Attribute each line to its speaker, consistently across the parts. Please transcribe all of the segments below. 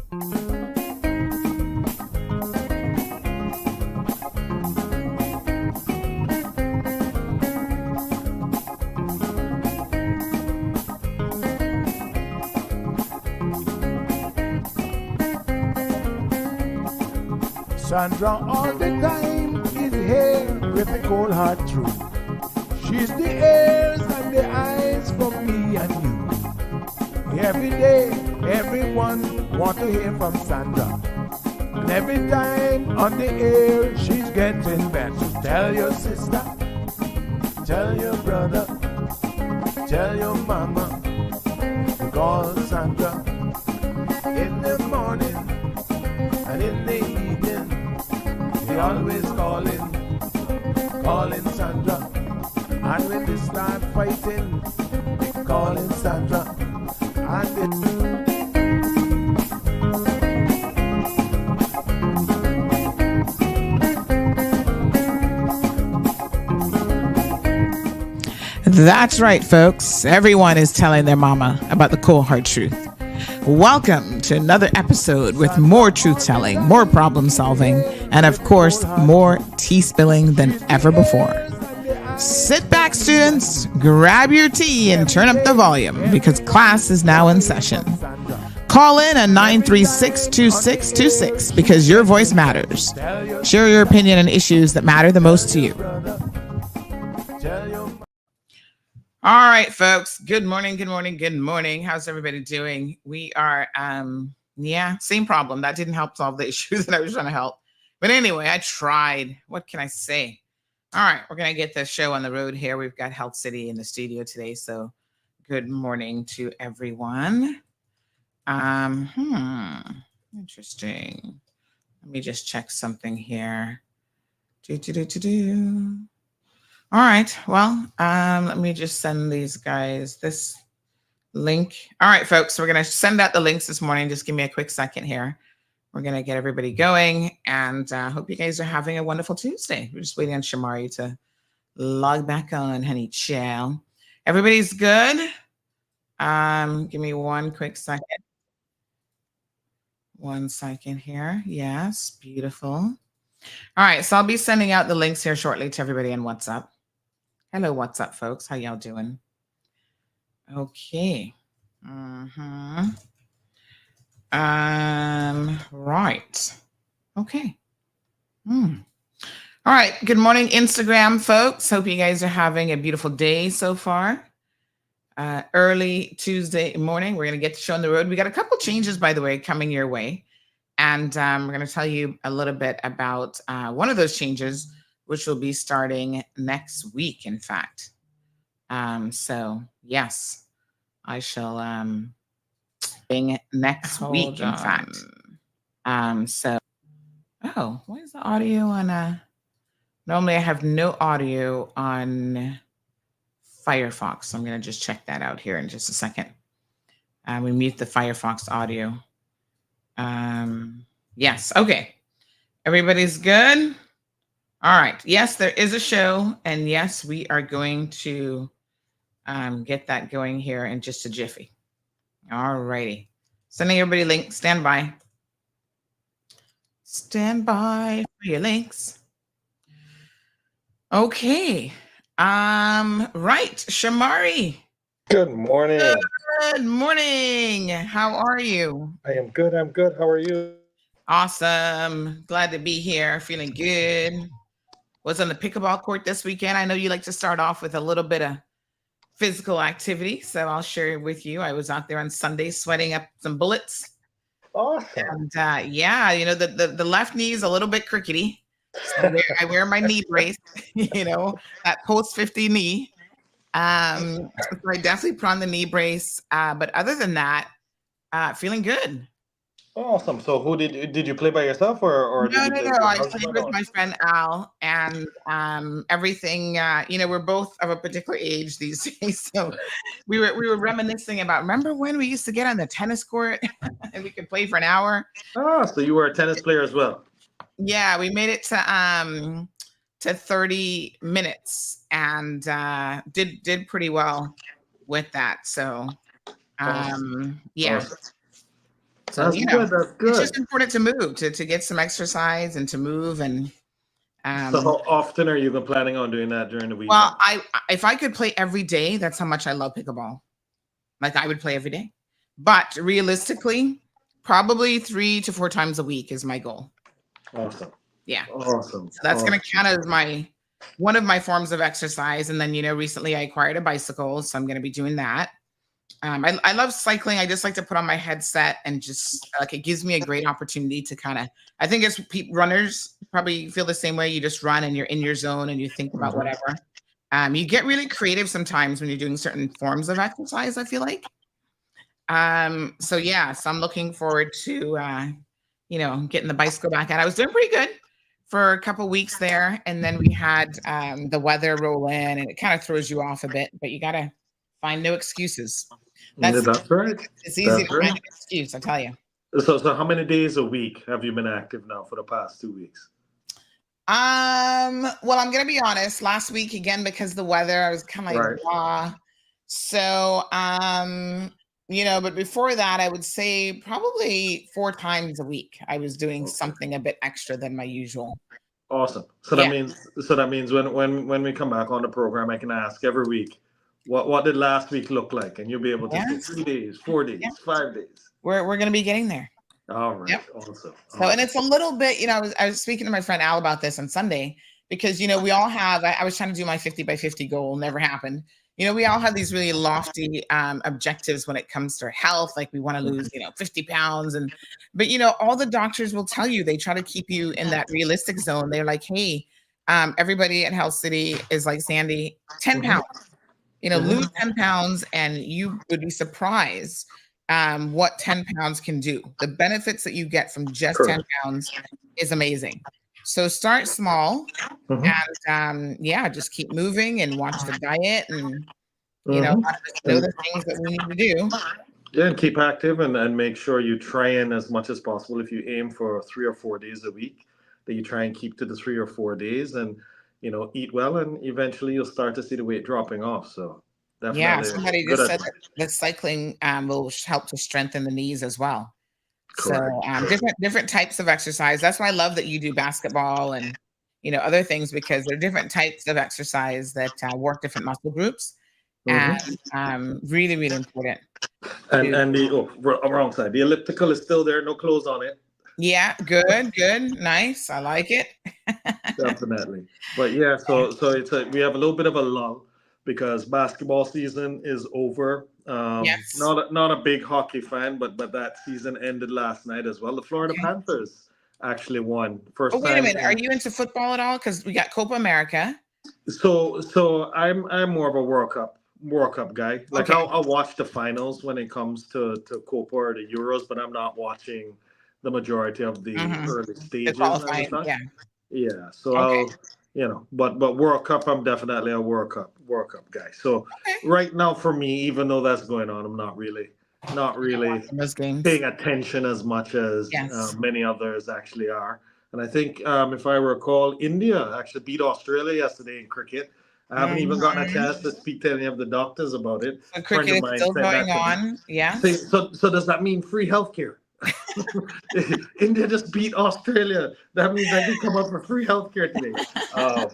Speaker 1: Sandra all the time is here with the cold hard truth. She's the ears and the eyes for me and you. Every day, everyone want to hear from Sandra. And every time on the air, she's getting better. So tell your sister, tell your brother, tell your mama, to call Sandra in the morning and in the evening. They always calling Sandra. And when they start fighting, they calling Sandra. And
Speaker 2: That's right, folks. Everyone is telling their mama about the cold hard truth. Welcome to another episode with more truth telling, more problem solving, and of course, more tea spilling than ever before. Sit back, students, grab your tea and turn up the volume because class is now in session. Call in at 936-2626 because your voice matters. Share your opinion on issues that matter the most to you. All right, folks. Good morning. How's everybody doing? We are, same problem. That didn't help solve the issue that I was trying to help. But anyway, I tried. What can I say? All right, we're going to get the show on the road here. We've got Health City in the studio today. So good morning to everyone. Interesting. Let me just check something here. All right. Well, let me just send these guys this link. All right, folks, we're going to send out the links this morning. Just give me a quick second here. We're going to get everybody going and hope you guys are having a wonderful Tuesday. We're just waiting on Shamari to log back on, honey child. Everybody's good? Give me one quick second. 1 second here. Yes, beautiful. All right, so I'll be sending out the links here shortly to everybody on WhatsApp. Hello, what's up, folks? How y'all doing? Okay. Right. Okay. All right. Good morning, Instagram, folks. Hope you guys are having a beautiful day so far. Early Tuesday morning. We're going to get the show on the road. We got a couple changes, by the way, coming your way. And we're going to tell you a little bit about one of those changes, which will be starting next week, in fact. So, yes, I shall being next week, in fact. Why is the audio on normally I have no audio on Firefox. So I'm going to just check that out here in just a second. We mute the Firefox audio. Yes. Okay. Everybody's good. All right. Yes, there is a show. And yes, we are going to get that going here in just a jiffy. All righty. Sending everybody links. Stand by. Stand by for your links. Okay. Right. Shamari.
Speaker 3: Good morning.
Speaker 2: Good morning. How are you?
Speaker 3: I am good. I'm good. How are you?
Speaker 2: Awesome. Glad to be here. Feeling good. Was on the pickleball court this weekend. I know you like to start off with a little bit of physical activity, so I'll share it with you. I was out there on Sunday sweating up some bullets.
Speaker 3: Awesome.
Speaker 2: And the left knee is a little bit crickety. So I wear my knee brace, that post 50 knee. So I definitely put on the knee brace. But other than that, feeling good.
Speaker 3: Awesome. So who did you play by yourself or
Speaker 2: No. I played with my friend Al, and everything. We're both of a particular age these days, so we were reminiscing about. Remember when we used to get on the tennis court and we could play for an hour?
Speaker 3: Oh, so you were a tennis player as well?
Speaker 2: Yeah, we made it to 30 minutes and did pretty well with that. So, yeah.
Speaker 3: Awesome.
Speaker 2: So,
Speaker 3: That's good. That's
Speaker 2: it's just
Speaker 3: good.
Speaker 2: important to move, to get some exercise and to move. And
Speaker 3: So how often are you planning on doing that during the weekend?
Speaker 2: well, if I could play every day, that's how much I love pickleball. Like I would play every day. But realistically, probably 3 to 4 times a week is my goal.
Speaker 3: Awesome.
Speaker 2: Yeah.
Speaker 3: Awesome.
Speaker 2: So that's going
Speaker 3: Awesome.
Speaker 2: to count as one of my forms of exercise. And then, recently I acquired a bicycle, so I'm going to be doing that. I love cycling. I just like to put on my headset and just like it gives me a great opportunity to I think it's runners probably feel the same way. You just run and you're in your zone and you think about
Speaker 3: Mhm.
Speaker 2: whatever. You get really creative sometimes when you're doing certain forms of exercise, I feel like. So I'm looking forward to getting the bicycle back out. I was doing pretty good for a couple weeks there, and then we had the weather roll in, and it kind of throws you off a bit. But you gotta find no excuses.
Speaker 3: Yeah, that's right.
Speaker 2: It's easy
Speaker 3: That's
Speaker 2: to find
Speaker 3: right.
Speaker 2: an excuse, I tell you.
Speaker 3: So how many days a week have you been active now for the past 2 weeks?
Speaker 2: Well, I'm gonna be honest. Last week again, because of the weather, I was kind of like
Speaker 3: Right.
Speaker 2: blah. So but before that, I would say probably 4 times a week. I was doing
Speaker 3: Okay.
Speaker 2: something a bit extra than my usual.
Speaker 3: Awesome. So
Speaker 2: Yeah.
Speaker 3: that means when we come back on the program, I can ask every week, what did last week look like, and you'll be able to say
Speaker 2: Yes.
Speaker 3: 3 days, 4 days,
Speaker 2: Yeah.
Speaker 3: 5 days.
Speaker 2: We're gonna be getting there.
Speaker 3: All right.
Speaker 2: Yep.
Speaker 3: Awesome.
Speaker 2: So, and it's a little bit, I was speaking to my friend Al about this on Sunday because, we all have, I was trying to do my 50 by 50 goal, never happened. We all have these really lofty objectives when it comes to health. Like we want to lose, 50 pounds. But, all the doctors will tell you, they try to keep you in that realistic zone. They're like, hey, everybody at Health City is like, Sandy, 10
Speaker 3: Mhm.
Speaker 2: pounds, lose 10 pounds and you would be surprised what 10 pounds can do. The benefits that you get from just 10
Speaker 3: Correct.
Speaker 2: pounds is amazing. So start small
Speaker 3: Mhm.
Speaker 2: and just keep moving and watch the diet and,
Speaker 3: Mhm.
Speaker 2: know
Speaker 3: And
Speaker 2: the things that we need to do.
Speaker 3: yeah, and keep active and make sure you try in as much as possible. If you aim for 3 or 4 days a week, that you try and keep to the 3 or 4 days, and eat well, and eventually you'll start to see the weight dropping off. So
Speaker 2: Yeah,
Speaker 3: definitely
Speaker 2: somebody
Speaker 3: good
Speaker 2: just said
Speaker 3: advice.
Speaker 2: that cycling will help to strengthen the knees as well. So
Speaker 3: Correct. Correct.
Speaker 2: different types of exercise. That's why I love that you do basketball and other things because there are different types of exercise that work different muscle groups, and
Speaker 3: Mhm.
Speaker 2: really really important.
Speaker 3: And the wrong side. The elliptical is still there, no clothes on it.
Speaker 2: Yeah, good, nice. I like it.
Speaker 3: Definitely. But yeah, so we have a little bit of a lull because basketball season is over.
Speaker 2: Yes.
Speaker 3: Not a big hockey fan, but that season ended last night as well. The Florida
Speaker 2: Okay.
Speaker 3: Panthers actually won
Speaker 2: Oh,
Speaker 3: first
Speaker 2: wait a
Speaker 3: time
Speaker 2: minute. Are
Speaker 3: in.
Speaker 2: you into football at all? Because we got Copa America.
Speaker 3: So I'm more of a World Cup guy. Like
Speaker 2: Okay.
Speaker 3: I'll watch the finals when it comes to Copa or the Euros, but I'm not watching the majority of the
Speaker 2: Mm-hmm.
Speaker 3: early
Speaker 2: The
Speaker 3: stages and
Speaker 2: qualifying.
Speaker 3: such.
Speaker 2: Yeah.
Speaker 3: Yeah, so
Speaker 2: Okay.
Speaker 3: but World Cup, I'm definitely a World Cup guy. So
Speaker 2: Okay.
Speaker 3: right now for me, even though that's going on, I'm not
Speaker 2: You're not
Speaker 3: really
Speaker 2: watching those games.
Speaker 3: paying attention as much as
Speaker 2: Yes.
Speaker 3: many others actually are. And I think if I recall, India actually beat Australia yesterday in cricket. I haven't even gotten a
Speaker 2: Mm-hmm.
Speaker 3: chance to speak to any of the doctors about it.
Speaker 2: So
Speaker 3: A friend
Speaker 2: cricket
Speaker 3: of
Speaker 2: is
Speaker 3: mine
Speaker 2: still
Speaker 3: said
Speaker 2: going
Speaker 3: that to me.
Speaker 2: on.
Speaker 3: Say,
Speaker 2: Yes.
Speaker 3: so does that mean free healthcare? India just beat Australia. That means I can come up for free healthcare today. Uh,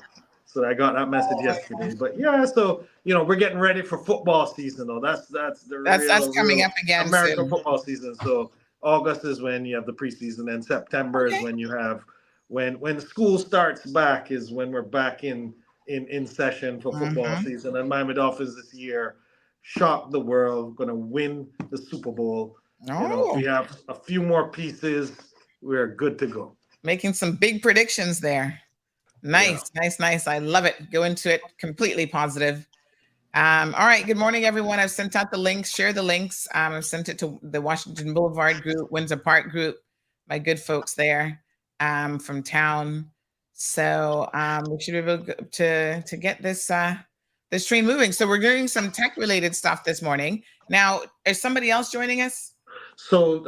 Speaker 3: so I got that message yesterday. But yeah, so we're getting ready for football season though. That's the
Speaker 2: That's coming
Speaker 3: real
Speaker 2: up again
Speaker 3: American
Speaker 2: soon.
Speaker 3: football season. So August is when you have the preseason, and September is
Speaker 2: Okay.
Speaker 3: when you have when school starts back is when we're back in session for football
Speaker 2: Mm-hmm.
Speaker 3: season. And Miami Dolphins this year shocked the world, going to win the Super Bowl. If
Speaker 2: Oh,
Speaker 3: we have a few more pieces, we're good to go.
Speaker 2: making some big predictions there.
Speaker 3: Yeah.
Speaker 2: Nice, nice, nice. I love it. Go into it completely positive. All right. Good morning, everyone. I've sent out the links. Share the links. I've sent it to the Washington Boulevard group, Windsor Park group, my good folks there from town. So we should be able to get this train moving. So we're doing some tech related stuff this morning. Now, is somebody else joining us?
Speaker 3: So,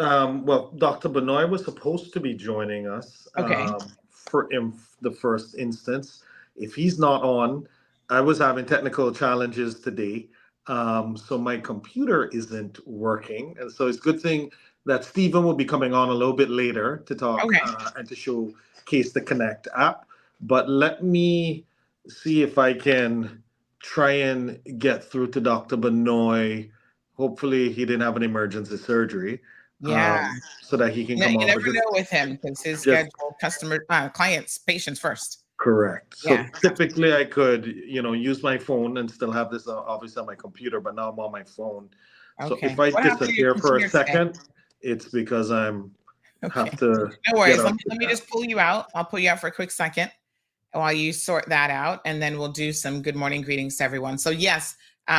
Speaker 3: well, Dr. Benoit was supposed to be joining us
Speaker 2: Okay.
Speaker 3: for in the first instance. If he's not on, I was having technical challenges today. So my computer isn't working. And so it's a good thing that Stephen will be coming on a little bit later to talk
Speaker 2: Okay.
Speaker 3: and to showcase the Connect app. But let me see if I can try and get through to Dr. Benoit. Hopefully, he didn't have an emergency surgery,
Speaker 2: Yeah.
Speaker 3: so that he can come
Speaker 2: You
Speaker 3: on.
Speaker 2: never
Speaker 3: But just,
Speaker 2: know with him because his
Speaker 3: just
Speaker 2: schedule, clients, patients first.
Speaker 3: correct.
Speaker 2: Yeah.
Speaker 3: So typically, I could, use my phone and still have this obviously on my computer, but now I'm on my phone. So
Speaker 2: Okay.
Speaker 3: if I
Speaker 2: What happened to your
Speaker 3: disappear for a
Speaker 2: computer today?
Speaker 3: second, it's because
Speaker 2: Okay.
Speaker 3: have to
Speaker 2: No
Speaker 3: get
Speaker 2: worries.
Speaker 3: off
Speaker 2: Let
Speaker 3: the
Speaker 2: me
Speaker 3: app.
Speaker 2: just pull you out. I'll pull you out for a quick second while you sort that out, and then we'll do some good morning greetings to everyone. So yes,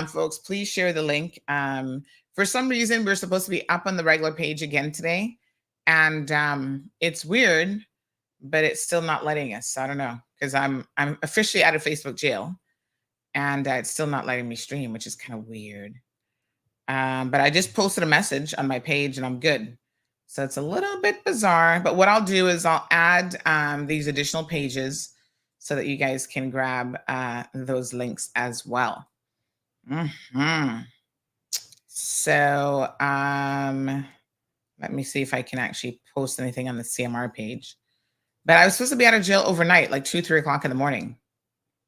Speaker 2: folks, please share the link. For some reason, we're supposed to be up on the regular page again today, and it's weird, but it's still not letting us. So I don't know, because I'm officially out of Facebook jail, and it's still not letting me stream, which is kind of weird. But I just posted a message on my page, and I'm good. So it's a little bit bizarre, but what I'll do is I'll add these additional pages so that you guys can grab those links as well. So let me see if I can actually post anything on the CMR page. But I was supposed to be out of jail overnight, like 2, 3 o'clock in the morning.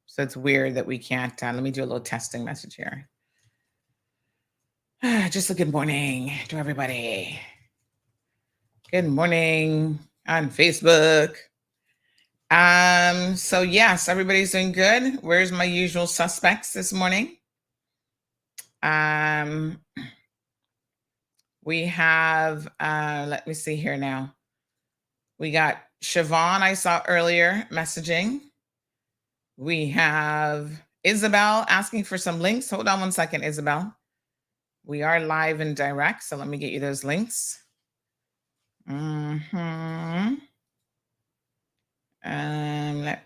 Speaker 2: So it's weird that we can't. Let me do a little testing message here. Just a good morning to everybody. Good morning on Facebook. So yes, everybody's doing good. Where's my usual suspects this morning? We have let me see here now. We got Siobhan, I saw earlier messaging. We have Isabel asking for some links. Hold on one second, Isabel. We are live and direct, so let me get you those links. Let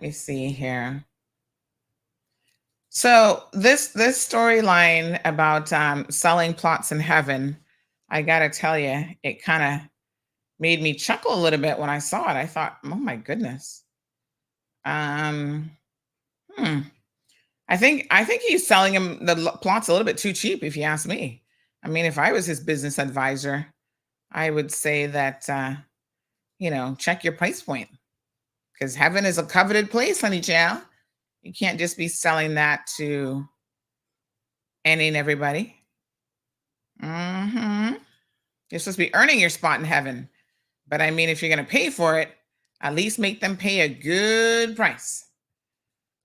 Speaker 2: me see here. So this storyline about selling plots in heaven, I gotta tell you, it kind of made me chuckle a little bit when I saw it. I thought, oh my goodness. I think he's selling him the plots a little bit too cheap, if you ask me. I mean, if I was his business advisor, I would say that check your price point, because heaven is a coveted place, honey child. You can't just be selling that to any and everybody. You're supposed to be earning your spot in heaven. But I mean, if you're going to pay for it, at least make them pay a good price.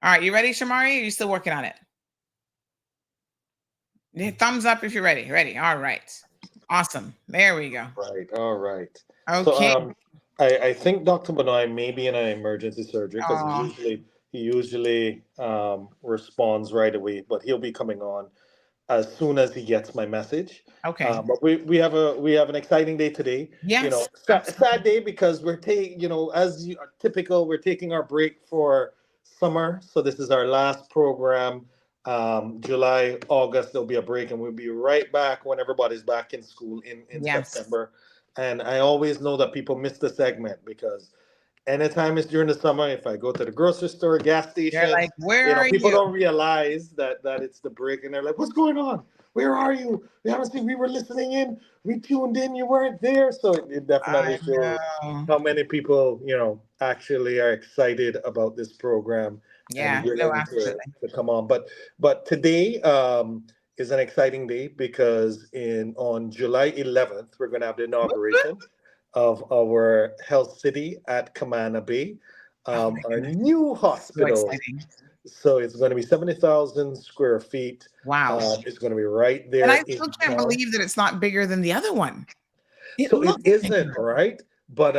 Speaker 2: All right, you ready, Shamari? Or are you still working on it? Thumbs up if you're ready. Ready. All right. Awesome. There we go.
Speaker 3: Right. All right.
Speaker 2: Okay.
Speaker 3: So I think Dr. Benoit may be in an emergency surgery because he usually responds right away, but he'll be coming on as soon as he gets my message.
Speaker 2: Okay.
Speaker 3: But we have an exciting day today.
Speaker 2: Yes.
Speaker 3: Sad day because we're taking, as typical, we're taking our break for summer. So this is our last program. July, August, there'll be a break, and we'll be right back when everybody's back in school in September. And I always know that people miss the segment because anytime it's during the summer, if I go to the grocery store, gas station,
Speaker 2: they're like, where are
Speaker 3: people
Speaker 2: you?
Speaker 3: don't realize that it's the break, and they're like, "What's going on? Where are you? We haven't seen. We were listening in. We tuned in. You weren't there." So it definitely shows how many people actually are excited about this program and willing to come on. But today is an exciting day because on July 11th we're going to have the inauguration of our health city at Camana Bay, our new hospital.
Speaker 2: So exciting.
Speaker 3: So it's going to be 70,000 square feet.
Speaker 2: Wow.
Speaker 3: It's going to be right there.
Speaker 2: And I still can't believe that it's not bigger than the other one.
Speaker 3: It isn't, right? But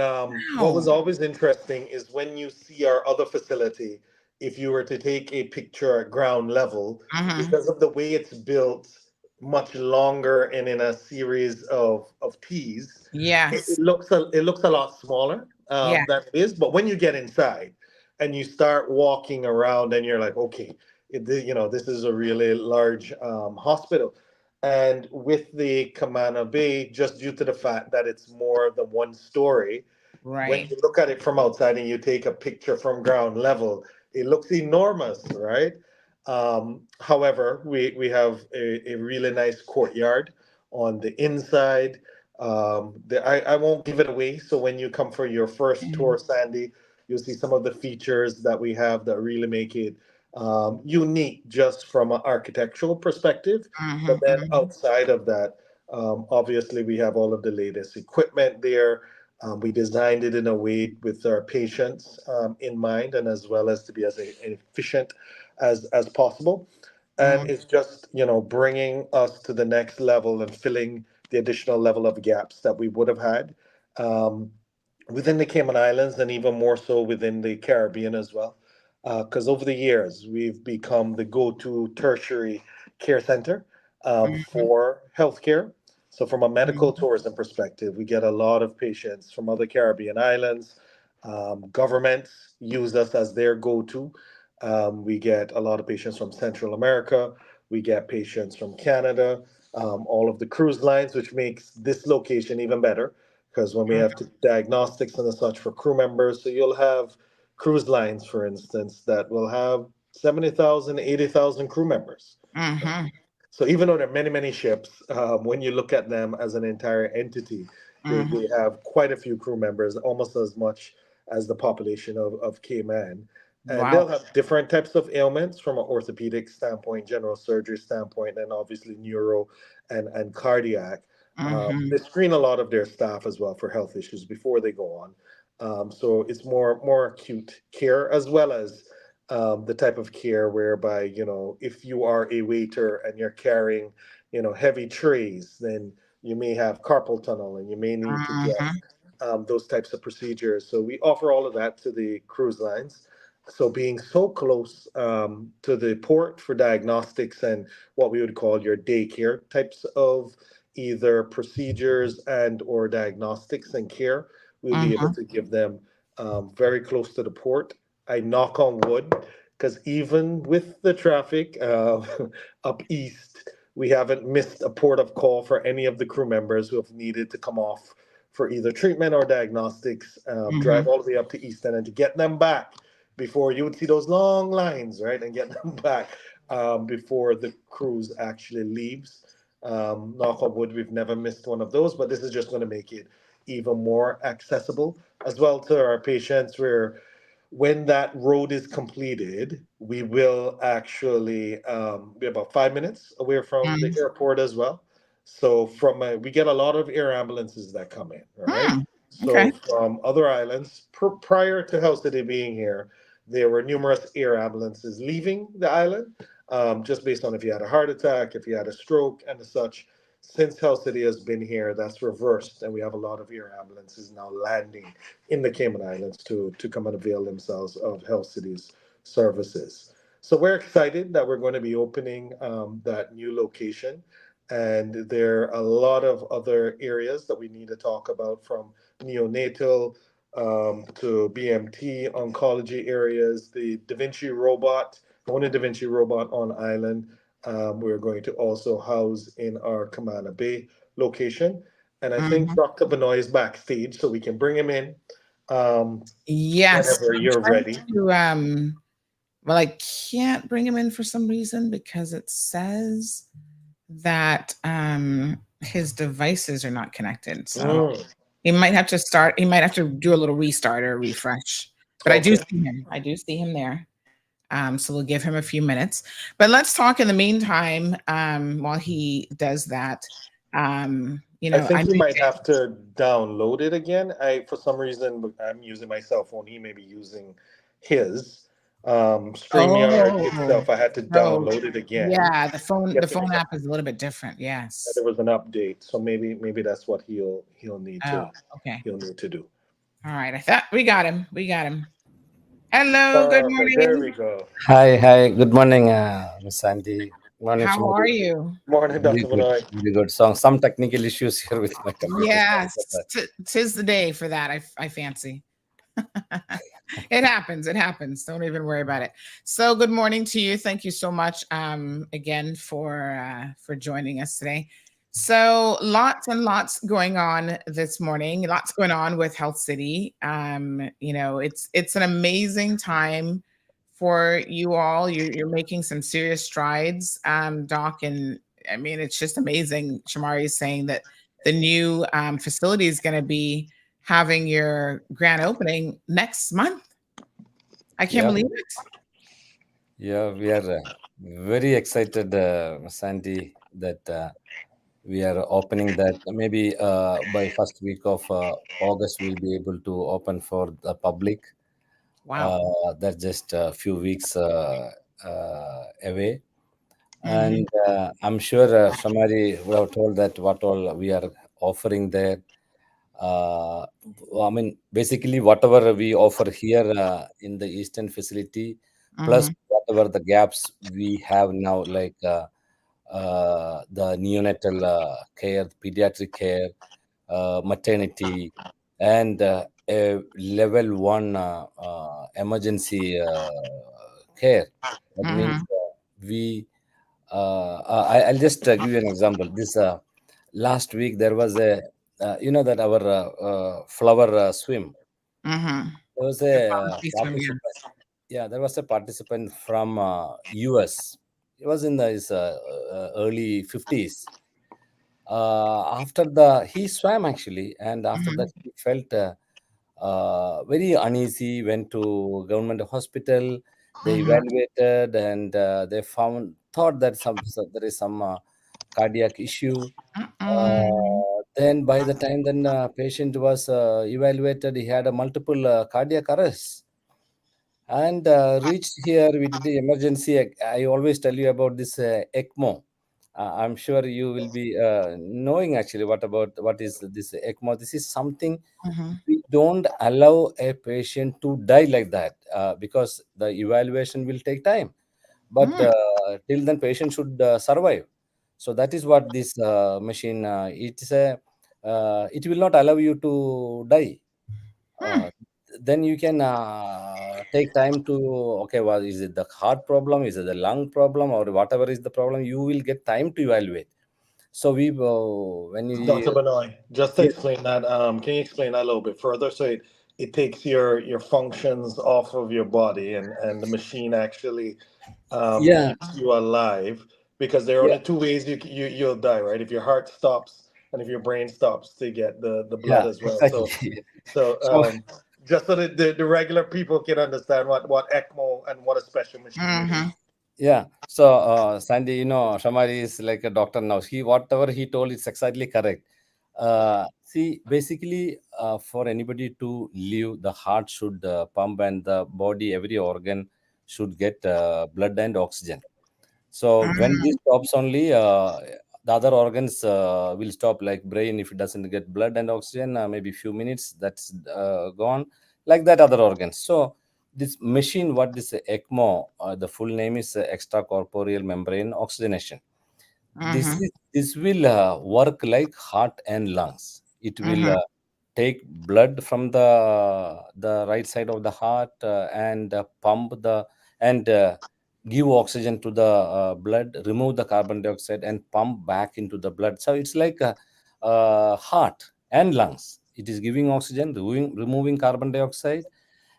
Speaker 3: what was always interesting is when you see our other facility, if you were to take a picture at ground level, because of the way it's built, much longer and in a series of T's.
Speaker 2: Yes.
Speaker 3: It looks a lot smaller than it is. But when you get inside and you start walking around, and you're like, okay, this is a really large hospital. And with the Camana Bay, just due to the fact that it's more than one story, when you look at it from outside and you take a picture from ground level, it looks enormous, right? However, we have a really nice courtyard on the inside. I won't give it away. So when you come for your first tour, Sandy, you'll see some of the features that we have that really make it unique just from an architectural perspective. But
Speaker 2: Mhm,
Speaker 3: then
Speaker 2: mhm,
Speaker 3: outside of that, obviously we have all of the latest equipment there. We designed it in a way with our patients in mind, and as well as to be as efficient as possible. And
Speaker 2: mhm,
Speaker 3: it's just, bringing us to the next level and filling the additional level of gaps that we would have had um, within the Cayman Islands, and even more so within the Caribbean as well. Because over the years, we've become the go-to tertiary care center
Speaker 2: mhm,
Speaker 3: for healthcare. So, from a medical
Speaker 2: mhm,
Speaker 3: tourism perspective, we get a lot of patients from other Caribbean islands. Governments use us as their go-to. We get a lot of patients from Central America. We get patients from Canada, all of the cruise lines, which makes this location even better because when we have to diagnostics and such for crew members, so you'll have cruise lines, for instance, that will have 70,000, 80,000 crew members.
Speaker 2: mhm,
Speaker 3: So even though there are many, many ships, when you look at them as an entire entity,
Speaker 2: mhm.
Speaker 3: they have quite a few crew members, almost as much as the population of Cayman. And
Speaker 2: Wow.
Speaker 3: they'll have different types of ailments from an orthopedic standpoint, general surgery standpoint, and obviously neuro and cardiac. They
Speaker 2: Mhm,
Speaker 3: screen a lot of their staff as well for health issues before they go on. So it's more acute care as well as the type of care whereby, if you are a waiter and you're carrying, heavy trays, then you may have carpal tunnel and you may need to get
Speaker 2: mhm,
Speaker 3: those types of procedures. So we offer all of that to the cruise lines. So being so close to the port for diagnostics and what we would call your daycare types of either procedures and or diagnostics and care, we'll be able
Speaker 2: mhm,
Speaker 3: to give them very close to the port. I knock on wood because even with the traffic up east, we haven't missed a port of call for any of the crew members who have needed to come off for either treatment or diagnostics, drive
Speaker 2: mhm,
Speaker 3: all the way up to Easton and to get them back before you would see those long lines, right? And get them back before the cruise actually leaves. Knock on wood, we've never missed one of those, but this is just going to make it even more accessible as well to our patients where when that road is completed, we will actually be about 5 minutes away from the
Speaker 2: mhm.
Speaker 3: airport as well. So we get a lot of air ambulances that come in, all right?
Speaker 2: Hmm.
Speaker 3: So
Speaker 2: Okay.
Speaker 3: from other islands, prior to House City being here, there were numerous air ambulances leaving the island, just based on if you had a heart attack, if you had a stroke, and such. Since House City has been here, that's reversed, and we have a lot of air ambulances now landing in the Cayman Islands to come and avail themselves of Health City's services. So we're excited that we're going to be opening that new location. And there are a lot of other areas that we need to talk about, from neonatal to BMT, oncology areas, the Da Vinci robot, the only Da Vinci robot on island. We're going to also house in our Camana Bay location. And I think
Speaker 2: Mhm.
Speaker 3: Dr. Benoit is backstage, so we can bring him in
Speaker 2: Yes,
Speaker 3: whenever
Speaker 2: I'm
Speaker 3: you're
Speaker 2: trying
Speaker 3: ready.
Speaker 2: to, well, I can't bring him in for some reason because it says that his devices are not connected. So
Speaker 3: Mm,
Speaker 2: he might have to do a little restart or refresh. But I do
Speaker 3: okay.
Speaker 2: see him. I do see him there. So we'll give him a few minutes. But let's talk in the meantime, while he does that.
Speaker 3: I
Speaker 2: I
Speaker 3: think
Speaker 2: know
Speaker 3: he
Speaker 2: you
Speaker 3: might
Speaker 2: did.
Speaker 3: have to download it again. For some reason, I'm using my cell phone. He may be using his. StreamYard
Speaker 2: Oh,
Speaker 3: itself, I had to
Speaker 2: so
Speaker 3: download it again.
Speaker 2: yeah, the
Speaker 3: Get
Speaker 2: phone
Speaker 3: things up.
Speaker 2: app is a little bit different.
Speaker 3: There
Speaker 2: Yes.
Speaker 3: was an update, so maybe that's what he'll need
Speaker 2: Oh,
Speaker 3: to
Speaker 2: okay.
Speaker 3: he'll need to do.
Speaker 2: All right. I thought we got him. We got him. Hello. Good
Speaker 3: Perfect. There we
Speaker 2: morning.
Speaker 3: go.
Speaker 4: Hi, hi. Good morning, Miss Sandy. Morning,
Speaker 2: How are
Speaker 4: Shimali.
Speaker 2: you?
Speaker 3: Morning,
Speaker 4: Very
Speaker 3: Dr.
Speaker 4: good,
Speaker 3: Benoit.
Speaker 4: very good. So some technical issues here with my computer. Sorry for
Speaker 2: Yes,
Speaker 4: that.
Speaker 2: tis the day for that. I fancy. It happens. It happens. Don't even worry about it. So, good morning to you. Thank you so much again for joining us today. So, lots and lots going on this morning. Lots going on with Health City. It's an amazing time for you all. You're making some serious strides, Doc, and I mean it's just amazing. Shamari is saying that the new facility is going to be having your grand opening next month. I can't
Speaker 4: Yeah,
Speaker 2: believe it.
Speaker 4: yeah, we are very excited, Sandy, that we are opening that. Maybe by first week of August, we'll be able to open for the public.
Speaker 2: Wow.
Speaker 4: That's just a few weeks away.
Speaker 2: Hmm.
Speaker 4: And I'm sure Shamari would have told that what all we are offering there. Uh, I mean, basically, whatever we offer here in the Eastern facility, plus
Speaker 2: Hmm.
Speaker 4: whatever the gaps we have now, like the neonatal care, pediatric care, maternity, and a level one emergency care. That means
Speaker 2: Hmm.
Speaker 4: we. I'll just give you an example. This last week there was a that our flower swim.
Speaker 2: Hmm.
Speaker 4: There was
Speaker 2: The
Speaker 4: a
Speaker 2: pharmacy swim,
Speaker 4: participant.
Speaker 2: yes.
Speaker 4: Yeah, there was a participant from US. It was in his early 50s. After he swam actually, and after that
Speaker 2: Hmm.
Speaker 4: he felt very uneasy. Went to government hospital. They
Speaker 2: Hmm.
Speaker 4: evaluated, and they thought that there is some cardiac issue. Then by the time patient was evaluated, he had a multiple cardiac arrests. And reached here, we did the emergency. I always tell you about this ECMO. I'm sure you will be knowing actually what is this ECMO. This is something
Speaker 2: Hmm.
Speaker 4: we don't allow a patient to die like that because the evaluation will take time. But
Speaker 2: Hmm.
Speaker 4: till then, patient should survive. So that is what this machine. It will not allow you to die.
Speaker 2: Hmm.
Speaker 4: Uh, then you can take time to, okay, well, is it the heart problem, is it the lung problem, or whatever is the problem, you will get time to evaluate. So we when we
Speaker 3: Dr. Benoit, just to
Speaker 4: yes,
Speaker 3: explain that, can you explain that a little bit further? So it takes your functions off of your body, and the machine actually
Speaker 4: yeah,
Speaker 3: keeps you alive, because there are
Speaker 4: yeah,
Speaker 3: only two ways you'll die, right? If your heart stops and if your brain stops to get the blood
Speaker 4: yeah,
Speaker 3: as well.
Speaker 4: exactly.
Speaker 3: So
Speaker 4: So
Speaker 3: just so that the regular people can understand what ECMO and what a special machine it
Speaker 2: Hmm.
Speaker 3: is.
Speaker 4: yeah, so Sandy, Shamari is like a doctor now. He whatever he told is exactly correct. See, basically, for anybody to live, the heart should pump, and the body, every organ should get blood and oxygen. So when this stops only, the other organs will stop, like brain. If it doesn't get blood and oxygen, maybe few minutes, that's gone. Like that, other organs. So this machine, what this ECMO, the full name is extracorporeal membrane oxygenation.
Speaker 2: Hmm.
Speaker 4: This will work like heart and lungs. It will
Speaker 2: Hmm.
Speaker 4: take blood from the right side of the heart and pump the and give oxygen to the blood, remove the carbon dioxide, and pump back into the blood. So it's like a heart and lungs. It is giving oxygen, removing carbon dioxide,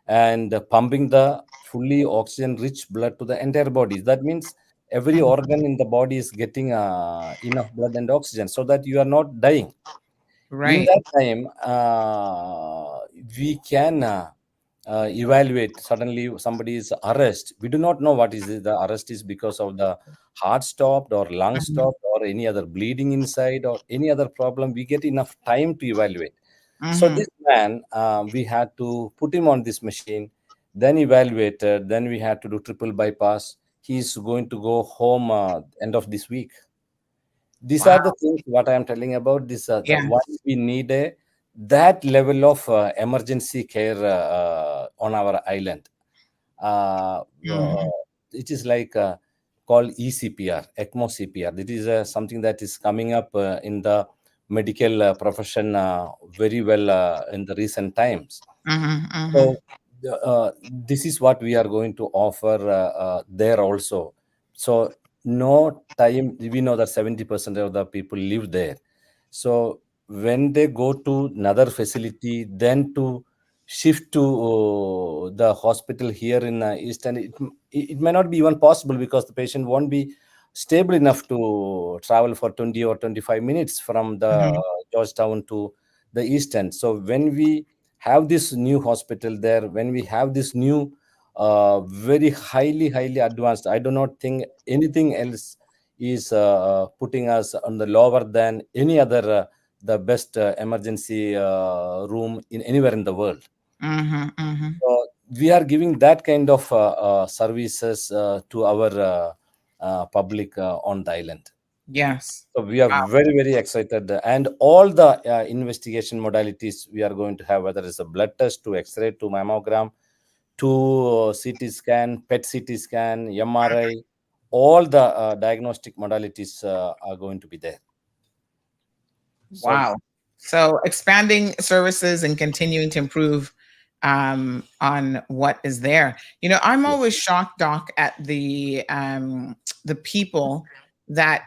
Speaker 4: and pumping the fully oxygen rich blood to the entire body. That means every organ in the body is getting enough blood and oxygen so that you are not dying. In
Speaker 2: Right.
Speaker 4: that time, we can evaluate. Suddenly somebody is arrest, we do not know what is it. The arrest is because of the heart stopped or lung
Speaker 2: Hmm.
Speaker 4: stopped or any other bleeding inside or any other problem. We get enough time to evaluate. So
Speaker 2: Hmm.
Speaker 4: this man, we had to put him on this machine, then evaluated, then we had to do triple bypass. He's going to go home end of this week. These are the
Speaker 2: Wow.
Speaker 4: things what I am telling about. This the
Speaker 2: Yeah.
Speaker 4: why we need a that level of emergency care on our island.
Speaker 2: Hmm.
Speaker 4: It is like called ECPR, ECMO CPR. This is something that is coming up in the medical profession very well in the recent times.
Speaker 2: Hmm. Hmm.
Speaker 4: So this is what we are going to offer there also. So no time. We know that 70% of the people live there. So when they go to another facility, then to shift to the hospital here in Eastern, it may not be even possible because the patient won't be stable enough to travel for 20 or 25 minutes from the
Speaker 2: Hmm.
Speaker 4: Georgetown to the east end. So when we have this new hospital there, when we have this new very highly advanced, I do not think anything else is putting us on the lower than any other the best emergency room in anywhere in the world.
Speaker 2: Mm-hmm. Mm-hmm.
Speaker 4: We are giving that kind of services to our public on the island.
Speaker 2: Yes.
Speaker 4: So we are
Speaker 2: Wow.
Speaker 4: very excited, and all the investigation modalities we are going to have, whether it's a blood test to X-ray to mammogram to CT scan, PET CT scan, MRI, all the diagnostic modalities are going to be there. So
Speaker 2: Wow. So expanding services and continuing to improve on what is there. You know, I'm
Speaker 4: yes.
Speaker 2: always shocked, Doc, at the people that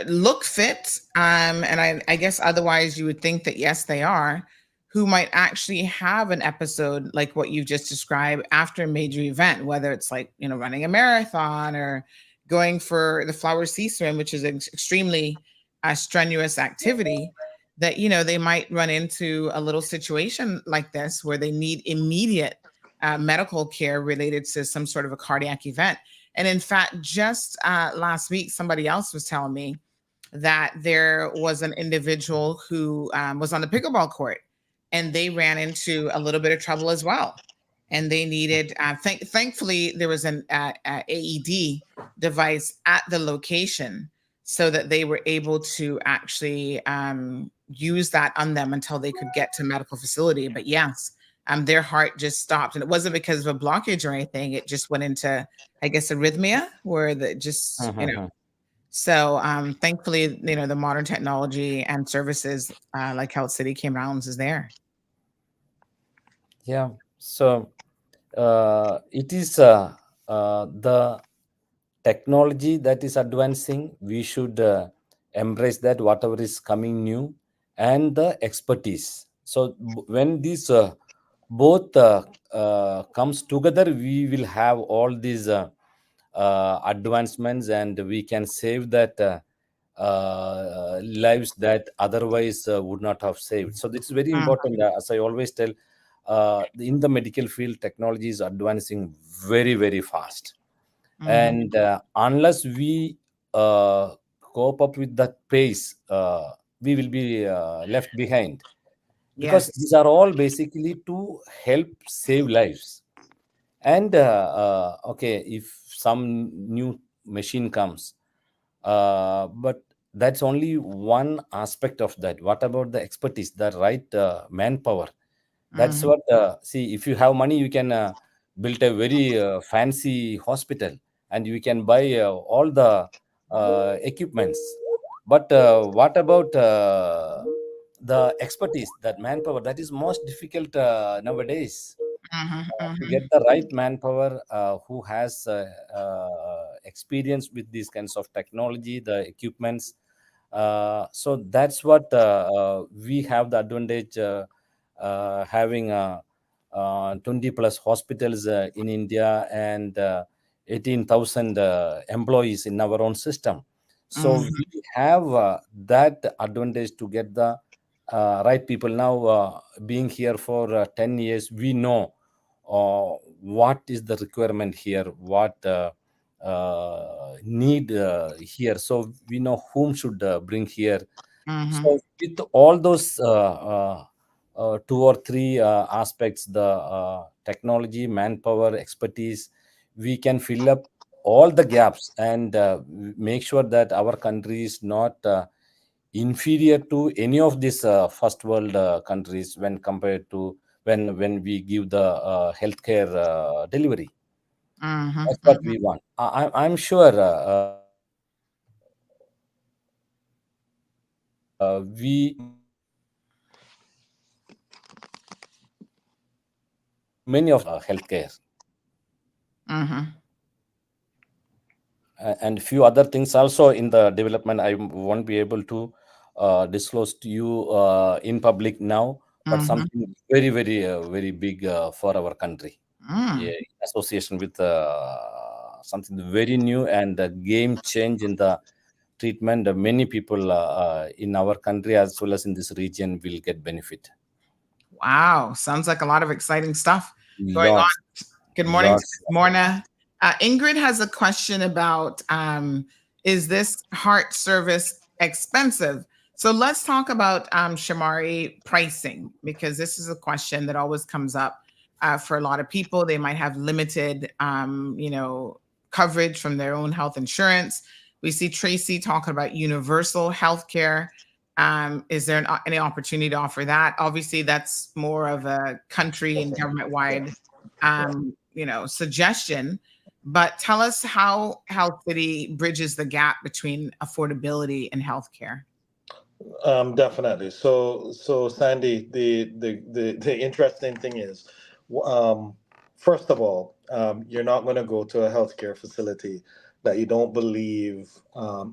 Speaker 2: look fit, and I guess otherwise you would think that yes, they are, who might actually have an episode like what you've just described after a major event, whether it's like, you know, running a marathon or going for the flower sea swim, which is an extremely strenuous activity, that, you know, they might run into a little situation like this where they need immediate medical care related to some sort of a cardiac event. And in fact, just last week, somebody else was telling me that there was an individual who was on the pickleball court and they ran into a little bit of trouble as well. And they needed, thankfully, there was an AED device at the location so that they were able to actually use that on them until they could get to medical facility. But yes, their heart just stopped. And it wasn't because of a blockage or anything. It just went into, I guess, arrhythmia where the just, you know, so thankfully, you know, the modern technology and services like Health City Came Rounds is there.
Speaker 4: Yeah. So it is the technology that is advancing. We should embrace that, whatever is coming new, and the expertise. So when these both comes together, we will have all these advancements, and we can save that lives that otherwise would not have saved. So this is very
Speaker 2: Mm,
Speaker 4: important. As I always tell, in the medical field, technology is advancing very fast,
Speaker 2: mhm.
Speaker 4: and unless we cope up with that pace, we will be left behind, because
Speaker 2: Yes.
Speaker 4: these are all basically to help save lives. And okay, if some new machine comes, but that's only one aspect of that. What about the expertise, the right manpower? That's
Speaker 2: Mhm.
Speaker 4: what, see, if you have money, you can build a very fancy hospital, and you can buy all the equipments. But what about the expertise, that manpower? That is most difficult nowadays,
Speaker 2: Mhm.
Speaker 4: to
Speaker 2: Mhm.
Speaker 4: get the right manpower who has experience with these kinds of technology, the equipments. So that's what we have the advantage, having 20 plus hospitals in India, and 18,000 employees in our own system. So
Speaker 2: Mhm.
Speaker 4: we have that advantage to get the right people. Now, being here for 10 years, we know what is the requirement here, what need here. So we know whom should bring here.
Speaker 2: Mhm.
Speaker 4: So with all those two or three aspects, the technology, manpower, expertise, we can fill up all the gaps, and make sure that our country is not inferior to any of these first world countries when compared to when we give the healthcare delivery.
Speaker 2: Mhm.
Speaker 4: That's what
Speaker 2: Mhm.
Speaker 4: we want. I'm sure we many of healthcare
Speaker 2: Mhm.
Speaker 4: and few other things also in the development. I won't be able to disclose to you in public now, but
Speaker 2: Mhm.
Speaker 4: something very big for our country. Yeah,
Speaker 2: Mm.
Speaker 4: in association with something very new and a game change in the treatment, many people in our country as well as in this region will get benefit.
Speaker 2: Wow, sounds like a lot of exciting stuff going on.
Speaker 4: Lots,
Speaker 2: Good morning to
Speaker 4: lots.
Speaker 2: Morna. Ingrid has a question about is this heart service expensive? So let's talk about Shamari pricing, because this is a question that always comes up for a lot of people. They might have limited, coverage from their own health insurance. We see Tracy talking about universal health care. Is there any opportunity to offer that? Obviously, that's more of a country and government-wide suggestion, but tell us how Health City bridges the gap between affordability and healthcare.
Speaker 3: Definitely. So Sandy, the interesting thing is, um, first of all, you're not going to go to a healthcare facility that you don't believe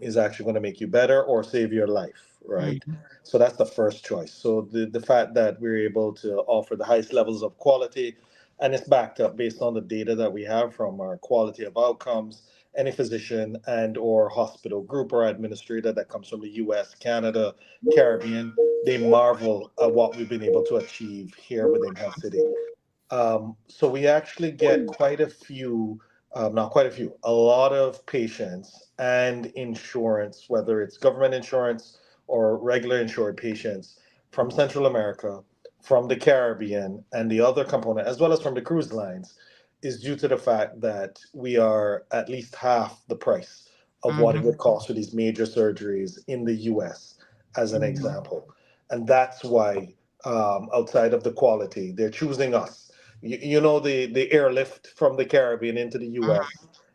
Speaker 3: is actually going to make you better or save your life, right?
Speaker 2: Mhm.
Speaker 3: So that's the first choice. So the fact that we're able to offer the highest levels of quality, and it's backed up based on the data that we have from our quality of outcomes, any physician and or hospital group or administrator that comes from the US, Canada, Caribbean, they marvel at what we've been able to achieve here within Health City. So we actually get quite a few, not quite a few, a lot of patients and insurance, whether it's government insurance or regular insured patients from Central America, from the Caribbean, and the other component, as well as from the cruise lines, is due to the fact that we are at least half the price of what it would cost for these major surgeries in the US, as an example. And that's why, outside of the quality, they're choosing us. The airlift from the Caribbean into the US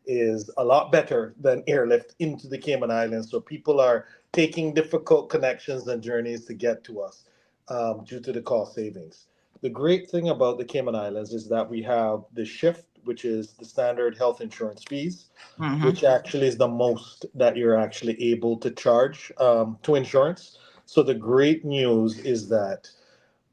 Speaker 3: is a lot better than airlift into the Cayman Islands. So people are taking difficult connections and journeys to get to us due to the cost savings. The great thing about the Cayman Islands is that we have the shift, which is the standard health insurance fees, which actually is the most that you're actually able to charge to insurance. So the great news is that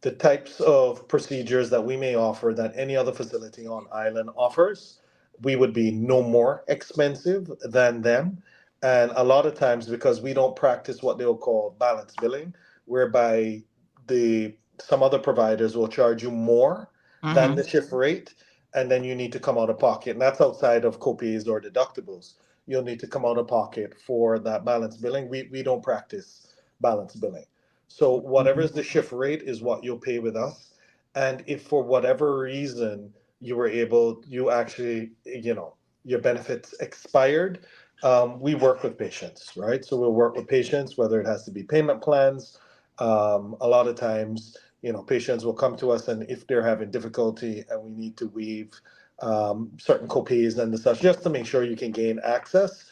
Speaker 3: the types of procedures that we may offer that any other facility on island offers, we would be no more expensive than them. And a lot of times, because we don't practice what they'll call balance billing, whereby the some other providers will charge you more than the shift rate, and then you need to come out of pocket. And that's outside of copays or deductibles. You'll need to come out of pocket for that balance billing. We don't practice balance billing. So whatever is the shift rate is what you'll pay with us. And if for whatever reason you actually, your benefits expired, we work with patients, right? So we'll work with patients, whether it has to be payment plans. A lot of times, patients will come to us, and if they're having difficulty and we need to waive certain copays and such, just to make sure you can gain access,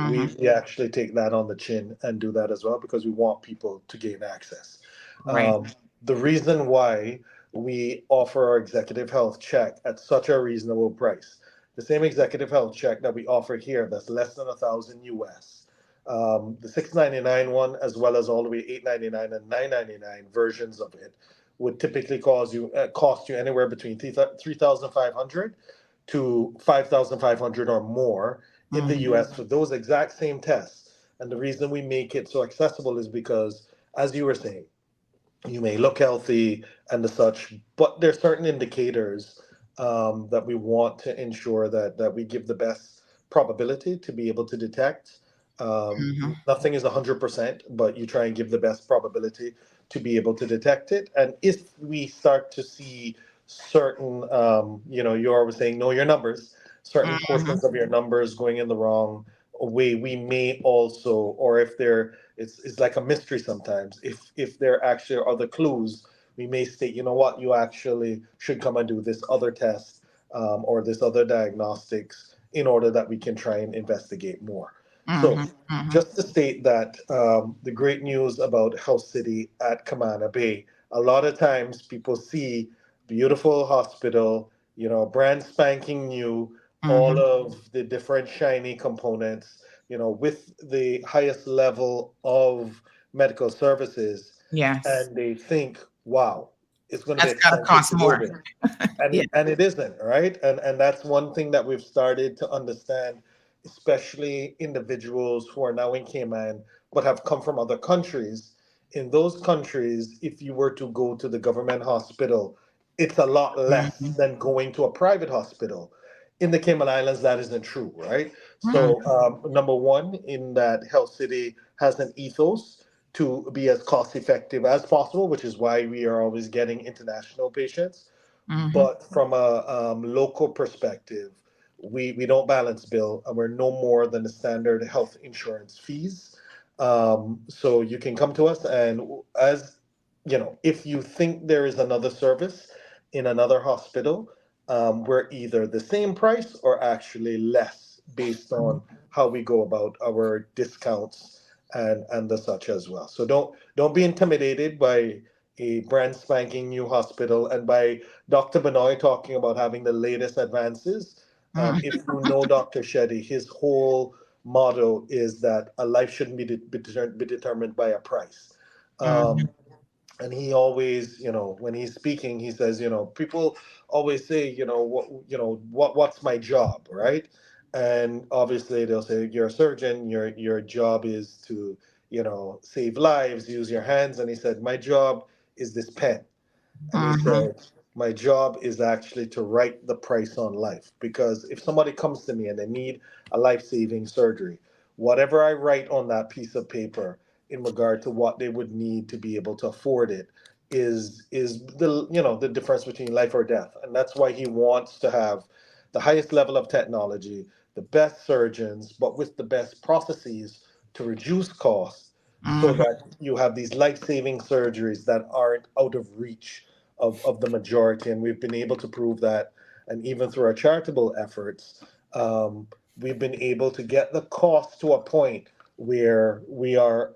Speaker 3: we actually take that on the chin and do that as well, because we want people to gain access.
Speaker 2: Right.
Speaker 3: The reason why we offer our executive health check at such a reasonable price, the same executive health check that we offer here, that's less than 1,000 US. The 699 one, as well as all the way 899 and 999 versions of it, would typically cost you anywhere between 3,500 to 5,500 or more in the US for those exact same tests. And the reason we make it so accessible is because, as you were saying, you may look healthy and the such, but there's certain indicators that we want to ensure that we give the best probability to be able to detect. Nothing is 100%, but you try and give the best probability to be able to detect it. And if we start to see certain, you're always saying know your numbers, certain portions of your numbers going in the wrong way, we may also, or if it's like a mystery sometimes. If there actually are other clues, we may state, you know what, you actually should come and do this other test or this other diagnostics in order that we can try and investigate more. So just to state that the great news about Health City at Camana Bay, a lot of times people see beautiful hospital, brand spanking new, all of the different shiny components, with the highest level of medical services,
Speaker 2: Yes.
Speaker 3: and they think, wow, it's going to be
Speaker 2: That's got to
Speaker 3: expensive
Speaker 2: cost
Speaker 3: to go
Speaker 2: more.
Speaker 3: there.
Speaker 2: Yeah.
Speaker 3: And it isn't, right? And that's one thing that we've started to understand especially individuals who are now in Cayman but have come from other countries. In those countries, if you were to go to the government hospital, it's a lot less
Speaker 2: Mhm.
Speaker 3: than going to a private hospital. In the Cayman Islands, that isn't true, right?
Speaker 2: Mhm.
Speaker 3: So, number one, in that Health City has an ethos to be as cost effective as possible, which is why we are always getting international patients.
Speaker 2: Mhm.
Speaker 3: But from a local perspective, we don't balance bill, and we're no more than the standard health insurance fees. So you can come to us, and as you know, if you think there is another service in another hospital, we're either the same price or actually less based on how we go about our discounts and the such as well. So don't be intimidated by a brand spanking new hospital and by Dr. Benoit talking about having the latest advances.
Speaker 2: Mhm.
Speaker 3: If you know Dr. Shetty, his whole motto is that a life shouldn't be determined by a price.
Speaker 2: Mhm.
Speaker 3: And he always, when he's speaking, he says, people always say, what's my job, right? And obviously they'll say you're a surgeon, your job is to, save lives, use your hands. And he said, my job is this pen. And he
Speaker 2: Mhm.
Speaker 3: said, my job is actually to write the price on life. Because if somebody comes to me and they need a life saving surgery, whatever I write on that piece of paper in regard to what they would need to be able to afford it is the difference between life or death. And that's why he wants to have the highest level of technology, the best surgeons, but with the best processes to reduce costs so
Speaker 2: Mhm.
Speaker 3: that you have these life-saving surgeries that aren't out of reach of the majority. And we've been able to prove that. And even through our charitable efforts, we've been able to get the cost to a point where we are,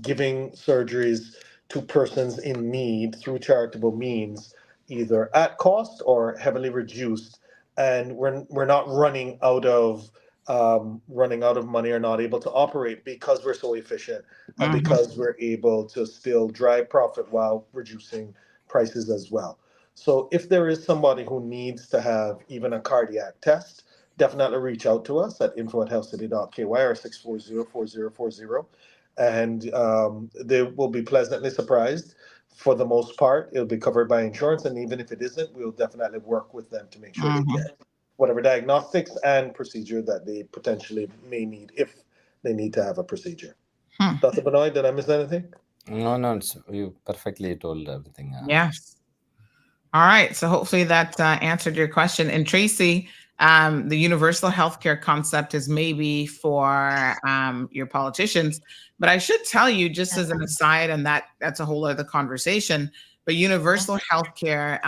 Speaker 3: giving surgeries to persons in need through charitable means, either at cost or heavily reduced. And we're not running out of money or not able to operate because we're so efficient and
Speaker 2: Mhm.
Speaker 3: because we're able to still drive profit while reducing prices as well. So if there is somebody who needs to have even a cardiac test, definitely reach out to us at info@healthcity.ky or 640-4040, and they will be pleasantly surprised. For the most part, it'll be covered by insurance, and even if it isn't, we'll definitely work with them to make sure they
Speaker 2: Mhm.
Speaker 3: get whatever diagnostics and procedure that they potentially may need if they need to have a procedure.
Speaker 2: Hmm.
Speaker 3: Dr. Benoit, did I miss anything?
Speaker 4: No, no, you perfectly told everything.
Speaker 2: Yes. All right. So hopefully that answered your question. And Tracy, the universal healthcare concept is maybe for your politicians, but I should tell you, just as an aside, and that's a whole other conversation. But universal healthcare,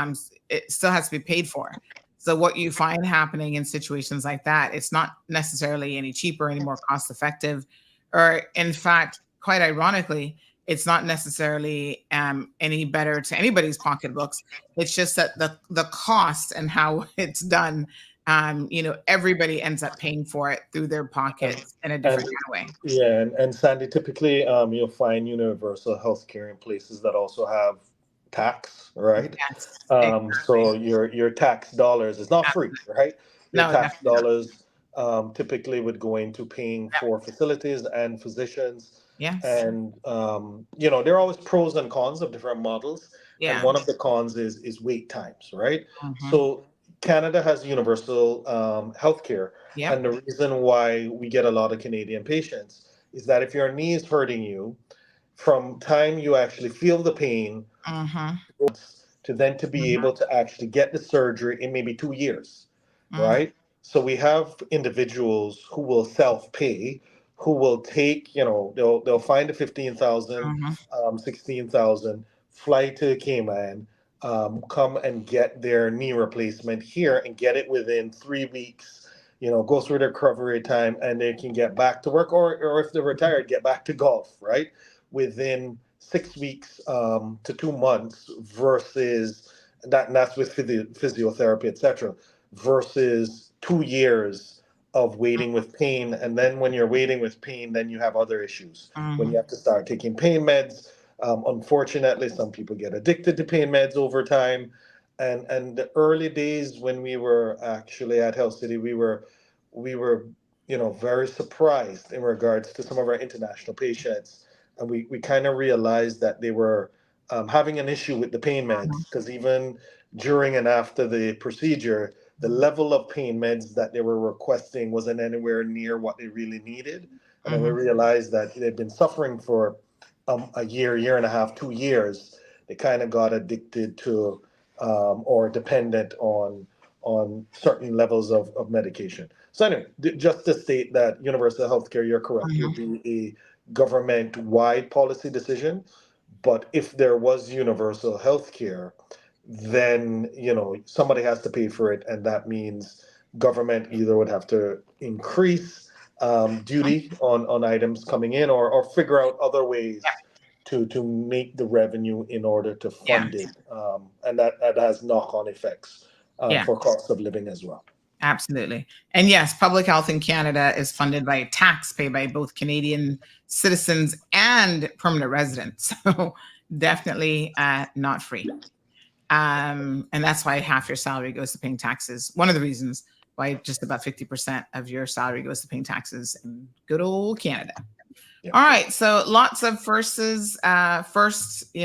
Speaker 2: it still has to be paid for. So what you find happening in situations like that, it's not necessarily any cheaper, any more cost effective, or in fact, quite ironically, it's not necessarily any better to anybody's pocketbooks. It's just that the cost and how it's done, everybody ends up paying for it through their
Speaker 3: And,
Speaker 2: pockets in a
Speaker 3: and
Speaker 2: different kind of way.
Speaker 3: yeah, and Sandy, typically you'll find universal healthcare in places that also have tax, right?
Speaker 2: Yes,
Speaker 3: So
Speaker 2: exactly.
Speaker 3: your tax dollars is not free, right? Your
Speaker 2: No,
Speaker 3: tax
Speaker 2: definitely not.
Speaker 3: dollars typically would go into paying
Speaker 2: Yep.
Speaker 3: for facilities and physicians.
Speaker 2: Yes.
Speaker 3: And there are always pros and cons of different models. And
Speaker 2: Yeah.
Speaker 3: one of the cons is wait times, right?
Speaker 2: Hmm.
Speaker 3: So Canada has universal healthcare,
Speaker 2: Yep.
Speaker 3: and the reason why we get a lot of Canadian patients is that if your knee is hurting you, from time you actually feel the pain
Speaker 2: Hmm.
Speaker 3: to then to be
Speaker 2: Hmm.
Speaker 3: able to actually get the surgery in maybe 2 years,
Speaker 2: Hmm.
Speaker 3: right? So we have individuals who will self-pay, who will take, they'll find a 15,000,
Speaker 2: Hmm.
Speaker 3: 16,000, fly to Cayman, come and get their knee replacement here and get it within 3 weeks. Go through their recovery time and they can get back to work, or if they're retired, get back to golf, right? Within 6 weeks to 2 months versus that, and that's with physiotherapy, etc., versus 2 years of waiting with pain. And then when you're waiting with pain, then you have other issues when you
Speaker 2: Hmm.
Speaker 3: have to start taking pain meds. Unfortunately, some people get addicted to pain meds over time. And the early days when we were actually at Health City, we were we were, very surprised in regards to some of our international patients, and we kind of realized that they were having an issue with the pain meds, because even during and after the procedure, the level of pain meds that they were requesting wasn't anywhere near what they really needed. And then we realized that they'd been suffering for a year and a half, 2 years. They kind of got addicted to or dependent on certain levels of medication. So anyway, just to state that universal healthcare, you're correct, would be a government-wide policy decision. But if there was universal healthcare, then somebody has to pay for it, and that means government either would have to increase duty on items coming in, or figure out other ways to make the revenue in order to
Speaker 2: Yeah.
Speaker 3: fund it, and that has knock-on effects
Speaker 2: Yeah.
Speaker 3: for cost of living as well.
Speaker 2: Absolutely. And yes, public health in Canada is funded by a tax paid by both Canadian citizens and permanent residents. So definitely not free. And that's why half your salary goes to paying taxes. One of the reasons why just about 50% of your salary goes to paying taxes in good old Canada.
Speaker 3: Yeah.
Speaker 2: All right. So lots of firsts. First,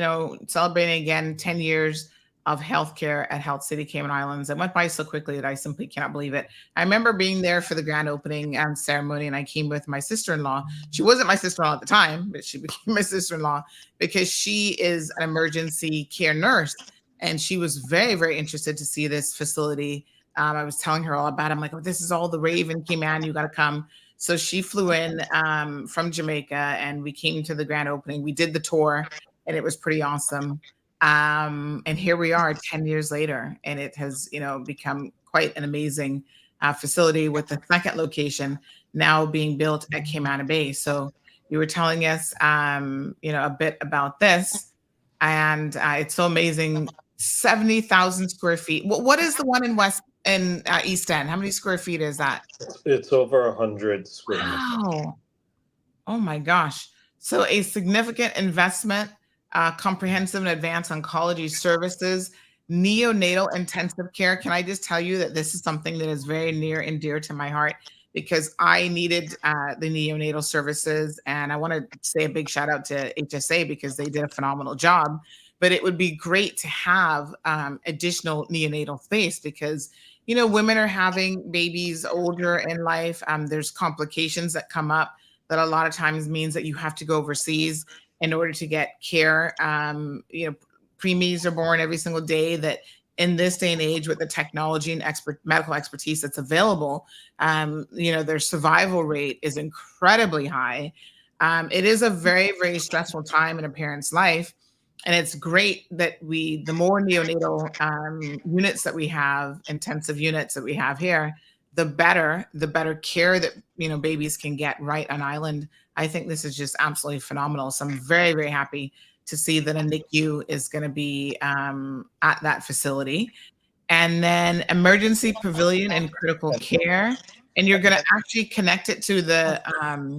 Speaker 2: celebrating again 10 years of healthcare at Health City Cayman Islands. It went by so quickly that I simply cannot believe it. I remember being there for the grand opening ceremony, and I came with my sister-in-law. She wasn't my sister-in-law at the time, but she became my sister-in-law because she is an emergency care nurse, and she was very, very interested to see this facility. I was telling her all about it. I'm like, oh, this is all the rave in Cayman. You got to come. So she flew in from Jamaica, and we came to the grand opening. We did the tour, and it was pretty awesome. And here we are 10 years later, and it has, become quite an amazing facility, with the second location now being built at Cayman Bay. So you were telling us, a bit about this, and it's so amazing. 70,000 square feet. What is the one in East End? How many square feet is that?
Speaker 3: It's over 100 square feet.
Speaker 2: Wow. Oh my gosh. So a significant investment, comprehensive and advanced oncology services, neonatal intensive care. Can I just tell you that this is something that is very near and dear to my heart, because I needed the neonatal services. And I want to say a big shout out to HSA because they did a phenomenal job. But it would be great to have additional neonatal space, because women are having babies older in life. There's complications that come up that a lot of times means that you have to go overseas in order to get care. Preemies are born every single day. That in this day and age, with the technology and medical expertise that's available, their survival rate is incredibly high. It is a very, very stressful time in a parent's life. And it's great that the more neonatal units that we have, intensive units that we have here, the better care that, babies can get right on island. I think this is just absolutely phenomenal. So I'm very, very happy to see that a NICU is going to be at that facility. And then emergency pavilion and critical care. And you're going to actually connect it to the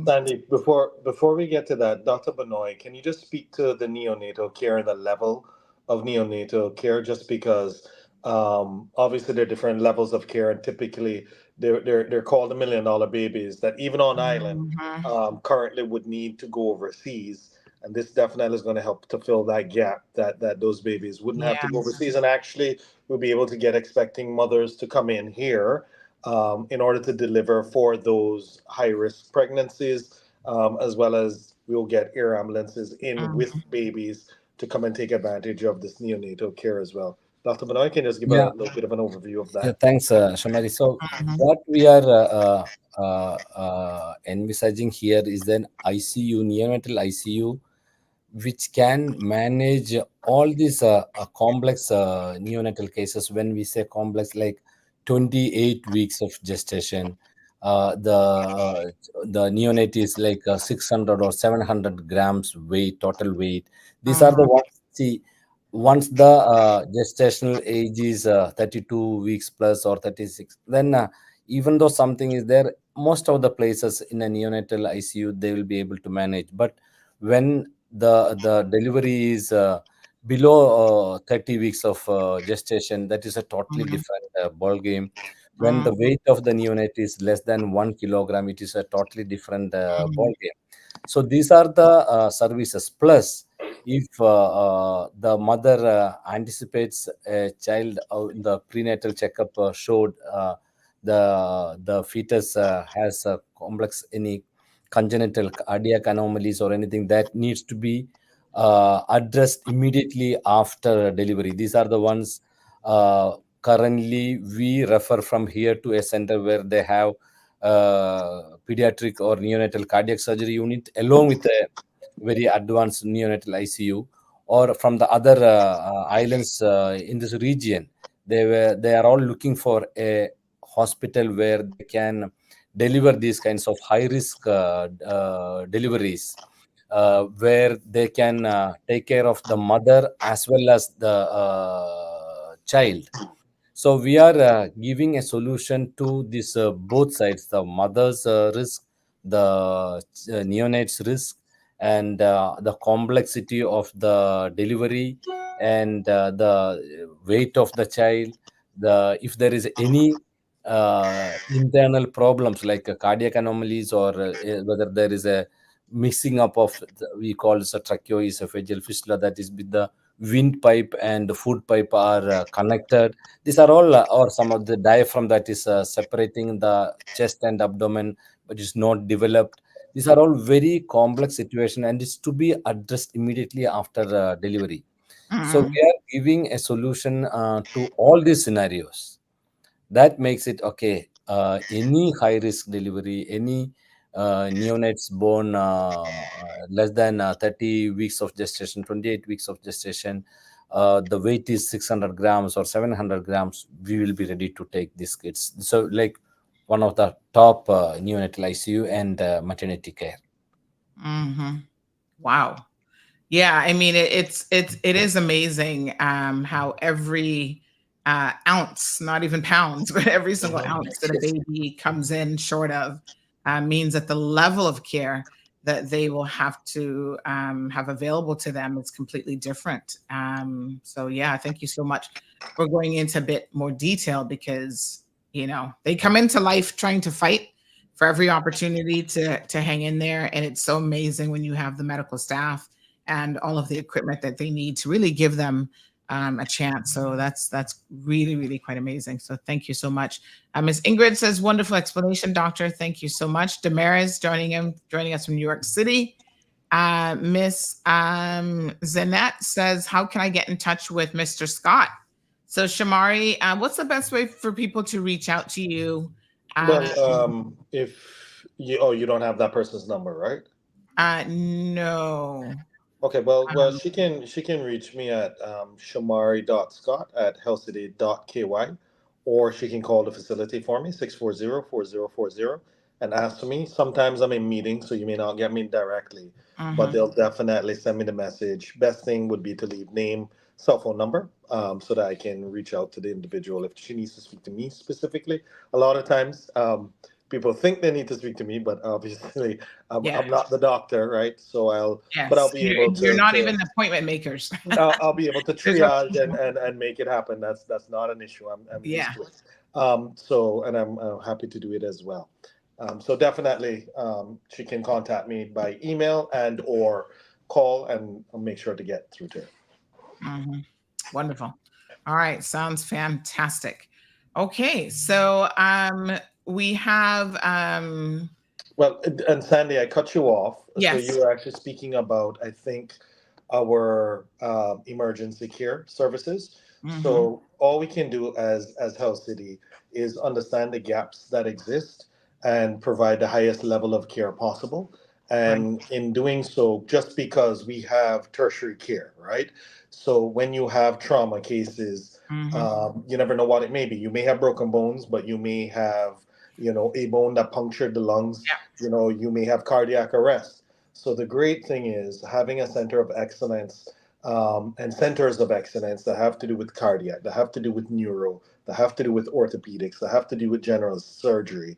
Speaker 3: Sandy, before we get to that, Dr. Benoit, can you just speak to the neonatal care and the level of neonatal care? Just because obviously there are different levels of care, and typically they're called $1 million babies that even on island currently would need to go overseas. And this definitely is going to help to fill that gap that those babies wouldn't have to go overseas. And actually, we'll be able to get expecting mothers to come in here in order to deliver for those high-risk pregnancies, as well as we'll get air ambulances in with babies to come and take advantage of this neonatal care as well. Dr. Benoit, can you just give a little bit of an overview of that?
Speaker 4: Yeah, thanks, Shamari. So what we are envisaging here is an ICU, neonatal ICU, which can manage all these complex neonatal cases. When we say complex, like 28 weeks of gestation, the neonate is like 600 or 700 grams weight, total weight. These are the ones. See, once the gestational age is 32 weeks plus or 36, then even though something is there, most of the places in a neonatal ICU they will be able to manage. But when the delivery is below 30 weeks of gestation, that is a totally different ball game. When the weight of the neonate is less than 1 kilogram, it is a totally different ball game. So these are the services. Plus, if the mother anticipates a child in the prenatal checkup showed the fetus has a complex any congenital cardiac anomalies or anything that needs to be addressed immediately after delivery. These are the ones currently we refer from here to a center where they have pediatric or neonatal cardiac surgery unit along with a very advanced neonatal ICU, or from the other islands in this region. They are all looking for a hospital where they can deliver these kinds of high risk deliveries, where they can take care of the mother as well as the child. So we are giving a solution to this both sides: the mother's risk, the neonate's risk, and the complexity of the delivery, and the weight of the child. The if there is any internal problems like cardiac anomalies, or whether there is a mixing up of we call it a tracheoesophageal fistula, that is with the windpipe and the food pipe are connected. These are all or some of the diaphragm that is separating the chest and abdomen but is not developed. These are all very complex situation and is to be addressed immediately after delivery. So we are giving a solution to all these scenarios. That makes it okay. Any high risk delivery, any neonates born less than 30 weeks of gestation, 28 weeks of gestation, the weight is 600 grams or 700 grams, we will be ready to take these kids. So like one of the top neonatal ICU and maternity care.
Speaker 2: Wow. Yeah, I mean it is amazing how every ounce, not even pounds, but every single ounce that a baby comes in short of means that the level of care that they will have to have available to them is completely different. So yeah, thank you so much for going into a bit more detail, because they come into life trying to fight for every opportunity to hang in there, and it's so amazing when you have the medical staff and all of the equipment that they need to really give them a chance. So that's really, really quite amazing. So thank you so much. Ms. Ingrid says, wonderful explanation, doctor. Thank you so much. Damaris joining us from New York City. Miss Zanette says, how can I get in touch with Mr. Scott? So Shamari, what's the best way for people to reach out to you?
Speaker 3: If you don't have that person's number, right?
Speaker 2: No.
Speaker 3: Okay, well, she can reach me at shamari.scott@healthcity.ky, or she can call the facility for me 640-4040 and ask for me. Sometimes I'm in meetings, so you may not get me directly, but they'll definitely send me the message. Best thing would be to leave name, cell phone number, so that I can reach out to the individual if she needs to speak to me specifically. A lot of times, people think they need to speak to me, but obviously I'm not the doctor, right? So but I'll be able to.
Speaker 2: You're not even the appointment makers.
Speaker 3: I'll be able to triage and make it happen. That's not an issue. I'm used to it. So, and I'm happy to do it as well. So definitely, she can contact me by email and or call, and I'll make sure to get through to her.
Speaker 2: Wonderful. All right, sounds fantastic. Okay, so we have
Speaker 3: well, and Sandy, I cut you off.
Speaker 2: Yes.
Speaker 3: So you were actually speaking about, I think, our emergency care services. So all we can do as Health City is understand the gaps that exist and provide the highest level of care possible. And in doing so, just because we have tertiary care, right? So when you have trauma cases, you never know what it may be. You may have broken bones, but you may have, a bone that punctured the lungs. You may have cardiac arrest. So the great thing is having a center of excellence, and centers of excellence that have to do with cardiac, that have to do with neuro, that have to do with orthopedics, that have to do with general surgery,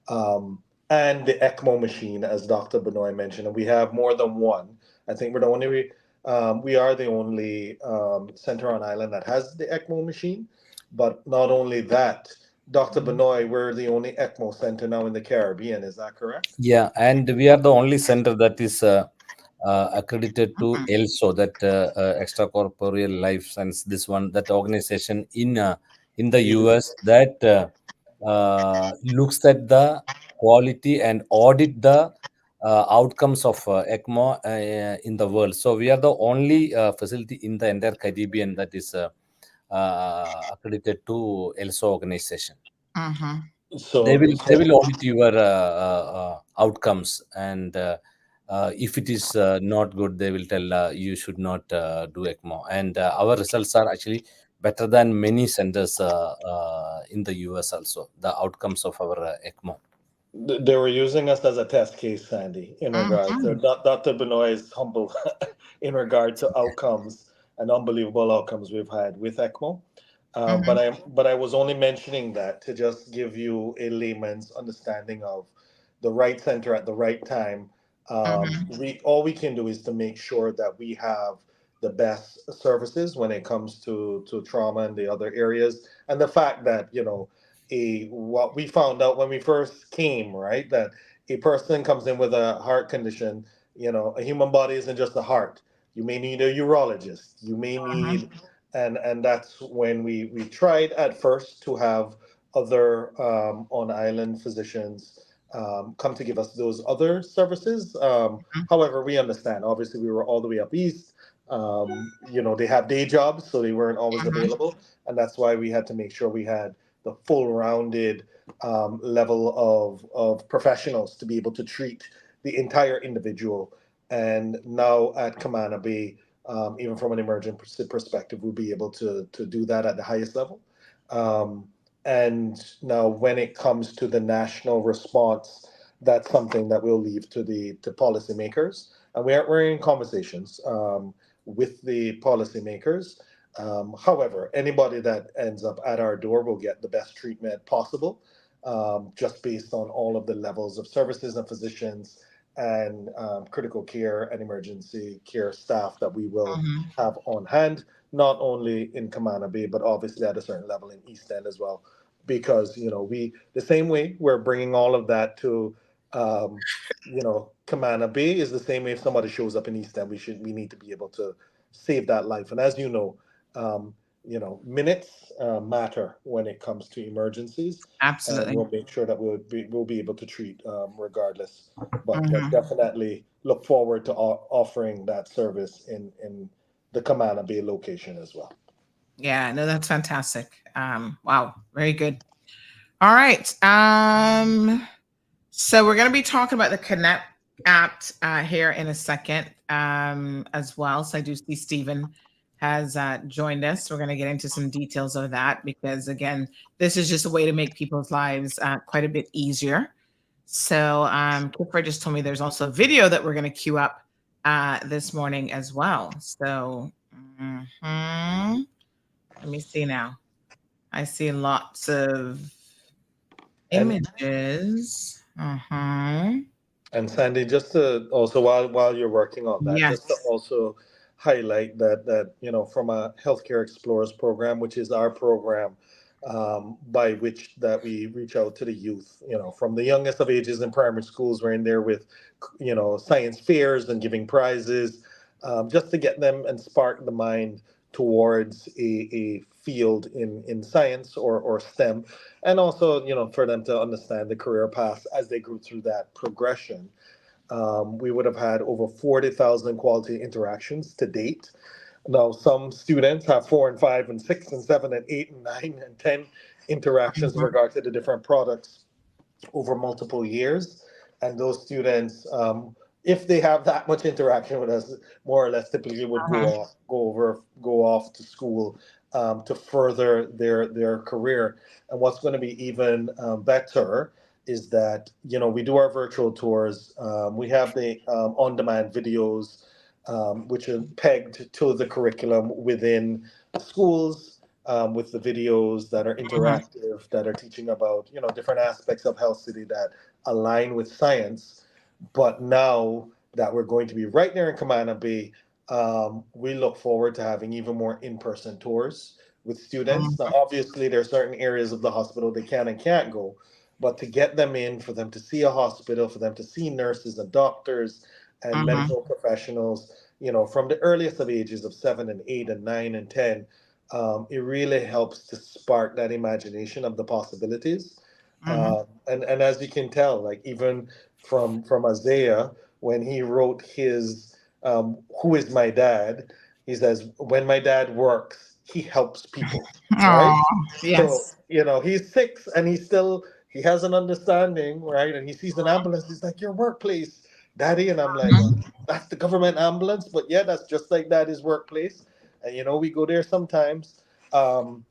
Speaker 3: and the ECMO machine, as Dr. Benoit mentioned. And we have more than one. I think we are the only center on island that has the ECMO machine. But not only that, Dr. Benoit, we're the only ECMO center now in the Caribbean. Is that correct?
Speaker 4: Yeah, and we are the only center that is accredited to ELSO, that extracorporeal life science. This one, that organization in the US that looks at the quality and audit the outcomes of ECMO in the world. So we are the only facility in the entire Caribbean that is accredited to ELSO organization.
Speaker 2: Mm-hmm.
Speaker 3: So,
Speaker 4: They will audit your outcomes, and if it is not good, they will tell you should not do ECMO. And our results are actually better than many centers in the US also, the outcomes of our ECMO.
Speaker 3: they were using us as a test case, Sandy, in regard to
Speaker 2: Mm-hmm.
Speaker 3: Dr. Benoit is humble in regard to outcomes and unbelievable outcomes we've had with ECMO.
Speaker 2: Mm-hmm.
Speaker 3: But I was only mentioning that to just give you a layman's understanding of the right center at the right time.
Speaker 2: Mm-hmm.
Speaker 3: We all we can do is to make sure that we have the best services when it comes to trauma and the other areas, and the fact that a what we found out when we first came, right, that a person comes in with a heart condition. A human body isn't just a heart. You may need a urologist. You may
Speaker 2: Mm-hmm.
Speaker 3: need, and that's when we tried at first to have other on island physicians come to give us those other services. However, we understand. Obviously, we were all the way up east. They have day jobs, so they weren't always
Speaker 2: Mm-hmm.
Speaker 3: available, and that's why we had to make sure we had the full rounded level of professionals to be able to treat the entire individual. And now at Kamana Bay, even from an emergency perspective, we'll be able to do that at the highest level. Um, and now, when it comes to the national response, that's something that we'll leave to policymakers, and we're in conversations with the policymakers. However, anybody that ends up at our door will get the best treatment possible, just based on all of the levels of services and physicians and critical care and emergency care staff that we will
Speaker 2: Mm-hmm.
Speaker 3: have on hand, not only in Kamana Bay, but obviously at a certain level in East End as well. Because, we, the same way we're bringing all of that to, Kamana Bay is the same way if somebody shows up in East End, we need to be able to save that life. And as um, minutes matter when it comes to emergencies, and
Speaker 2: Absolutely.
Speaker 3: we'll make sure that we'll be able to treat regardless. But
Speaker 2: Mm-hmm.
Speaker 3: definitely look forward to offering that service in the Kamana Bay location as well.
Speaker 2: Yeah, no, that's fantastic. Wow, very good. All right. So we're going to be talking about the Connect app here in a second as well. So I do see Stephen has joined us. We're going to get into some details of that because, again, this is just a way to make people's lives quite a bit easier. So Kipper just told me there's also a video that we're going to queue up this morning as well. So let me see now. I see lots of
Speaker 3: And
Speaker 2: images. Uh-huh.
Speaker 3: And Sandy, just to also while you're working on that, just to
Speaker 2: Yes.
Speaker 3: also highlight that from a Healthcare Explorers program, which is our program by which that we reach out to the youth, from the youngest of ages in primary schools. We're in there with science fairs and giving prizes, just to get them and spark the mind towards a field in science or STEM, and also for them to understand the career paths as they go through that progression. We would have had over 40,000 quality interactions to date. Now, some students have 4 and 5 and 6 and 7 and 8 and 9 and 10 interactions in
Speaker 2: Mhm,
Speaker 3: regard to the different products over multiple years. And those students, if they have that much interaction with us, more or less typically would
Speaker 2: uh-huh,
Speaker 3: go off to school to further their career. And what's going to be even better is that we do our virtual tours. We have the on-demand videos, which are pegged to the curriculum within schools, with the videos that are
Speaker 2: uh-huh.
Speaker 3: interactive, that are teaching about different aspects of Health City that align with science. But now that we're going to be right there in Kamana Bay, we look forward to having even more in-person tours with students. Now, obviously, there are certain areas of the hospital they can and can't go, but to get them in, for them to see a hospital, for them to see nurses and doctors and
Speaker 2: Mm-hmm.
Speaker 3: medical professionals, from the earliest of ages of 7 and 8 and 9 and 10, it really helps to spark that imagination of the possibilities.
Speaker 2: Mm-hmm.
Speaker 3: And as you can tell, like even from Isaiah, when he wrote his "Who is my dad," he says, "When my dad works, he helps people." Right?
Speaker 2: Oh,
Speaker 3: So,
Speaker 2: yes.
Speaker 3: he's 6 and he has an understanding, right? And he sees an ambulance. He's like, "Your workplace, daddy." And I'm like, "Well,
Speaker 2: Mhm.
Speaker 3: that's the government ambulance." But yeah, that's just like daddy's workplace. And, we go there sometimes.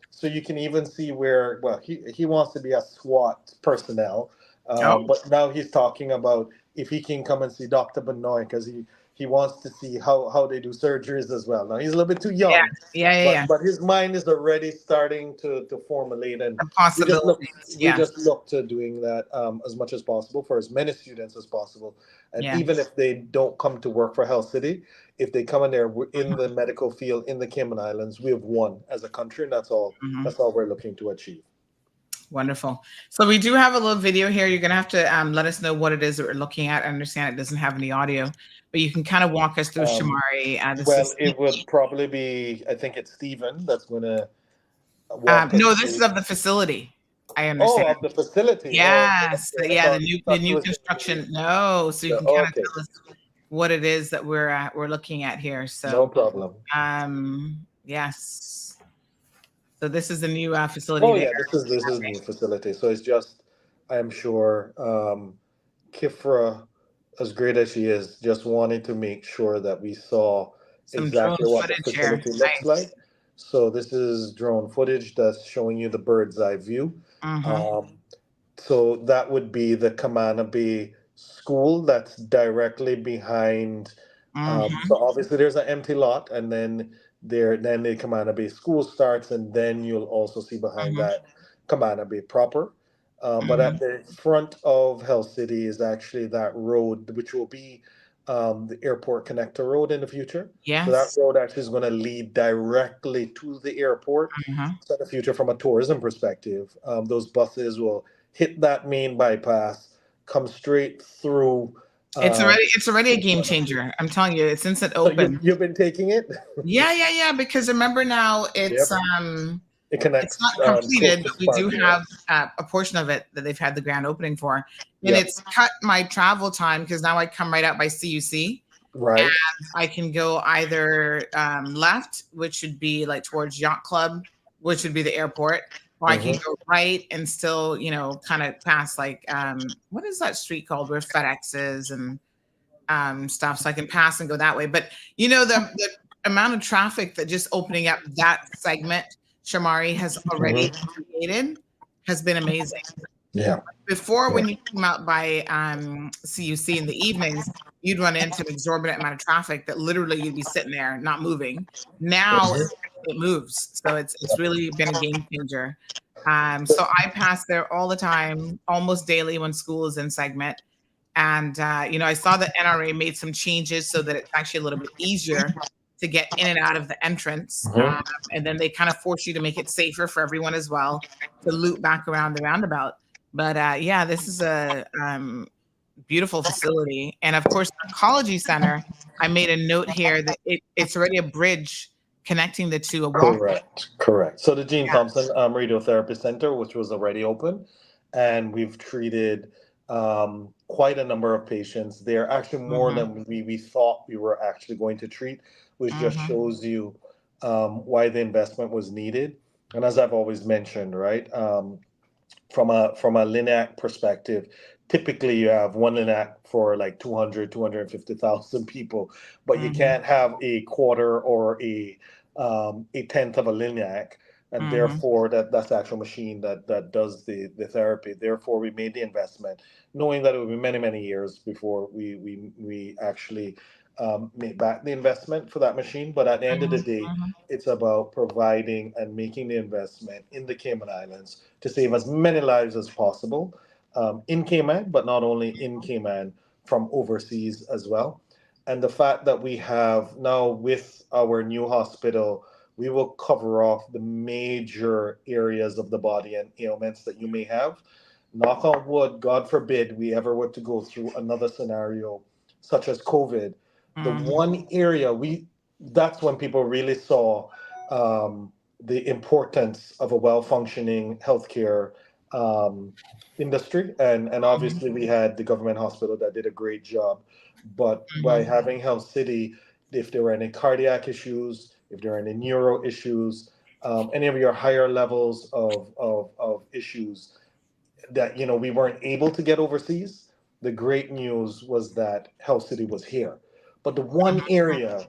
Speaker 3: So you can even see where, well, he wants to be a SWAT personnel.
Speaker 2: Oh,
Speaker 3: But now he's talking about if he can come and see Dr. Benoit because he wants to see how they do surgeries as well. Now he's a little bit too
Speaker 2: yeah.
Speaker 3: young,
Speaker 2: Yeah, yeah,
Speaker 3: but
Speaker 2: yeah.
Speaker 3: his mind is already starting to formulate, and
Speaker 2: The
Speaker 3: we just look
Speaker 2: possibilities.
Speaker 3: we
Speaker 2: Yes.
Speaker 3: just look to doing that as much as possible for as many students as possible. And even
Speaker 2: Yes.
Speaker 3: if they don't come to work for Health City, if they come in there in the medical field in the Cayman Islands, we have won as a country, and that's all.
Speaker 2: Mm-hmm.
Speaker 3: That's all we're looking to achieve.
Speaker 2: Wonderful. So we do have a little video here. You're going to have to let us know what it is that we're looking at. I understand it doesn't have any audio, but you can kind of walk us through,
Speaker 3: Um,
Speaker 2: Shamari. This
Speaker 3: well,
Speaker 2: is
Speaker 3: it would probably be. I think it's Stephen that's going to walk us
Speaker 2: no, this is
Speaker 3: through.
Speaker 2: of the facility. I
Speaker 3: Oh,
Speaker 2: understand.
Speaker 3: of the facility. Oh, okay,
Speaker 2: Yes.
Speaker 3: okay.
Speaker 2: Yeah, the
Speaker 3: I
Speaker 2: new
Speaker 3: thought it was going to be.
Speaker 2: construction. No, so you can kind of
Speaker 3: Okay,
Speaker 2: tell us what it is that we're looking at here.
Speaker 3: no
Speaker 2: So,
Speaker 3: problem.
Speaker 2: yes. So this is the new facility
Speaker 3: Oh
Speaker 2: there.
Speaker 3: yeah, this is new facility. So it's just, I'm sure, Kifra, as great as she is, just wanted to make sure that we saw
Speaker 2: Some drone
Speaker 3: exactly what the
Speaker 2: footage here.
Speaker 3: facility looks like.
Speaker 2: Nice.
Speaker 3: So this is drone footage that's showing you the bird's eye view.
Speaker 2: Mm-hmm.
Speaker 3: Um, so that would be the Kamana Bay School that's directly behind.
Speaker 2: Mm-hmm.
Speaker 3: So obviously there's an empty lot, and then the Kamana Bay School starts, and then you'll also see behind
Speaker 2: Mm-hmm.
Speaker 3: that Kamana Bay proper. But
Speaker 2: Mm-hmm.
Speaker 3: at the front of Hell City is actually that road, which will be the airport connector road in the future. So that
Speaker 2: Yes.
Speaker 3: road actually is going to lead directly to the airport.
Speaker 2: Mm-hmm.
Speaker 3: So in the future, from a tourism perspective, those buses will hit that main bypass, come straight through. Um,
Speaker 2: It's already a game changer. I'm telling you, since it
Speaker 3: so you've
Speaker 2: opened.
Speaker 3: you've been taking it.
Speaker 2: Yeah, yeah, yeah. Because remember now,
Speaker 3: Yep. It
Speaker 2: it's not
Speaker 3: connects close
Speaker 2: completed,
Speaker 3: to
Speaker 2: but we do
Speaker 3: Sparkville.
Speaker 2: have a portion of it that they've had the grand opening for, and
Speaker 3: Yep.
Speaker 2: it's cut my travel time because now I come right out by CUC.
Speaker 3: Right.
Speaker 2: I can go either left, which would be like towards Yacht Club, which would be the airport, or I can
Speaker 3: Hmm.
Speaker 2: go right and still, kind of past like what is that street called where FedEx is and stuff. So I can pass and go that way. But the amount of traffic that just opening up that segment, Shamari has already
Speaker 3: Hmm.
Speaker 2: created has been amazing.
Speaker 3: Yeah.
Speaker 2: Before,
Speaker 3: Yeah.
Speaker 2: when you came out by CUC in the evenings, you'd run into an exorbitant amount of traffic that literally you'd be sitting there not moving. Now
Speaker 3: Mhm.
Speaker 2: it moves, so it's really been a game changer.
Speaker 3: So,
Speaker 2: So I pass there all the time, almost daily when school is in segment. And I saw that NRA made some changes so that it's actually a little bit easier to get in and out of the entrance.
Speaker 3: mhm.
Speaker 2: And then they kind of force you to make it safer for everyone as well to loop back around the roundabout. But yeah, this is a beautiful facility. And of course, the oncology center, I made a note here that it's already a bridge connecting the two, a walk.
Speaker 3: Correct. So the Gene
Speaker 2: Yeah.
Speaker 3: Thompson Radiotherapy Center, which was already open, and we've treated quite a number of patients there, actually more
Speaker 2: Mm-hmm.
Speaker 3: than we thought we were actually going to treat, which just
Speaker 2: Mm-hmm.
Speaker 3: shows you why the investment was needed. And as I've always mentioned, right, from a LINAC perspective, typically you have one LINAC for like 250,000 people, but you
Speaker 2: Mm-hmm.
Speaker 3: can't have a quarter or a tenth of a LINAC, and
Speaker 2: Mm-hmm.
Speaker 3: therefore that's the actual machine that does the therapy. Therefore, we made the investment, knowing that it would be many many years before we actually make back the investment for that machine. But at the end of the day,
Speaker 2: Mm-hmm.
Speaker 3: it's about providing and making the investment in the Cayman Islands to save as many lives as possible in Cayman, but not only in Cayman, from overseas as well. And the fact that we have now, with our new hospital, we will cover off the major areas of the body and ailments that you may have. Knock on wood, God forbid we ever were to go through another scenario such as COVID. The
Speaker 2: Mhm.
Speaker 3: one area that's when people really saw the importance of a well functioning healthcare um, industry. And
Speaker 2: Mhm.
Speaker 3: obviously, we had the government hospital that did a great job. But by
Speaker 2: Mhm.
Speaker 3: having Health City, if there were any cardiac issues, if there are any neuro issues, any of your higher levels of issues, that we weren't able to get overseas. The great news was that Health City was here. But the one area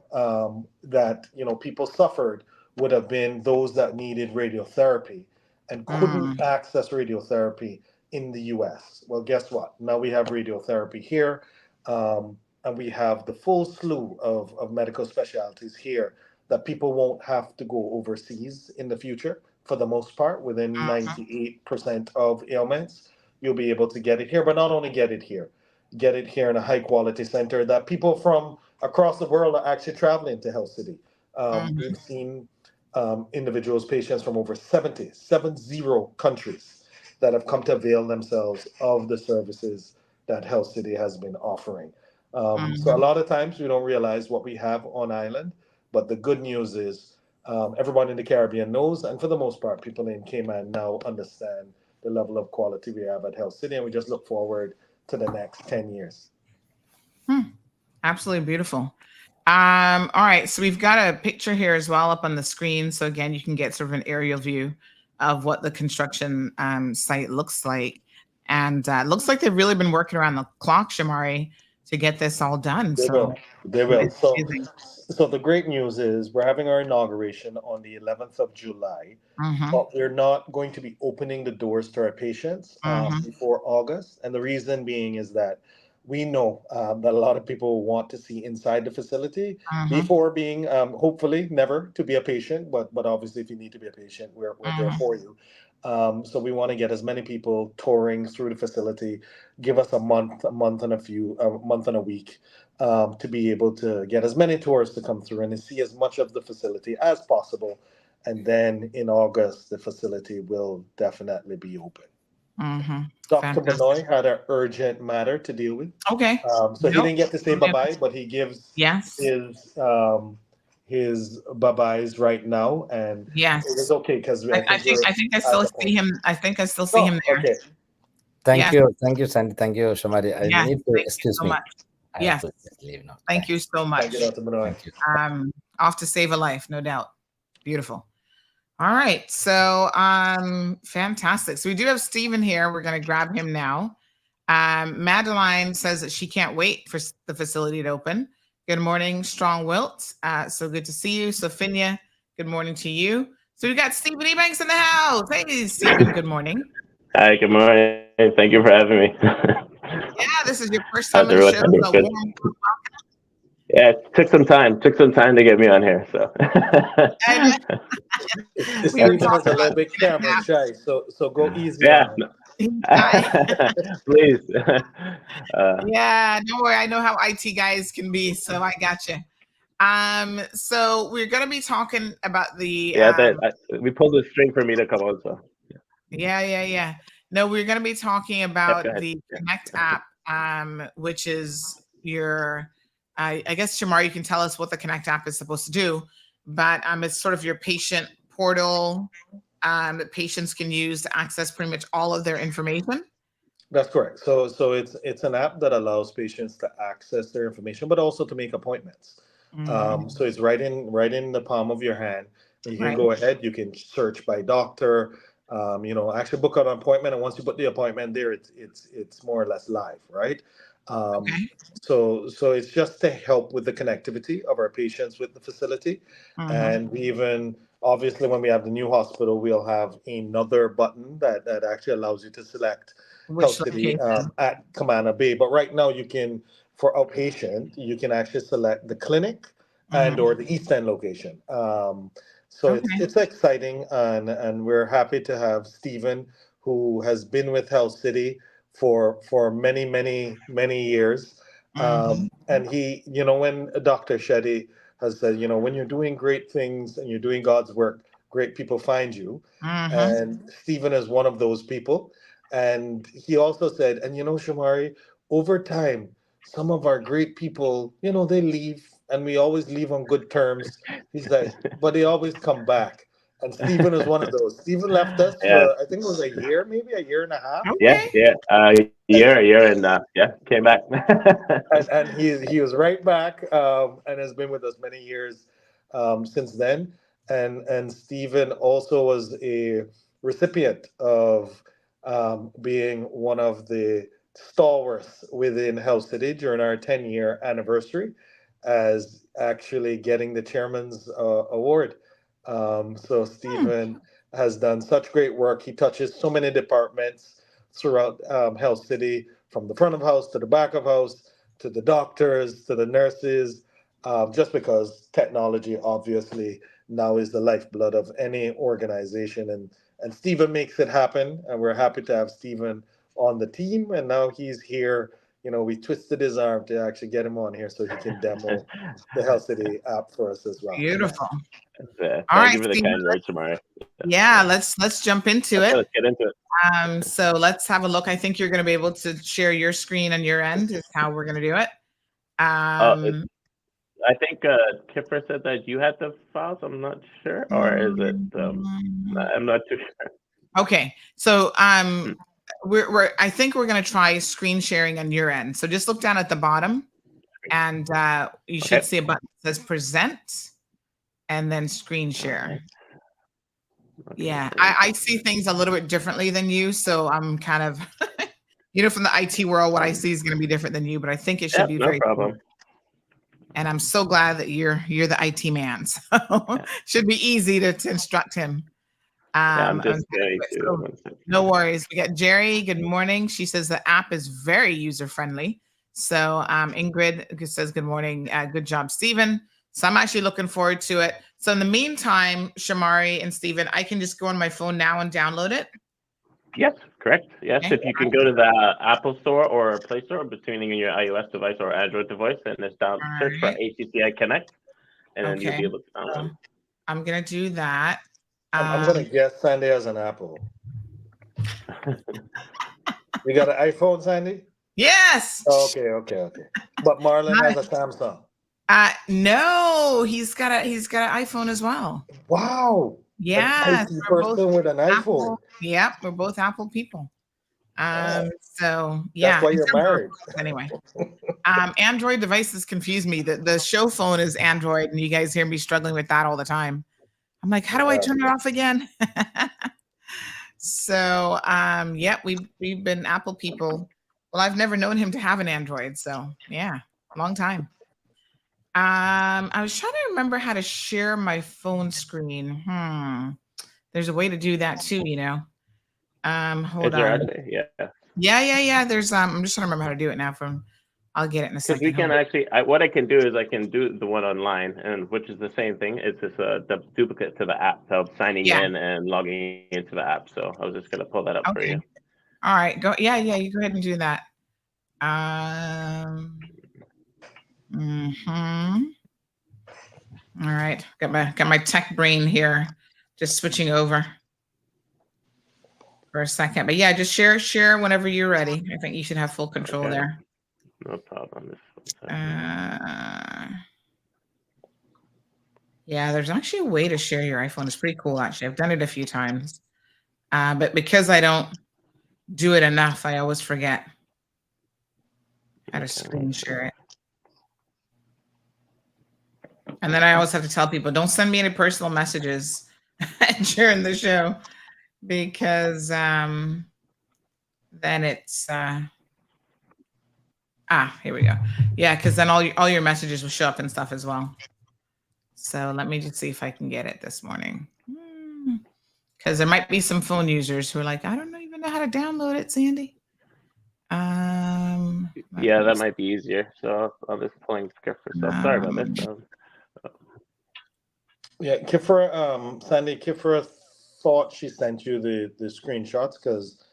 Speaker 3: that people suffered would have been those that needed radiotherapy and couldn't
Speaker 2: Mhm.
Speaker 3: access radiotherapy in the U.S. Well, guess what? Now we have radiotherapy here, and we have the full slew of medical specialties here that people won't have to go overseas in the future. For the most part, within
Speaker 2: Mhm.
Speaker 3: 98% of ailments, you'll be able to get it here. But not only get it here in a high quality center that people from across the world are actually traveling to Health City. We've
Speaker 2: Mhm.
Speaker 3: seen individuals, patients from over 70 countries that have come to avail themselves of the services that Health City has been offering. So a
Speaker 2: Mhm.
Speaker 3: lot of times we don't realize what we have on island, but the good news is everyone in the Caribbean knows, and for the most part, people in Cayman now understand the level of quality we have at Health City, and we just look forward to the next 10 years.
Speaker 2: Hmm. Absolutely beautiful. All right, so we've got a picture here as well up on the screen. So again, you can get sort of an aerial view of what the construction site looks like. And it looks like they've really been working around the clock, Shamari, to get this all done.
Speaker 3: They
Speaker 2: So
Speaker 3: will. They
Speaker 2: yeah,
Speaker 3: will.
Speaker 2: it's
Speaker 3: So,
Speaker 2: amazing.
Speaker 3: so the great news is we're having our inauguration on the 11th of July,
Speaker 2: Mm-hmm,
Speaker 3: but we're not going to be opening the doors to our patients
Speaker 2: mm-hmm,
Speaker 3: before August. And the reason being is that we know that a lot of people want to see inside the facility
Speaker 2: mm-hmm,
Speaker 3: before being, hopefully, never to be a patient. But obviously, if you need to be a patient, we're there
Speaker 2: mm-hmm,
Speaker 3: for you. So we want to get as many people touring through the facility. Give us a month and a week to be able to get as many tours to come through and see as much of the facility as possible. And then in August, the facility will definitely be open.
Speaker 2: mm-hmm.
Speaker 3: Dr.
Speaker 2: Fantastic.
Speaker 3: Benoit had an urgent matter to deal with.
Speaker 2: Okay.
Speaker 3: So he
Speaker 2: Nope.
Speaker 3: didn't get to say bye bye, but he gives
Speaker 2: Yes.
Speaker 3: his bye byes right now. And it was
Speaker 2: Yes.
Speaker 3: okay because I
Speaker 2: I
Speaker 3: think
Speaker 2: think
Speaker 3: we're
Speaker 2: I think I
Speaker 3: at
Speaker 2: still
Speaker 3: the
Speaker 2: see
Speaker 3: point.
Speaker 2: him. I think I still see him
Speaker 3: Oh,
Speaker 2: there.
Speaker 3: okay.
Speaker 2: Yes.
Speaker 4: Thank you, Sandy. Thank you, Shamari. I
Speaker 2: Yes.
Speaker 4: need to
Speaker 2: Thank you
Speaker 4: excuse
Speaker 2: so
Speaker 4: me.
Speaker 2: much.
Speaker 4: I have
Speaker 2: Yes.
Speaker 4: to leave now.
Speaker 2: Thank you
Speaker 4: Thanks.
Speaker 2: so
Speaker 3: Thank you,
Speaker 2: much.
Speaker 3: Dr. Benoit.
Speaker 4: Thank you.
Speaker 2: Off to save a life, no doubt. Beautiful. All right. So fantastic. So we do have Stephen here. We're gonna grab him now. Madeline says that she can't wait for the facility to open. Good morning, Strong Wilt. So good to see you. Sophia, good morning to you. So we got Stephen Ebanks in the house. Hey, Stephen, good morning.
Speaker 5: Hi, good morning. Thank you for having me.
Speaker 2: Yeah, this is your first
Speaker 5: How's
Speaker 2: time on the
Speaker 5: everyone
Speaker 2: show.
Speaker 5: doing?
Speaker 2: So
Speaker 5: Good.
Speaker 2: warm.
Speaker 5: Yeah, it took some time. Took some time to get me on here. So.
Speaker 2: I know. We were
Speaker 3: Stephen is
Speaker 2: talking
Speaker 3: a
Speaker 2: about
Speaker 3: little bit
Speaker 2: taking
Speaker 3: camera shy, so go easy
Speaker 5: Yeah.
Speaker 3: on him.
Speaker 2: a nap.
Speaker 5: Please.
Speaker 2: Yeah, don't worry. I know how IT guys can be, so I got you. So we're going to be talking about the
Speaker 5: Yeah, we pulled the string for me to come on. So.
Speaker 2: yeah. No, we're going to be talking
Speaker 5: Yep. Go
Speaker 2: about
Speaker 5: ahead.
Speaker 2: the
Speaker 5: Yeah.
Speaker 2: Connect app, which is your, I guess, Shamar, you can tell us what the Connect app is supposed to do, but it's sort of your patient portal that patients can use to access pretty much all of their information.
Speaker 3: That's correct. So it's an app that allows patients to access their information, but also to make appointments.
Speaker 2: Mhm.
Speaker 3: So it's right in the palm of your hand. You can
Speaker 2: Right.
Speaker 3: go ahead. You can search by doctor. Actually book an appointment, and once you put the appointment there, it's more or less live, right? Um,
Speaker 2: Okay.
Speaker 3: so it's just to help with the connectivity of our patients with the facility,
Speaker 2: Mhm.
Speaker 3: and we even obviously when we have the new hospital, we'll have another button that actually allows you to select Health
Speaker 2: Which
Speaker 3: City
Speaker 2: location?
Speaker 3: at Camana Bay. But right now, for outpatient, you can actually select the clinic and
Speaker 2: Mhm.
Speaker 3: or the East End location. So it's
Speaker 2: Okay.
Speaker 3: it's exciting, and we're happy to have Stephen, who has been with Health City for many years.
Speaker 2: Mhm.
Speaker 3: And he, when Dr. Shetty has said, when you're doing great things and you're doing God's work, great people find you. And Stephen is one of those people. And he also said, and Shamari, over time, some of our great people, they leave, and we always leave on good terms. He's like, but they always come back. And Stephen is one of those. Stephen left us
Speaker 5: Yeah.
Speaker 3: for, I think it was a year, maybe a year and a half.
Speaker 2: Okay.
Speaker 5: Year, and came back.
Speaker 3: And he was right back, and has been with us many years since then. And Stephen also was a recipient of being one of the stalwarts within House City during our 10-year anniversary, as actually getting the chairman's award. So Stephen has done such great work. He touches so many departments throughout House City, from the front of house to the back of house, to the doctors, to the nurses, just because technology obviously now is the lifeblood of any organization. And Stephen makes it happen, and we're happy to have Stephen on the team. And now he's here. We twisted his arm to actually get him on here so he can demo the Health City app for us as well.
Speaker 2: Beautiful.
Speaker 5: Thank you for the kind words, Shamari.
Speaker 2: Yeah, let's jump into it.
Speaker 5: Let's get into it.
Speaker 2: So let's have a look. I think you're going to be able to share your screen on your end is how we're going to do it.
Speaker 5: I think Kipper said that you had the files. I'm not sure, or is it? I'm not too sure.
Speaker 2: Okay, so I think we're going to try screen sharing on your end. So just look down at the bottom, and you should see a button that says present, and then screen share.
Speaker 5: Okay.
Speaker 2: Yeah, I see things a little bit differently than you, so I'm kind of, from the IT world, what I see is going to be different than you, but I think it should be very
Speaker 5: problem.
Speaker 2: Cool. And I'm so glad that you're the IT man, so should be easy to instruct him.
Speaker 5: I'm just
Speaker 2: no worries. We got Jerry. Good morning. She says the app is very user friendly. So Ingrid says good morning. Good job, Stephen. So I'm actually looking forward to it. So in the meantime, Shamari and Stephen, I can just go on my phone now and download it.
Speaker 5: Yes, correct. Yes,
Speaker 2: Okay.
Speaker 5: if you can go to the Apple Store or Play Store between your iOS device or Android device, and just search for ACCI Connect, and then you'll be able to download.
Speaker 2: I'm gonna do that.
Speaker 3: I'm gonna guess Sandy has an Apple. You got an iPhone, Sandy?
Speaker 2: Yes.
Speaker 3: Okay. But Marlon has a Samsung.
Speaker 2: No, he's got an iPhone as well.
Speaker 3: Wow.
Speaker 2: Yeah.
Speaker 3: An IT person with an iPhone.
Speaker 2: Yep, we're both Apple people. So yeah.
Speaker 3: That's why you're married.
Speaker 2: Anyway. Android devices confuse me. The show phone is Android, and you guys hear me struggling with that all the time. I'm like, how do I turn it off again? So we've been Apple people. Well, I've never known him to have an Android, so yeah, long time. I was trying to remember how to share my phone screen. There's a way to do that too, Hold on. Yeah. There's I'm just trying to remember how to do it now. I'll get it in a second.
Speaker 5: We can actually, what I can do is I can do the one online, and which is the same thing. It's just the duplicate to the app, so signing in and logging into the app. So I was just gonna pull that up for you.
Speaker 2: All right, go. Yeah, you go ahead and do that. All right, got my tech brain here, just switching over for a second. But yeah, just share whenever you're ready. I think you should have full control there.
Speaker 5: No problem.
Speaker 2: Yeah, there's actually a way to share your iPhone. It's pretty cool, actually. I've done it a few times, but because I don't do it enough, I always forget how to screen share it. And then I always have to tell people, don't send me any personal messages during the show, because then it's here we go. Yeah, because then all your messages will show up and stuff as well. So let me just see if I can get it this morning, because there might be some phone users who are like, I don't even know how to download it, Sandy.
Speaker 5: Yeah, that might be easier. So I'm just pulling Kiffer. So sorry about this.
Speaker 3: Yeah, Kiffer, Sandy, Kiffer thought she sent you the screenshots because.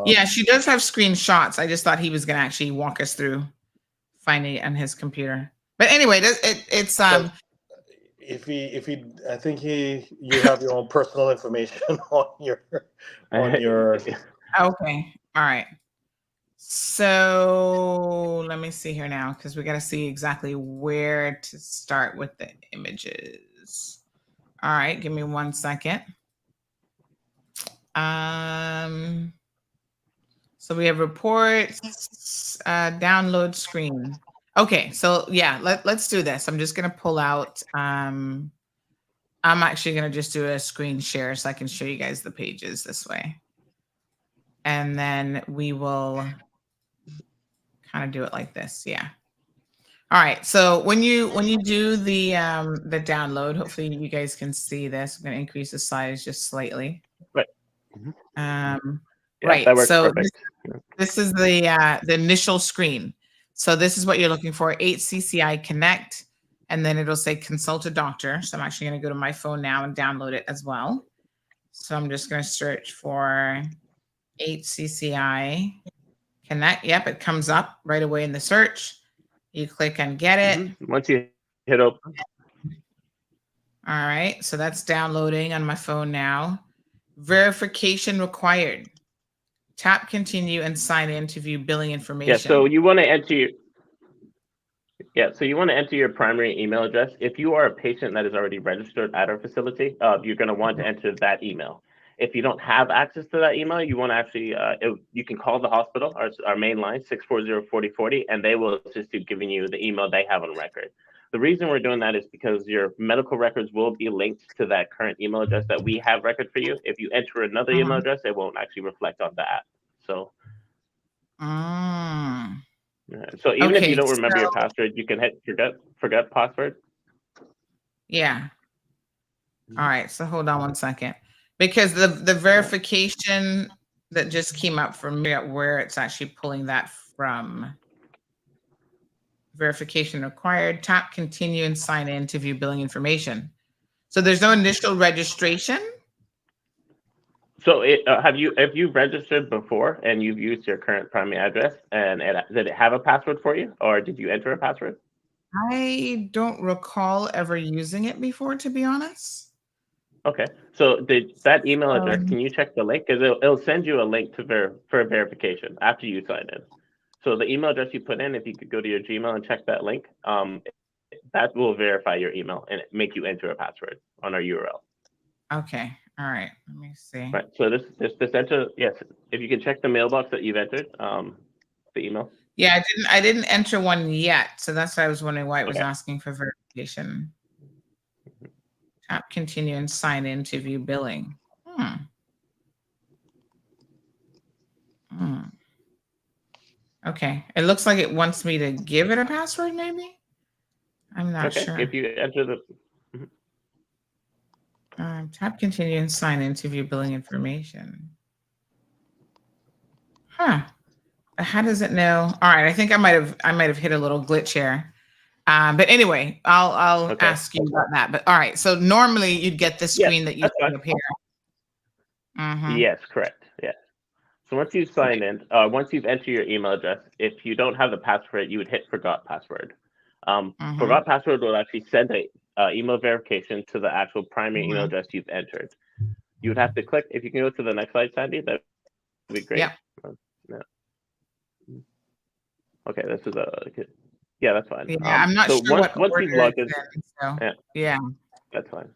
Speaker 2: Yeah, she does have screenshots. I just thought he was going to actually walk us through finding it on his computer. But anyway, it's
Speaker 3: I think you have your own personal information on your.
Speaker 2: Okay. All right. So let me see here now, because we got to see exactly where to start with the images. All right, give me 1 second. So we have reports, download screen. Okay, so yeah, let's do this. I'm just gonna pull out. I'm actually gonna just do a screen share so I can show you guys the pages this way, and then we will kind of do it like this. Yeah. All right. So when you do the download, hopefully you guys can see this. I'm gonna increase the size just slightly.
Speaker 5: Right.
Speaker 2: Yeah,
Speaker 5: right. That works
Speaker 2: so
Speaker 5: perfect.
Speaker 2: this is the initial screen. So this is what you're looking for, HCCI Connect, and then it'll say consult a doctor. So I'm actually going to go to my phone now and download it as well. So I'm just going to search for HCCI Connect. Yep, it comes up right away in the search. You click and get it.
Speaker 5: Once you hit open.
Speaker 2: All right, so that's downloading on my phone now. Verification required. Tap continue and sign in to view billing information.
Speaker 5: Yeah, so you want to enter your primary email address. If you are a patient that is already registered at our facility, you're going to want to enter that email. If you don't have access to that email, you want to actually, you can call the hospital, our main line, 640-4040, and they will assist you giving you the email they have on record. The reason we're doing that is because your medical records will be linked to that current email address that we have record for you. If you enter another email address, it won't actually reflect on the app. So, so even if you don't remember your password, you can hit forget password.
Speaker 2: Yeah. All right. So hold on 1 second, because the verification that just came up for me, where it's actually pulling that from. Verification required. Tap continue and sign in to view billing information. So there's no initial registration.
Speaker 5: So have you registered before and you've used your current primary address, and did it have a password for you, or did you enter a password?
Speaker 2: I don't recall ever using it before, to be honest.
Speaker 5: Okay, so that email address, can you check the link? Because it'll send you a link for verification after you sign in. So the email address you put in, if you could go to your Gmail and check that link, that will verify your email and make you enter a password on our URL.
Speaker 2: Okay. All right. Let me see.
Speaker 5: Right. So this enter, yes. If you can check the mailbox that you've entered, the email.
Speaker 2: Yeah, I didn't enter one yet, so that's why I was wondering why it was asking for verification. Tap continue and sign in to view billing. Okay. It looks like it wants me to give it a password, maybe? I'm not sure.
Speaker 5: If you enter the
Speaker 2: tap continue and sign in to view billing information. How does it know? All right, I think I might have hit a little glitch here. But anyway, I'll ask you about that. But all right, so normally you'd get this screen that you see up here.
Speaker 5: Yes, correct. Yes. So once you sign in, once you've entered your email address, if you don't have the password, you would hit forgot password. Forgot password will actually send a email verification to the actual primary email address you've entered. You would have to click. If you can go to the next slide, Sandy, that would be great.
Speaker 2: Yeah.
Speaker 5: Okay, this is yeah, that's fine.
Speaker 2: Yeah, I'm not sure
Speaker 5: once
Speaker 2: what
Speaker 5: you log in,
Speaker 2: yeah,
Speaker 5: that's fine.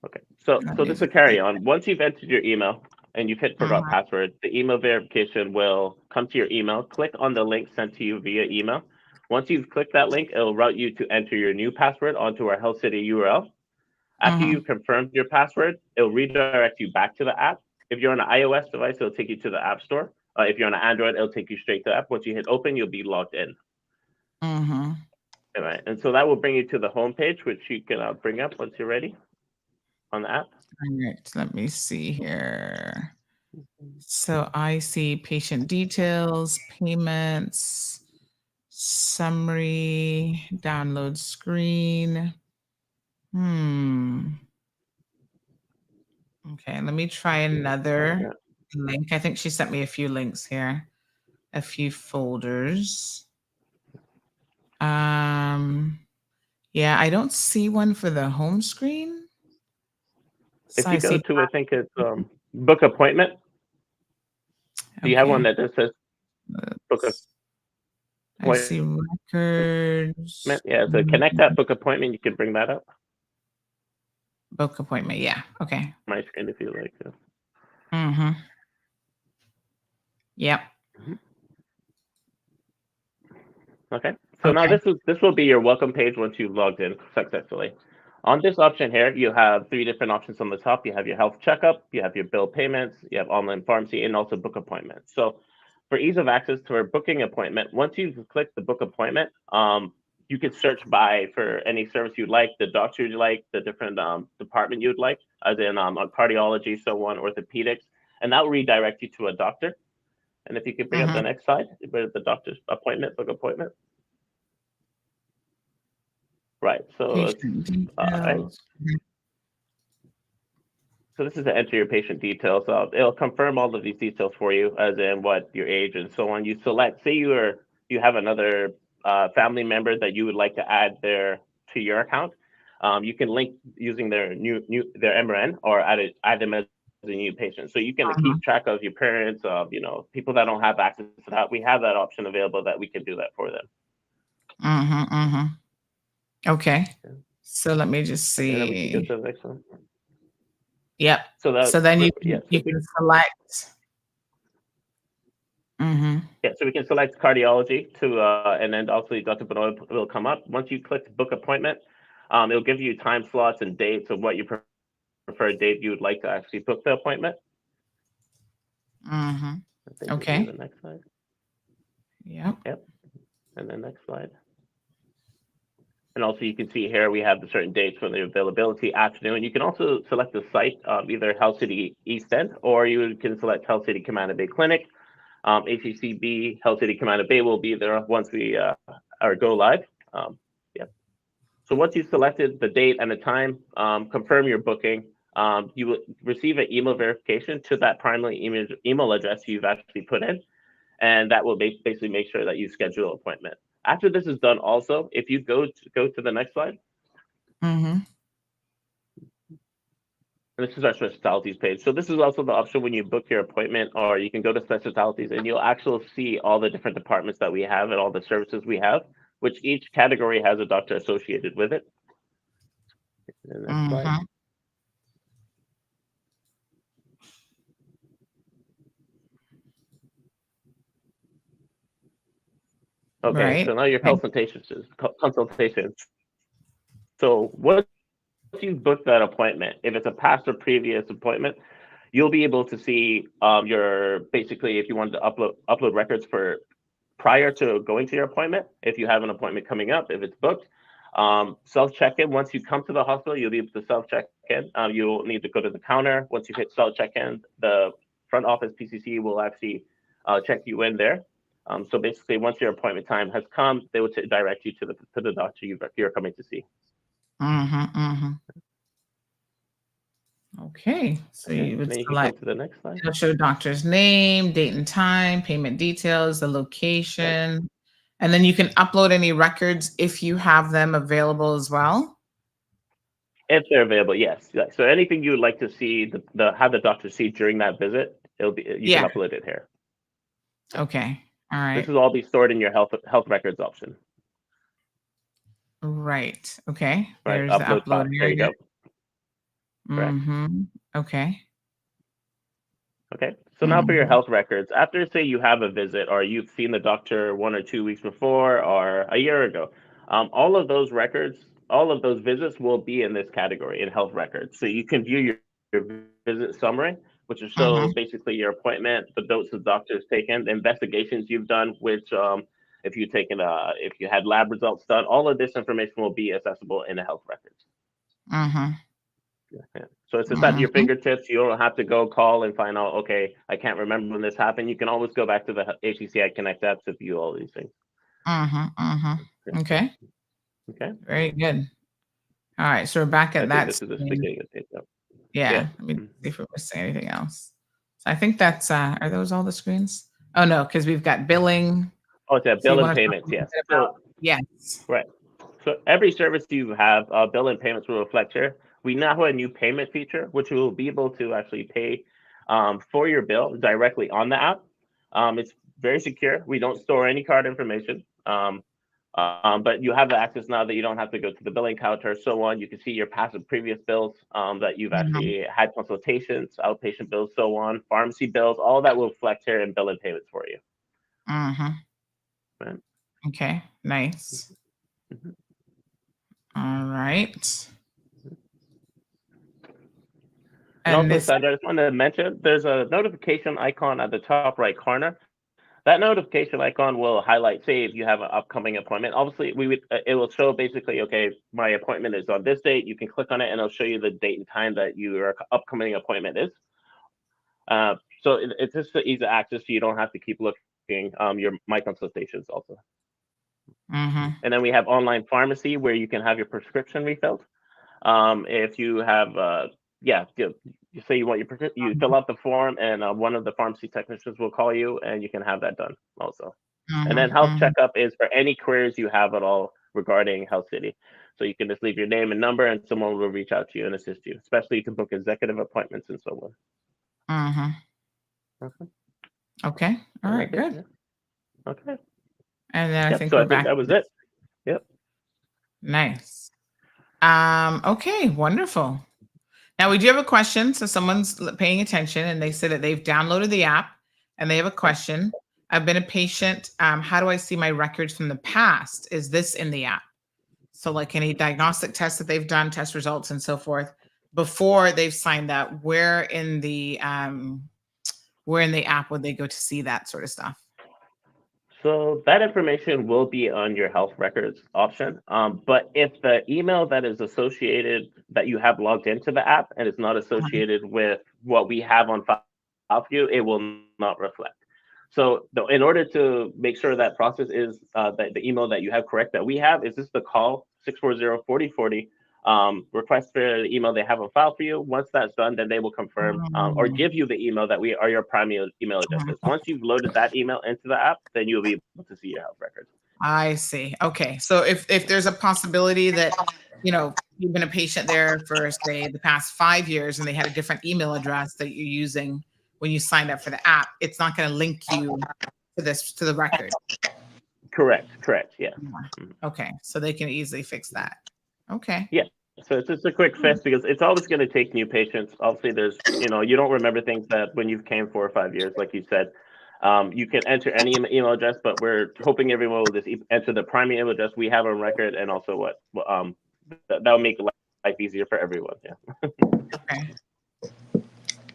Speaker 5: Okay, so this will carry on. Once you've entered your email and you've hit forgot password, the email verification will come to your email. Click on the link sent to you via email. Once you've clicked that link, it'll route you to enter your new password onto our Health City URL. After you've confirmed your password, it'll redirect you back to the app. If you're on an iOS device, it'll take you to the App Store. If you're on an Android, it'll take you straight to the app. Once you hit open, you'll be logged in. All right, and so that will bring you to the home page, which you can bring up once you're ready on the app.
Speaker 2: All right, let me see here. So I see patient details, payments, summary, download screen. Okay, let me try another link. I think she sent me a few links here, a few folders. Yeah, Yeah, I don't see one for the home screen.
Speaker 5: If
Speaker 2: So
Speaker 5: you
Speaker 2: I
Speaker 5: go
Speaker 2: see.
Speaker 5: to, I think it's book appointment. Do you have one
Speaker 2: Okay.
Speaker 5: that just says book
Speaker 2: I
Speaker 5: appointment?
Speaker 2: see records.
Speaker 5: Yeah, so connect that book appointment. You can bring that up.
Speaker 2: Book appointment. Yeah. Okay.
Speaker 5: My screen, if you like.
Speaker 2: Mm-hmm. Yep.
Speaker 5: Okay. So now
Speaker 2: Okay.
Speaker 5: this will be your welcome page once you've logged in successfully. On this option here, you have 3 different options on the top. You have your health checkup, you have your bill payments, you have online pharmacy, and also book appointments. So for ease of access to our booking appointment, once you've clicked the book appointment, you can search by for any service you'd like, the doctor you'd like, the different department you'd like, as in on cardiology, so on, orthopedics, and that will redirect you to a doctor. And if you could bring up the next slide, where the doctor's appointment, book appointment. Right. So it's,
Speaker 2: Patient
Speaker 5: right.
Speaker 2: details.
Speaker 5: So this is to enter your patient details. It'll confirm all of these details for you, as in what your age and so on. You select, say you have another family member that you would like to add to your account. You can link using their their MRN or add them as a new patient. So you can keep track of your parents, of people that don't have access to that. We have that option available that we can do that for them.
Speaker 2: Okay. So let me just see.
Speaker 5: And then we can go to the next one.
Speaker 2: Yep. So then you can select.
Speaker 5: Yeah, so we can select cardiology and then also Dr. Benoit will come up. Once you click book appointment, it'll give you time slots and dates of what your preferred date you would like to actually book the appointment.
Speaker 2: Okay.
Speaker 5: The next slide.
Speaker 2: Yep.
Speaker 5: And then next slide. And also you can see here we have the certain dates for the availability afternoon. You can also select the site, either Health City East End, or you can select Health City Commander Bay Clinic. HCCB, Health City Commander Bay will be there once we go live. So once you've selected the date and the time, confirm your booking, you will receive an email verification to that primary email address you've actually put in, and that will basically make sure that you schedule an appointment. After this is done also, if you go to the next slide. And this is our specialties page. So this is also the option when you book your appointment, or you can go to specialties and you'll actually see all the different departments that we have and all the services we have, which each category has a doctor associated with it. And the next slide. Okay,
Speaker 2: right.
Speaker 5: So now your consultations. So once you've booked that appointment, if it's a past or previous appointment, you'll be able to see basically if you wanted to upload records for prior to going to your appointment, if you have an appointment coming up, if it's booked, self-check-in. Once you come to the hospital, you'll be able to self-check-in. You'll need to go to the counter. Once you hit self-check-in, the front office PCC will actually check you in there. So basically, once your appointment time has come, they will direct you to the doctor you're coming to see.
Speaker 2: Okay, so you would
Speaker 5: then you can
Speaker 2: select
Speaker 5: come to the next slide.
Speaker 2: It'll show doctor's name, date and time, payment details, the location, and then you can upload any records if you have them available as well.
Speaker 5: If they're available, yes. So anything you would like to see, have the doctor see during that visit, you can upload it here.
Speaker 2: Okay. All right.
Speaker 5: This will all be stored in your health records option.
Speaker 2: Right. Okay.
Speaker 5: Right.
Speaker 2: There's the upload.
Speaker 5: There you go.
Speaker 2: Okay.
Speaker 5: Okay. So now for your health records, after say you have a visit or you've seen the doctor 1 or 2 weeks before or a year ago, all of those records, all of those visits will be in this category in health records. So you can view your visit summary, which will show basically your appointment, the notes the doctor's taken, the investigations you've done, which if you had lab results done, all of this information will be accessible in the health records. So it's just at your fingertips. You don't have to go call and find out, okay, I can't remember when this happened. You can always go back to the HCCI Connect app to view all these things.
Speaker 2: Okay. Very good. All right. So we're back at that.
Speaker 5: This is the beginning of it.
Speaker 2: Yeah. Let me see if we're missing anything else. So I think that's, are those all the screens? Oh, no, because we've got billing.
Speaker 5: Oh, it's bill and payments. Yes.
Speaker 2: Yes.
Speaker 5: Right. So every service you have, bill and payments will reflect here. We now have a new payment feature, which will be able to actually pay for your bill directly on the app. It's very secure. We don't store any card information. But you have the access now that you don't have to go to the billing counter, so on. You can see your past and previous bills that you've actually had consultations, outpatient bills, so on, pharmacy bills, all that will reflect here in bill and payments for you. Right.
Speaker 2: Okay, nice. All right.
Speaker 5: And also, Sandra, I just wanted to mention, there's a notification icon at the top right corner. That notification icon will highlight, say, if you have an upcoming appointment. Obviously, it will show basically, okay, my appointment is on this date. You can click on it, and it'll show you the date and time that your upcoming appointment is. So it's just the easy access, so you don't have to keep looking your My Consultations also. And then we have online pharmacy, where you can have your prescription refilled. If you have, you say you want your prescription, you fill out the form, and one of the pharmacy technicians will call you, and you can have that done also. And then health checkup is for any queries you have at all regarding Health City. So you can just leave your name and number, and someone will reach out to you and assist you, especially to book executive appointments and so on.
Speaker 2: Okay. All right. Good.
Speaker 5: Yeah. Okay.
Speaker 2: And then I think
Speaker 5: so
Speaker 2: we're
Speaker 5: I think
Speaker 2: back.
Speaker 5: that was it. Yep.
Speaker 2: Nice. Okay. Wonderful. Now we do have a question. So someone's paying attention, and they said that they've downloaded the app and they have a question. I've been a patient. How do I see my records from the past? Is this in the app? So like any diagnostic tests that they've done, test results and so forth, before they've signed up, where in the app would they go to see that sort of stuff?
Speaker 5: So that information will be on your health records option. But if the email that is associated, that you have logged into the app and is not associated with what we have on file for you, it will not reflect. So in order to make sure that process is that the email that you have correct, that we have is just the call 640-4040. Request for the email they have on file for you. Once that's done, then they will confirm or give you the email that we are your primary email addresses. Once you've loaded that email into the app, then you'll be able to see your health records.
Speaker 2: I see. Okay. So if there's a possibility that, you've been a patient there for, say, the past 5 years, and they had a different email address that you're using when you signed up for the app, it's not going to link you to the record. Correct.
Speaker 5: Yeah.
Speaker 2: Okay. So they can easily fix that. Okay.
Speaker 5: Yeah. So it's just a quick fix, because it's always going to take new patients. Obviously, there's, you don't remember things that when you've came 4 or 5 years, like you said. You can enter any email address, but we're hoping everyone will just enter the primary email address we have on record, and also that'll make life easier for everyone. Yeah.
Speaker 2: Okay.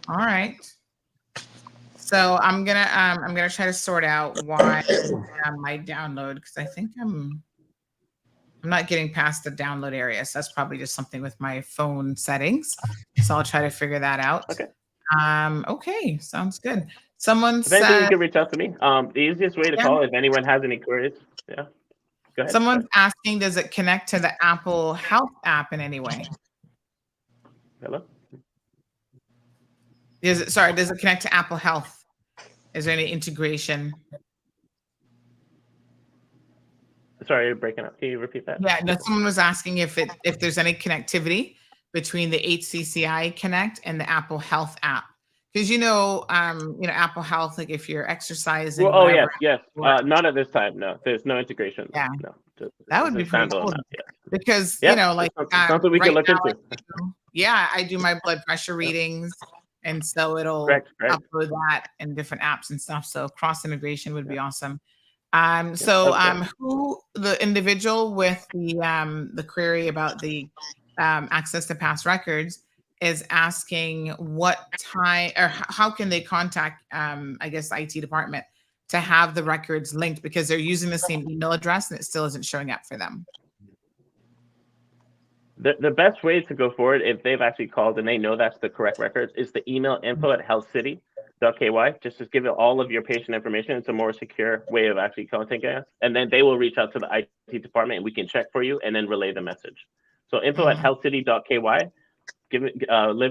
Speaker 2: All right. So I'm gonna try to sort out why my download, because I think I'm not getting past the download area. So that's probably just something with my phone settings. So I'll try to figure that out.
Speaker 5: Okay.
Speaker 2: Okay. Sounds good. Someone
Speaker 5: If anything,
Speaker 2: said,
Speaker 5: you can reach out to me. The easiest way to call, if anyone has any queries. Yeah. Go ahead.
Speaker 2: Someone's asking, does it connect to the Apple Health app in any way?
Speaker 5: Hello?
Speaker 2: Does it connect to Apple Health? Is there any integration?
Speaker 5: Sorry, you're breaking up. Can you repeat that?
Speaker 2: Yeah, no, someone was asking if there's any connectivity between the HCCI Connect and the Apple Health app. Because Apple Health, like if you're exercising.
Speaker 5: Well, yes. Not at this time. No, there's no integration.
Speaker 2: Yeah.
Speaker 5: No.
Speaker 2: That would be pretty cool. Because
Speaker 5: something we can look into.
Speaker 2: I do my blood pressure readings, and so it'll upload that in different apps and stuff. So cross integration would be awesome. Who the individual with the query about the access to past records is asking what time or how can they contact IT department to have the records linked, because they're using the same email address and it still isn't showing up for them.
Speaker 5: The best way to go forward, if they've actually called and they know that's the correct records, is the email info@healthcity.ky. Just give it all of your patient information. It's a more secure way of actually contacting us. And then they will reach out to the IT department and we can check for you and then relay the message. So info@healthcity.ky.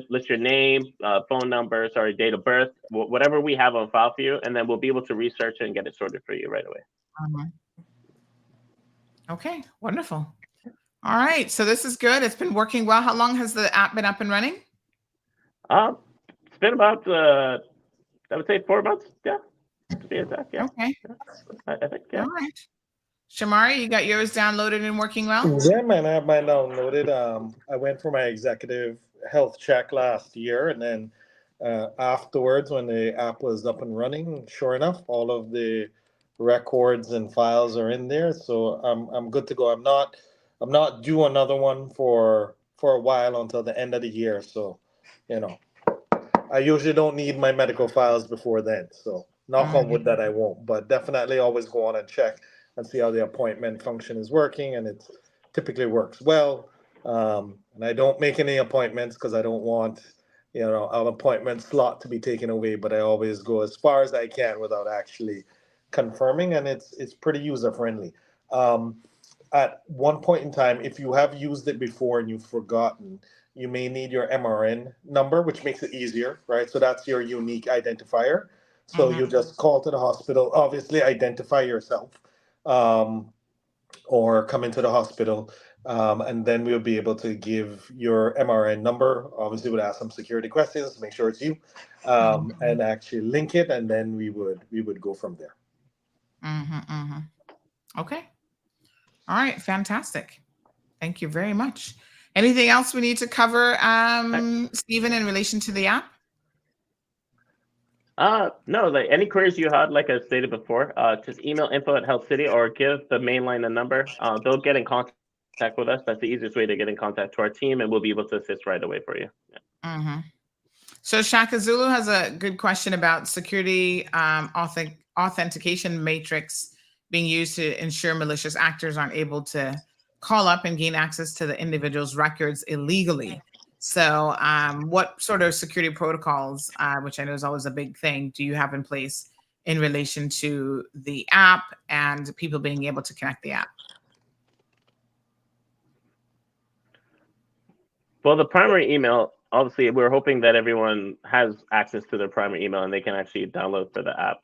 Speaker 5: List your name, phone number, date of birth, whatever we have on file for you, and then we'll be able to research it and get it sorted for you right away.
Speaker 2: Okay, wonderful. All right. So this is good. It's been working well. How long has the app been up and running?
Speaker 5: It's been about I would say 4 months. Yeah, to be exact. Yeah.
Speaker 2: Okay.
Speaker 5: Yeah. I think. Yeah.
Speaker 2: All right. Shamari, you got yours downloaded and working well?
Speaker 3: Yeah, man, I have mine downloaded. I went for my executive health check last year, and then afterwards, when the app was up and running, sure enough, all of the records and files are in there, so I'm good to go. I'm not due another one for a while until the end of the year, so you know. I usually don't need my medical files before then, so knock on wood that I won't. But definitely always go on and check and see how the appointment function is working, and it typically works well. And I don't make any appointments because I don't want, an appointment slot to be taken away. But I always go as far as I can without actually confirming, and it's pretty user friendly. Um, at one point in time, if you have used it before and you've forgotten, you may need your MRN number, which makes it easier, right? So that's your unique identifier. So you just call to the hospital, obviously identify yourself, um, or come into the hospital, and then we'll be able to give your MRN number. Obviously, we'll ask some security questions to make sure it's you, and actually link it, and then we would go from there.
Speaker 2: Okay. All right. Fantastic. Thank you very much. Anything else we need to cover, Stephen, in relation to the app?
Speaker 5: No, like any queries you had, like I stated before, just email info@healthcity or give the main line a number. They'll get in contact with us. That's the easiest way to get in contact to our team, and we'll be able to assist right away for you. Yeah.
Speaker 2: So Shaka Zulu has a good question about security authentication matrix being used to ensure malicious actors aren't able to call up and gain access to the individual's records illegally. So what sort of security protocols, which I know is always a big thing, do you have in place in relation to the app and people being able to connect the app?
Speaker 5: Well, the primary email, obviously, we're hoping that everyone has access to their primary email and they can actually download for the app.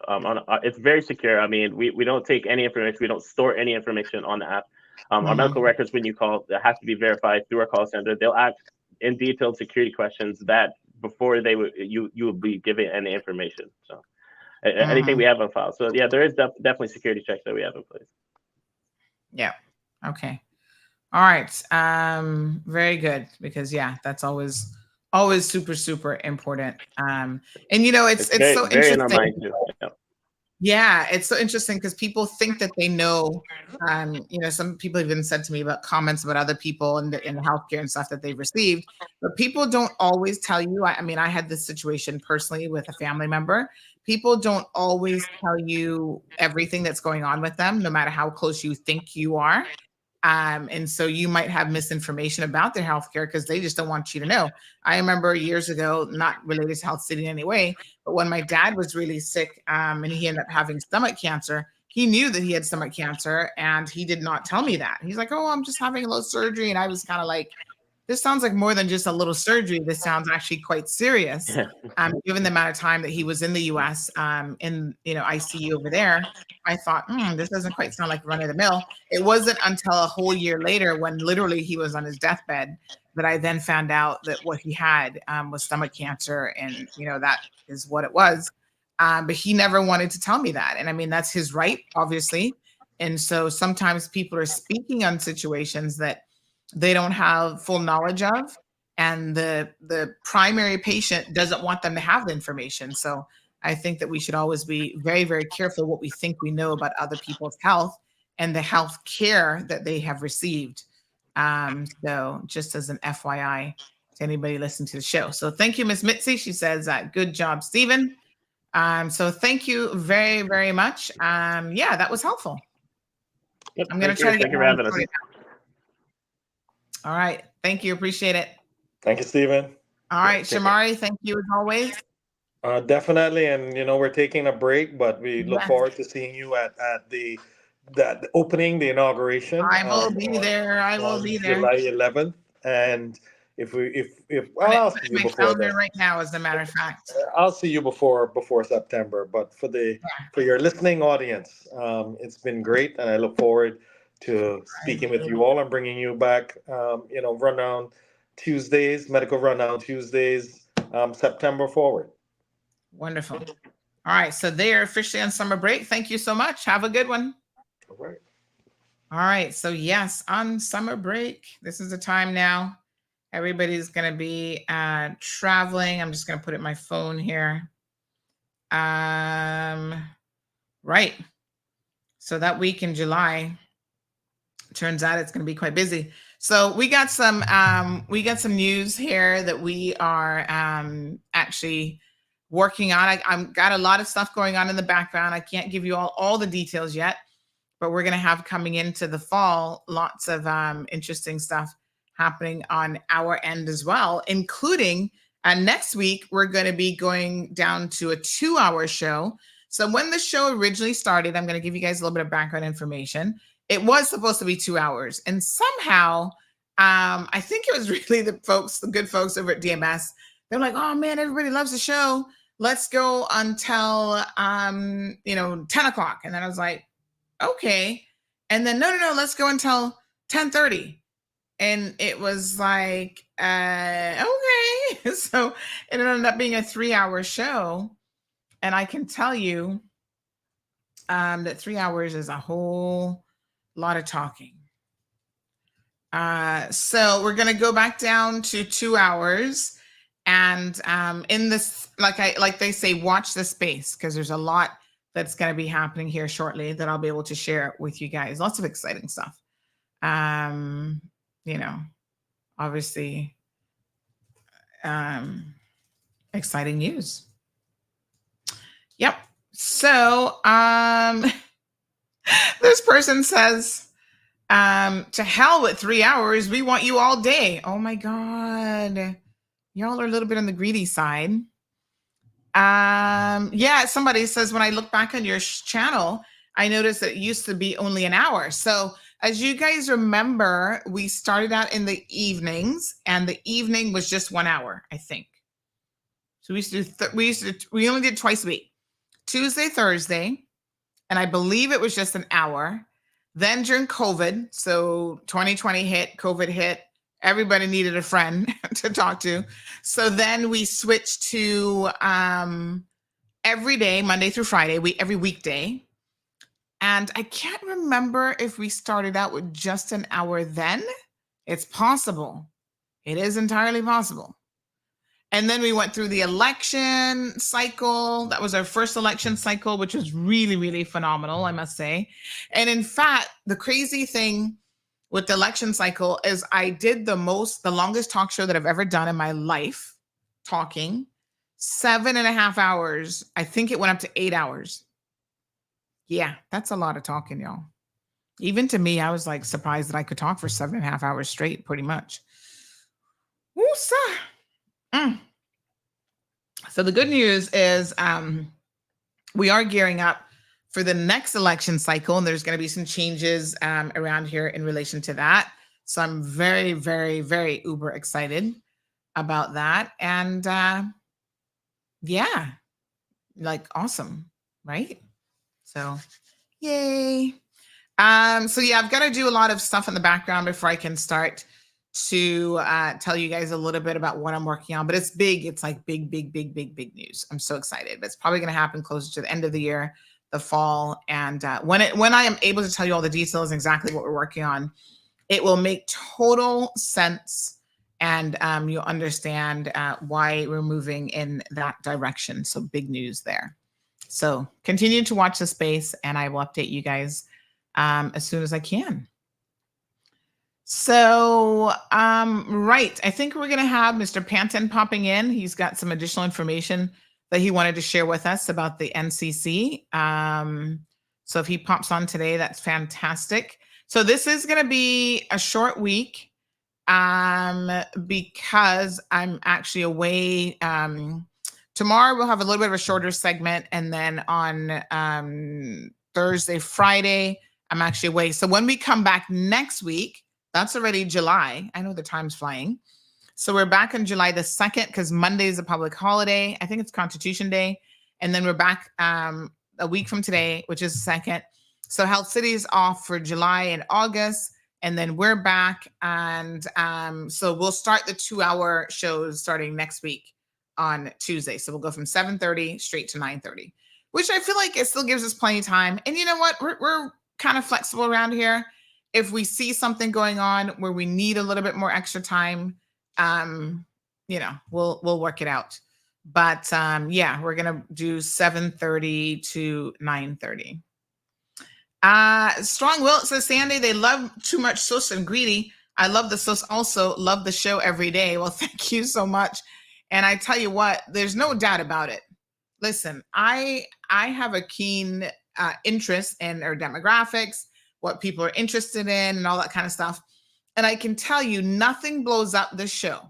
Speaker 5: It's very secure. I mean, we don't take any information. We don't store any information on the app. Our medical records, when you call, it has to be verified through our call center. They'll ask in detailed security questions that before they would you will be given any information. So anything we have on file. So yeah, there is definitely security checks that we have in place.
Speaker 2: Yeah. Okay. All right. Very good, because that's always super, super important. And it's
Speaker 5: very,
Speaker 2: so
Speaker 5: very
Speaker 2: interesting.
Speaker 5: in our mind too.
Speaker 2: Yeah, it's so interesting because people think that they know. Some people even said to me about comments about other people in healthcare and stuff that they've received, but people don't always tell you. I mean, I had this situation personally with a family member. People don't always tell you everything that's going on with them, no matter how close you think you are. And so you might have misinformation about their healthcare because they just don't want you to know. I remember years ago, not related to Health City in any way, but when my dad was really sick, and he ended up having stomach cancer, he knew that he had stomach cancer and he did not tell me that. He's like, "Oh, I'm just having a little surgery." And I was kind of like, this sounds like more than just a little surgery. This sounds actually quite serious. Given the amount of time that he was in the US, in ICU over there, I thought, this doesn't quite sound like run of the mill. It wasn't until a whole year later, when literally he was on his deathbed, that I then found out that what he had was stomach cancer, and that is what it was. But he never wanted to tell me that, and I mean that's his right, obviously. And so sometimes people are speaking on situations that they don't have full knowledge of, and the primary patient doesn't want them to have the information. So I think that we should always be very, very careful what we think we know about other people's health and the health care that they have received. So just as an FYI to anybody listening to the show. So thank you, Ms. Mitzi. She says, good job, Stephen. So thank you very, very much. That was helpful.
Speaker 5: Yep,
Speaker 2: I'm going to try to get
Speaker 5: you for having us.
Speaker 2: All right. Thank you. Appreciate it.
Speaker 3: Thank you, Stephen.
Speaker 2: All right. Shamari, thank you as always.
Speaker 3: Definitely, and we're taking a break, but we look forward to seeing you at the opening, the inauguration.
Speaker 2: I will be there. I will be there.
Speaker 3: July 11th, and I'll see you before then.
Speaker 2: Right now, as a matter of fact.
Speaker 3: I'll see you before September. But for your listening audience, it's been great, and I look forward to speaking with you all and bringing you back, rundown Tuesdays, medical rundown Tuesdays, September forward.
Speaker 2: Wonderful. All right. So they are officially on summer break. Thank you so much. Have a good one.
Speaker 3: All right.
Speaker 2: All right. So yes, on summer break, this is the time now. Everybody's going to be traveling. I'm just going to put it in my phone here. Right. So that week in July, turns out it's going to be quite busy. So we got some news here that we are actually working on. I've got a lot of stuff going on in the background. I can't give you all the details yet, but we're going to have coming into the fall lots of interesting stuff happening on our end as well, including next week, we're going to be going down to a 2-hour show. So when the show originally started, I'm going to give you guys a little bit of background information. It was supposed to be 2 hours. And somehow, I think it was really the good folks over at DMS. They're like, oh man, everybody loves the show. Let's go until, 10 o'clock. And then I was like, okay. And then, no, let's go until 10:30. And it was like, okay. So it ended up being a 3-hour show. And I can tell you that 3 hours is a whole lot of talking. So we're going to go back down to 2 hours. And in this, like they say, watch the space, because there's a lot that's going to be happening here shortly that I'll be able to share with you guys. Lots of exciting stuff. Obviously, exciting news. Yep. So this person says, to hell with 3 hours. We want you all day. Oh my God. Y'all are a little bit on the greedy side. Yeah, somebody says, when I look back on your channel, I noticed that it used to be only an hour. So as you guys remember, we started out in the evenings, and the evening was just 1 hour, I think. So we only did twice a week, Tuesday, Thursday, and I believe it was just an hour. Then during COVID, so 2020 hit, COVID hit, everybody needed a friend to talk to. So then we switched to every day, Monday through Friday, every weekday. And I can't remember if we started out with just an hour then. It's possible. It is entirely possible. And then we went through the election cycle. That was our first election cycle, which was really, really phenomenal, I must say. And in fact, the crazy thing with the election cycle is I did the longest talk show that I've ever done in my life, talking 7.5 hours. I think it went up to 8 hours. Yeah, that's a lot of talking, y'all. Even to me, I was like surprised that I could talk for 7.5 hours straight, pretty much. Woo-sa. So the good news is we are gearing up for the next election cycle, and there's going to be some changes around here in relation to that. So I'm very, very, very uber excited about that. And yeah, like awesome, right? So yay. So yeah, I've got to do a lot of stuff in the background before I can start to tell you guys a little bit about what I'm working on. But it's big. It's like big, big, big, big, big news. I'm so excited. But it's probably going to happen closer to the end of the year, the fall. And when I am able to tell you all the details, exactly what we're working on, it will make total sense. And you'll understand why we're moving in that direction. So big news there. So continue to watch the space, and I will update you guys as soon as I can. So, right. I think we're going to have Mr. Panton popping in. He's got some additional information that he wanted to share with us about the NCC. So if he pops on today, that's fantastic. So this is going to be a short week because I'm actually away. Tomorrow we'll have a little bit of a shorter segment, and then on Thursday, Friday, I'm actually away. So when we come back next week, that's already July. I know the time's flying. So we're back on July the 2nd because Monday is a public holiday. I think it's Constitution Day. And then we're back a week from today, which is the 2nd. So Health City is off for July and August, and then we're back. And so we'll start the 2-hour shows starting next week on Tuesday. So we'll go from 7:30 straight to 9:30, which I feel like it still gives us plenty of time. And you know what? We're kind of flexible around here. If we see something going on where we need a little bit more extra time, we'll work it out. But yeah, we're gonna do 7:30 to 9:30. Strong Will says, Sandy, they love too much sauce and greedy. I love the sauce also, love the show every day. Well, thank you so much. And I tell you what, there's no doubt about it. Listen, I have a keen interest in our demographics, what people are interested in, and all that kind of stuff. And I can tell you, nothing blows up this show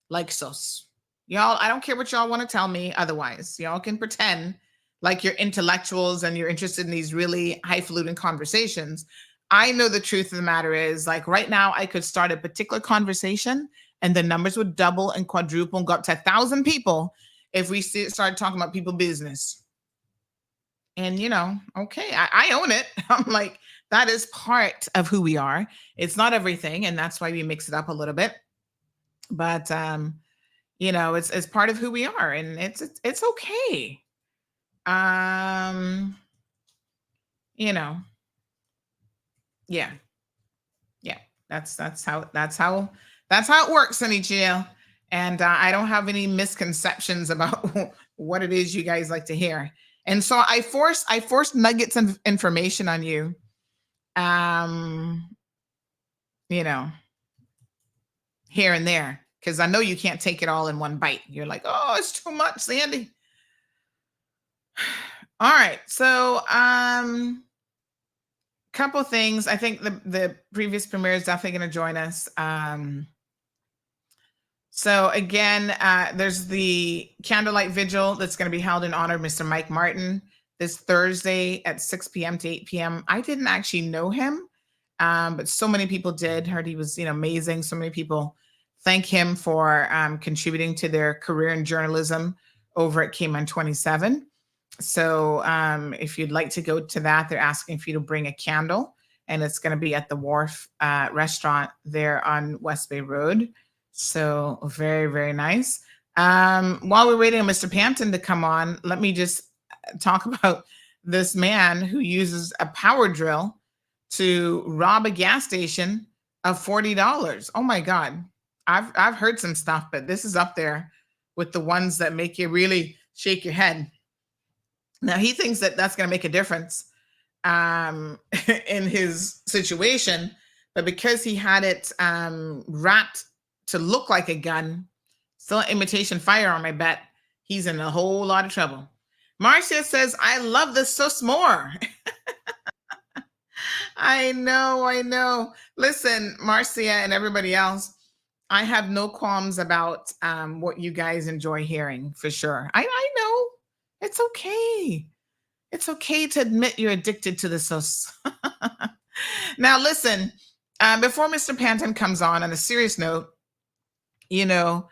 Speaker 2: like sauce. Y'all, I don't care what y'all want to tell me otherwise. Y'all can pretend like you're intellectuals and you're interested in these really highfalutin conversations. I know the truth of the matter is, like right now, I could start a particular conversation and the numbers would double and quadruple and go up to 1,000 people if we started talking about people business. And, okay, I own it. I'm like, that is part of who we are. It's not everything. And that's why we mix it up a little bit. But, it's part of who we are. And it's okay. Yeah. That's how it works in EGL. And I don't have any misconceptions about what it is you guys like to hear. And so I force nuggets of information on you. Here and there, because I know you can't take it all in one bite. You're like, oh, it's too much, Sandy. All right. So couple things. I think the previous premier is definitely going to join us. So again, there's the candlelight vigil that's going to be held in honor of Mr. Mike Martin this Thursday at 6 p.m. to 8 p.m. I didn't actually know him, but so many people did. Heard he was amazing. So many people thank him for contributing to their career in journalism over at Cayman 27. So if you'd like to go to that, they're asking for you to bring a candle, and it's going to be at the Wharf restaurant there on West Bay Road. So very, very nice. While we're waiting on Mr. Pampton to come on, let me just talk about this man who uses a power drill to rob a gas station of $40. Oh my God. I've heard some stuff, but this is up there with the ones that make you really shake your head. Now, he thinks that that's going to make a difference in his situation, but because he had it wrapped to look like a gun, still an imitation firearm, I bet he's in a whole lot of trouble. Marcia says, I love this so more. I know. Listen, Marcia and everybody else, I have no qualms about what you guys enjoy hearing, for sure. I know. It's okay. It's okay to admit you're addicted to the sauce. Now, listen, before Mr. Panton comes on a serious note, Siobhan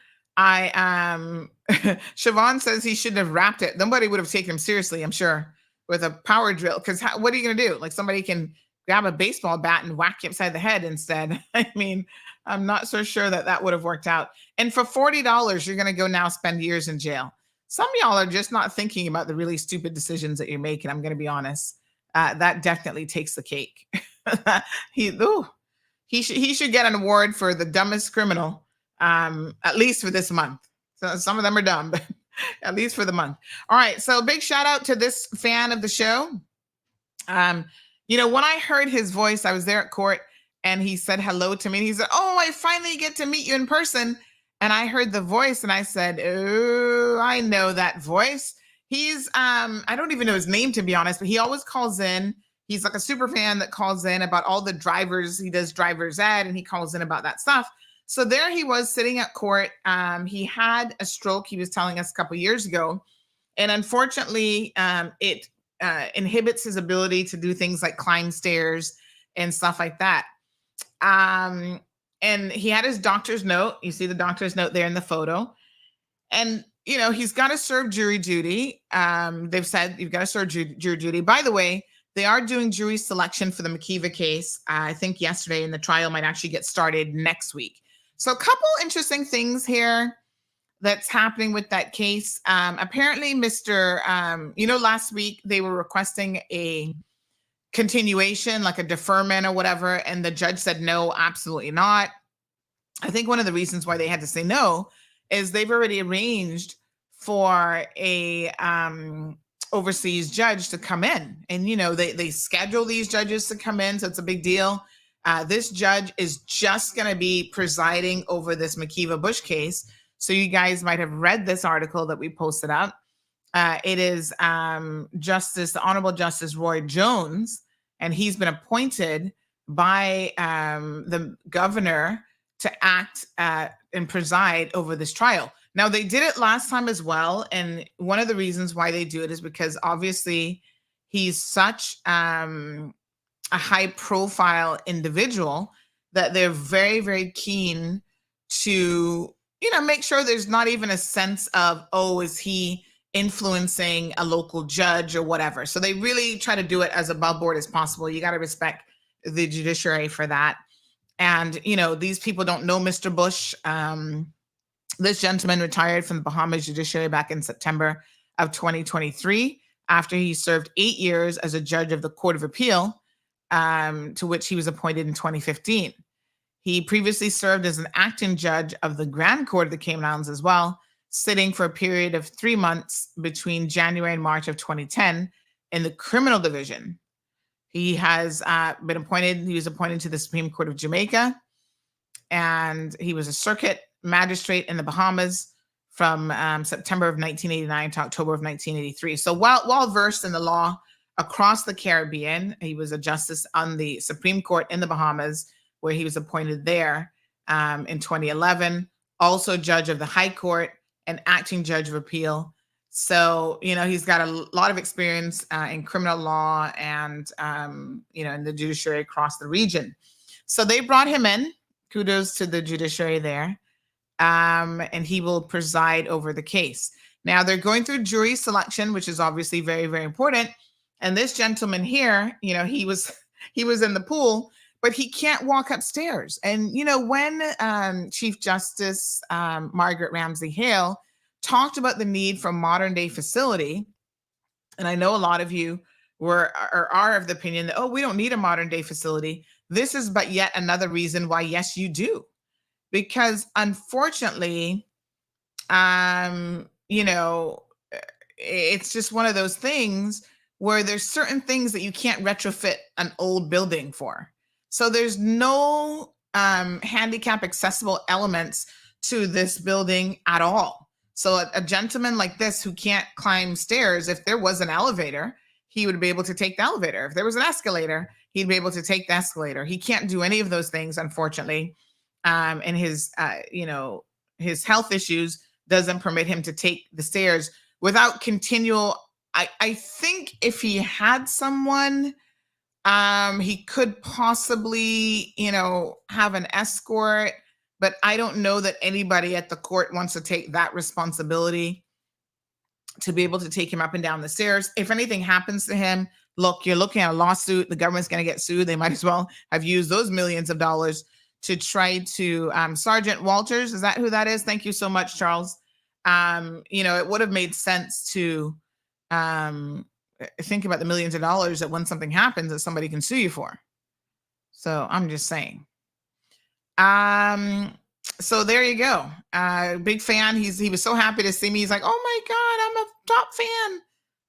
Speaker 2: says he shouldn't have wrapped it. Nobody would have taken him seriously, I'm sure, with a power drill. Because what are you going to do? Like, somebody can grab a baseball bat and whack you upside the head instead. I mean, I'm not so sure that would have worked out. And for $40, you're going to go now spend years in jail. Some of y'all are just not thinking about the really stupid decisions that you're making. I'm going to be honest. That definitely takes the cake. He should get an award for the dumbest criminal, at least for this month. So some of them are dumb, but at least for the month. All right. So big shout out to this fan of the show. When I heard his voice, I was there at court and he said hello to me. And he said, oh, I finally get to meet you in person. And I heard the voice and I said, oh, I know that voice. He's, I don't even know his name, to be honest, but he always calls in. He's like a super fan that calls in about all the drivers. He does driver's ed and he calls in about that stuff. So there he was sitting at court. He had a stroke, he was telling us a couple years ago. And unfortunately, it inhibits his ability to do things like climb stairs and stuff like that. And he had his doctor's note. You see the doctor's note there in the photo. And, he's got to serve jury duty. They've said you've got to serve jury duty. By the way, They are doing jury selection for the McKeever case, I think yesterday, and the trial might actually get started next week. So a couple interesting things here that's happening with that case. Apparently, last week they were requesting a continuation, like a deferment or whatever, and the judge said no, absolutely not. I think one of the reasons why they had to say no is they've already arranged for a overseas judge to come in, and they schedule these judges to come in, so it's a big deal. This judge is just going to be presiding over this McKeever Bush case. So you guys might have read this article that we posted up. It is the Honorable Justice Roy Jones, and he's been appointed by the governor to act and preside over this trial. Now, they did it last time as well, and one of the reasons why they do it is because obviously he's such a high-profile individual that they're very, very keen to make sure there's not even a sense of, oh, is he influencing a local judge or whatever. So they really try to do it as above board as possible. You got to respect the judiciary for that. And, these people don't know Mr. Bush. This gentleman retired from the Bahamas judiciary back in September of 2023 after he served 8 years as a judge of the Court of Appeal, to which he was appointed in 2015. He previously served as an acting judge of the Grand Court of the Cayman Islands as well, sitting for a period of 3 months between January and March of 2010 in the criminal division. He has been appointed. He was appointed to the Supreme Court of Jamaica, and he was a circuit magistrate in the Bahamas from September of 1989 to October of 1983. So well versed in the law across the Caribbean, he was a justice on the Supreme Court in the Bahamas, where he was appointed there in 2011. Also judge of the High Court and acting judge of appeal. So, he's got a lot of experience in criminal law and, in the judiciary across the region. So they brought him in. Kudos to the judiciary there. And he will preside over the case. Now they're going through jury selection, which is obviously very, very important. And this gentleman here, he was in the pool, but he can't walk upstairs. And, when Chief Justice Margaret Ramsey Hale talked about the need for modern day facility, and I know a lot of you are of the opinion that, oh, we don't need a modern day facility. This is but yet another reason why, yes, you do. Because unfortunately, it's just one of those things where there's certain things that you can't retrofit an old building for. So there's no handicap accessible elements to this building at all. So a gentleman like this who can't climb stairs, if there was an elevator, he would be able to take the elevator. If there was an escalator, he'd be able to take the escalator. He can't do any of those things, unfortunately. And his health issues doesn't permit him to take the stairs without continual. I think if he had someone, he could possibly, have an escort, but I don't know that anybody at the court wants to take that responsibility to be able to take him up and down the stairs. If anything happens to him, look, you're looking at a lawsuit. The government's going to get sued. They might as well have used those millions of dollars to try to, Sergeant Walters, is that who that is? Thank you so much, Charles. It would have made sense to think about the millions of dollars that when something happens that somebody can sue you for. So I'm just saying. So there you go. Big fan. He was so happy to see me. He's like, oh my God, I'm a top fan.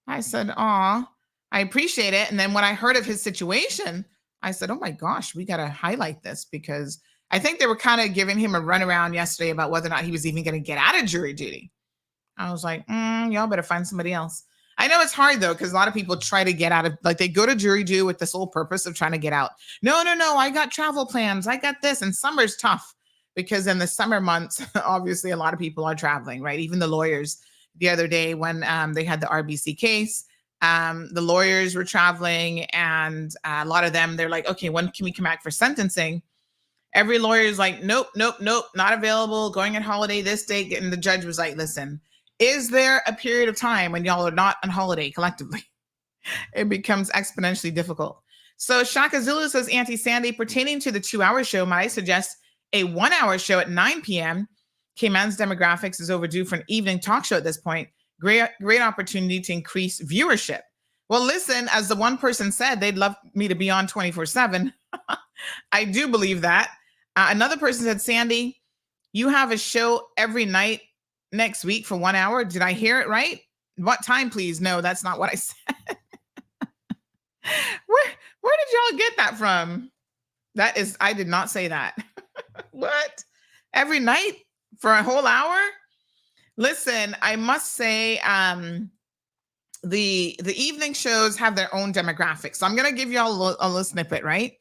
Speaker 2: I said, aw, I appreciate it. And then when I heard of his situation, I said, oh my gosh, we got to highlight this, because I think they were kind of giving him a runaround yesterday about whether or not he was even going to get out of jury duty. I was like, y'all better find somebody else. I know it's hard though, because a lot of people try to get out of, like, they go to jury duty with the sole purpose of trying to get out. No, I got travel plans. I got this. And summer's tough because in the summer months, obviously a lot of people are traveling, right? Even the lawyers. The other day when they had the RBC case, the lawyers were traveling, and a lot of them, they're like, okay, when can we come back for sentencing? Every lawyer is like, nope, not available, going on holiday this date. And the judge was like, listen, is there a period of time when y'all are not on holiday collectively? it becomes exponentially difficult. So Shaka Zulu says, Auntie Sandy, pertaining to the 2-hour show, might I suggest a 1-hour show at 9 p.m.? Cayman's demographics is overdue for an evening talk show at this point. Great opportunity to increase viewership. Well, listen, as the one person said, they'd love me to be on 24/7. I do believe that. Another person said, Sandy, you have a show every night next week for 1 hour. Did I hear it right? What time, please? No, that's not what I said. Where did y'all get that from? I did not say that. What? Every night for a whole hour? Listen, I must say, the evening shows have their own demographics. So I'm going to give y'all a little snippet, right?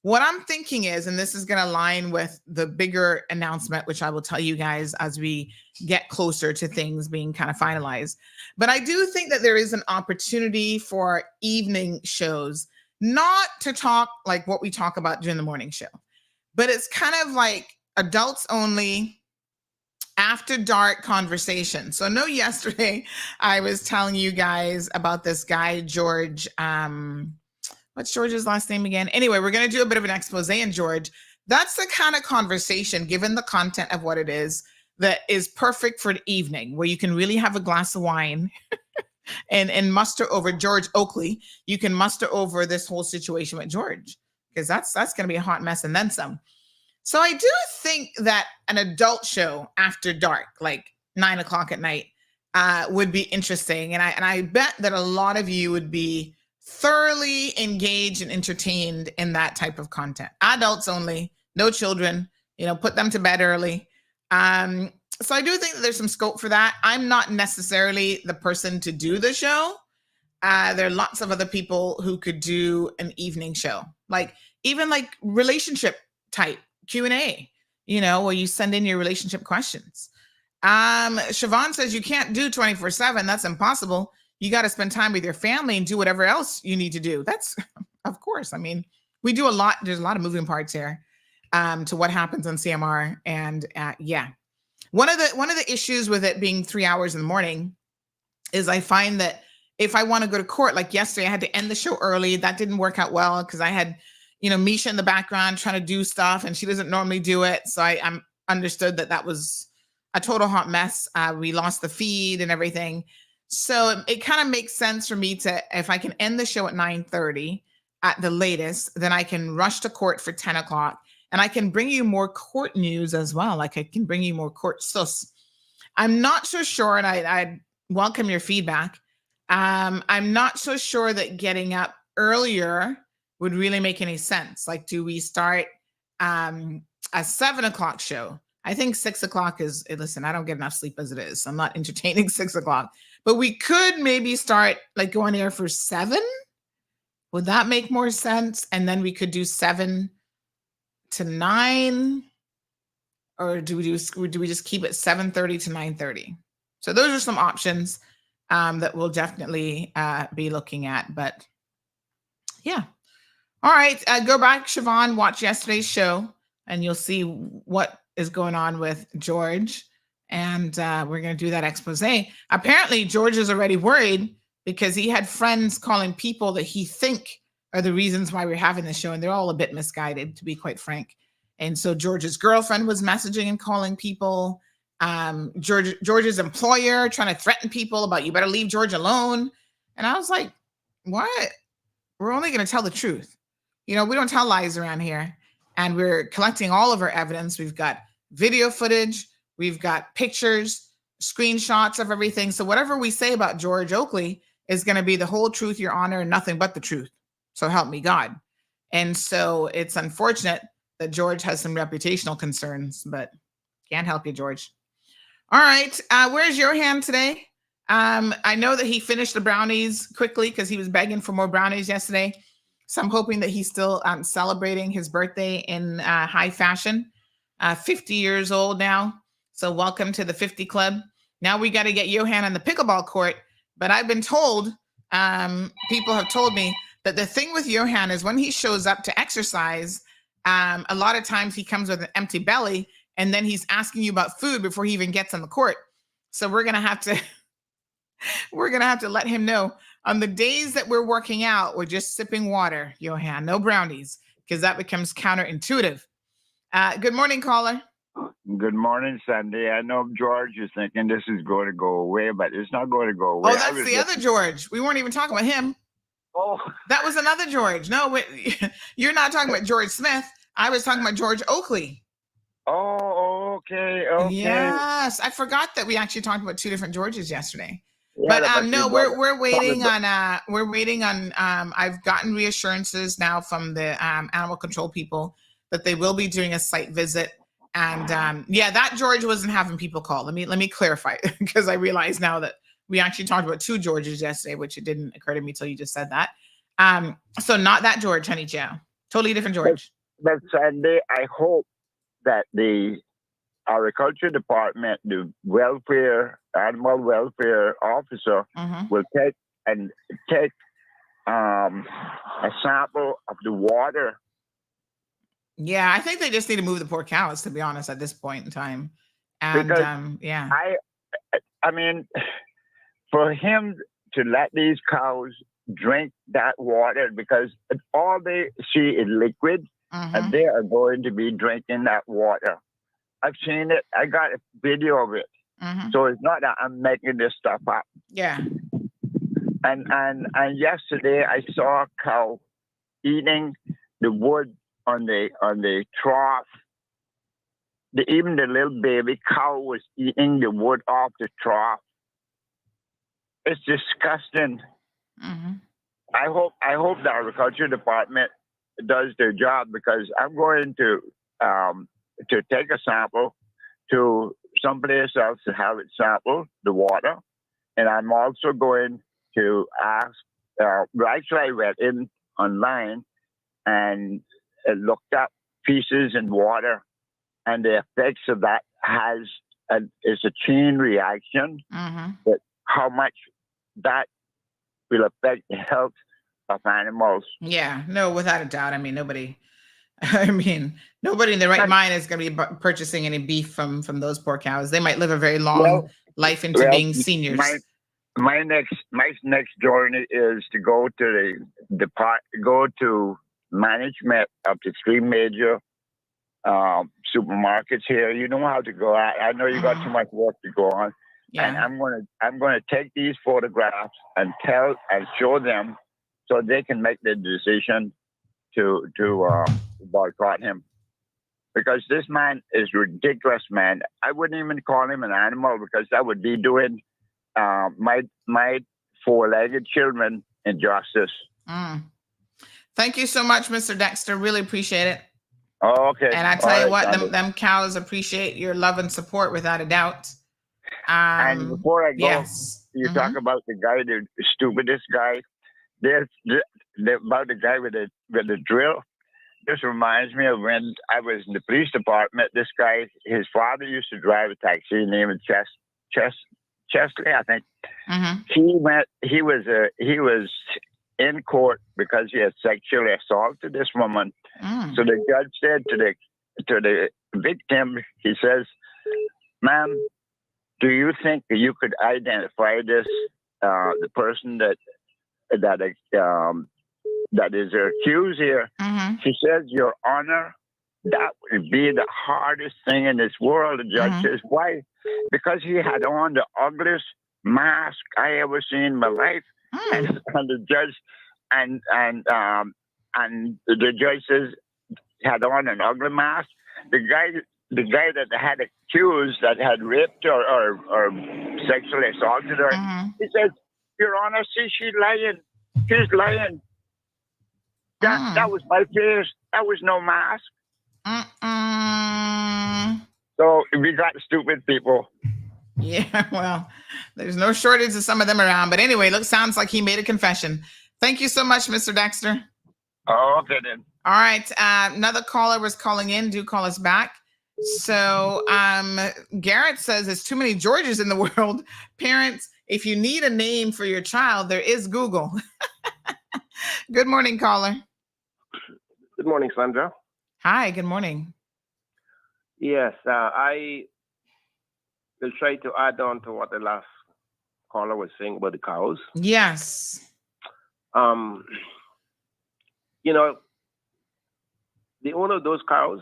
Speaker 2: What I'm thinking is, and this is going to align with the bigger announcement, which I will tell you guys as we get closer to things being kind of finalized. But I do think that there is an opportunity for evening shows, not to talk like what we talk about during the morning show, but it's kind of like adults only, after dark conversation. So no, yesterday I was telling you guys about this guy, George. What's George's last name again? Anyway, we're going to do a bit of an expose on George. That's the kind of conversation, given the content of what it is, that is perfect for the evening, where you can really have a glass of wine and muster over George Oakley. You can muster over this whole situation with George, because that's going to be a hot mess and then some. So I do think that an adult show after dark, like 9 o'clock at night, would be interesting. And I bet that a lot of you would be thoroughly engaged and entertained in that type of content. Adults only, no children, put them to bed early. So I do think that there's some scope for that. I'm not necessarily the person to do the show. There are lots of other people who could do an evening show, even relationship type Q&A, where you send in your relationship questions. Siobhan says you can't do 24/7. That's impossible. You got to spend time with your family and do whatever else you need to do. That's, of course. I mean, we do a lot. There's a lot of moving parts here to what happens on CMR. And yeah, one of the issues with it being 3 hours in the morning is I find that if I want to go to court, like yesterday, I had to end the show early. That didn't work out well because I had, Misha in the background trying to do stuff, and she doesn't normally do it. So I understood that was a total hot mess. We lost the feed and everything. So it kind of makes sense for me to, if I can end the show at 9:30 at the latest, then I can rush to court for 10 o'clock, and I can bring you more court news as well. Like I can bring you more court sus. I'm not so sure, and I'd welcome your feedback. I'm not so sure that getting up earlier would really make any sense. Like, do we start a 7 o'clock show? I think 6 o'clock is, listen, I don't get enough sleep as it is. I'm not entertaining 6 o'clock, but we could maybe start going there for 7. Would that make more sense? And then we could do 7 to 9, or do we just keep it 7:30 to 9:30? So those are some options that we'll definitely be looking at, but yeah. All right, go back, Siobhan, watch yesterday's show, and you'll see what is going on with George. And we're going to do that expose. Apparently, George is already worried because he had friends calling people that he think are the reasons why we're having this show, and they're all a bit misguided, to be quite frank. And so George's girlfriend was messaging and calling people. George's employer trying to threaten people about, you better leave George alone. And I was like, what? We're only going to tell the truth. We don't tell lies around here. And we're collecting all of our evidence. We've got video footage. We've got pictures, screenshots of everything. So whatever we say about George Oakley is going to be the whole truth, Your Honor, and nothing but the truth. So help me God. And so it's unfortunate that George has some reputational concerns, but can't help you, George. All right. Where's Johan today? I know that he finished the brownies quickly because he was begging for more brownies yesterday. So I'm hoping that he's still celebrating his birthday in high fashion. 50 years old now. So welcome to the 50 Club. Now we got to get Johan on the pickleball court. But I've been told, people have told me that the thing with Johan is when he shows up to exercise, a lot of times he comes with an empty belly, and then he's asking you about food before he even gets on the court. So we're gonna have to let him know On the days that we're working out, we're just sipping water, Johan, no brownies, because that becomes counterintuitive. Good morning, caller.
Speaker 6: Good morning, Sandy. I know George is thinking this is going to go away, but it's not going to go away.
Speaker 2: Oh, that's the other George. We weren't even talking about him.
Speaker 6: Oh,
Speaker 2: that was another George. No, wait, you're not talking about George Smith. I was talking about George Oakley.
Speaker 6: Oh, okay.
Speaker 2: Yes, I forgot that we actually talked about two different Georges yesterday.
Speaker 6: Yeah,
Speaker 2: but no, we're waiting on I've gotten reassurances now from the animal control people that they will be doing a site visit. And that George wasn't having people call. Let me clarify, because I realize now that we actually talked about two Georges yesterday, which it didn't occur to me till you just said that. So not that George, Honey Joe. Totally different George.
Speaker 6: But Sandy, I hope that the agriculture department, the animal welfare officer, will take a sample of the water.
Speaker 2: Yeah, I think they just need to move the poor cows, to be honest, at this point in time. And
Speaker 6: because I mean, for him to let these cows drink that water, because all they see is liquid, and they are going to be drinking that water. I've seen it. I got a video of it. So it's not that I'm making this stuff up.
Speaker 2: Yeah.
Speaker 6: And yesterday I saw a cow eating the wood on the trough. Even the little baby cow was eating the wood off the trough. It's disgusting. I hope the agriculture department does their job, because I'm going to take a sample to someplace else to have it sampled, the water, and I'm also going to ask. Actually, I went in online and looked up feces in water, and the effects of that is a chain reaction. But how much that will affect the health of animals?
Speaker 2: Yeah, no, without a doubt. I mean, nobody in their right mind is going to be purchasing any beef from those poor cows. They might live a very long life into being seniors.
Speaker 6: My next journey is to go to management of the three major supermarkets here. You know how to go out. I know you got too much work to go on. Yeah. And I'm gonna take these photographs and show them, so they can make the decision to boycott him. Because this man is ridiculous, man. I wouldn't even call him an animal, because that would be doing my four-legged children injustice.
Speaker 2: Thank you so much, Mr. Dexter. Really appreciate it.
Speaker 6: Oh, okay.
Speaker 2: And I tell you what, them cows appreciate your love and support, without a doubt.
Speaker 6: And before I go, you talk about the guy, the stupidest guy. About the guy with the drill. This reminds me of when I was in the police department. This guy, his father used to drive a taxi named Chesley, I think. He was in court because he had sexually assaulted this woman. So the judge said to the victim, he says, "Ma'am, do you think that you could identify this the person that is accused here?" She says, "Your Honor, that would be the hardest thing in this world." The judge says, "Why?" "Because he had on the ugliest mask I ever seen in my life." And the judge and the judge says he had on an ugly mask. The guy that had accused, that had raped or sexually assaulted her, he says, "Your Honor, see, she's lying. She's lying. That was my face. That was no mask." So we got stupid people.
Speaker 2: Yeah, well, there's no shortage of some of them around. But anyway, sounds like he made a confession. Thank you so much, Mr. Dexter.
Speaker 6: Oh, okay then.
Speaker 2: All right. Another caller was calling in. Do call us back. So Garrett says there's too many Georges in the world. Parents, if you need a name for your child, there is Google. Good morning, caller.
Speaker 7: Good morning, Sandra.
Speaker 2: Hi, good morning.
Speaker 7: Yes, I will try to add on to what the last caller was saying about the cows.
Speaker 2: Yes.
Speaker 7: You know, the owner of those cows,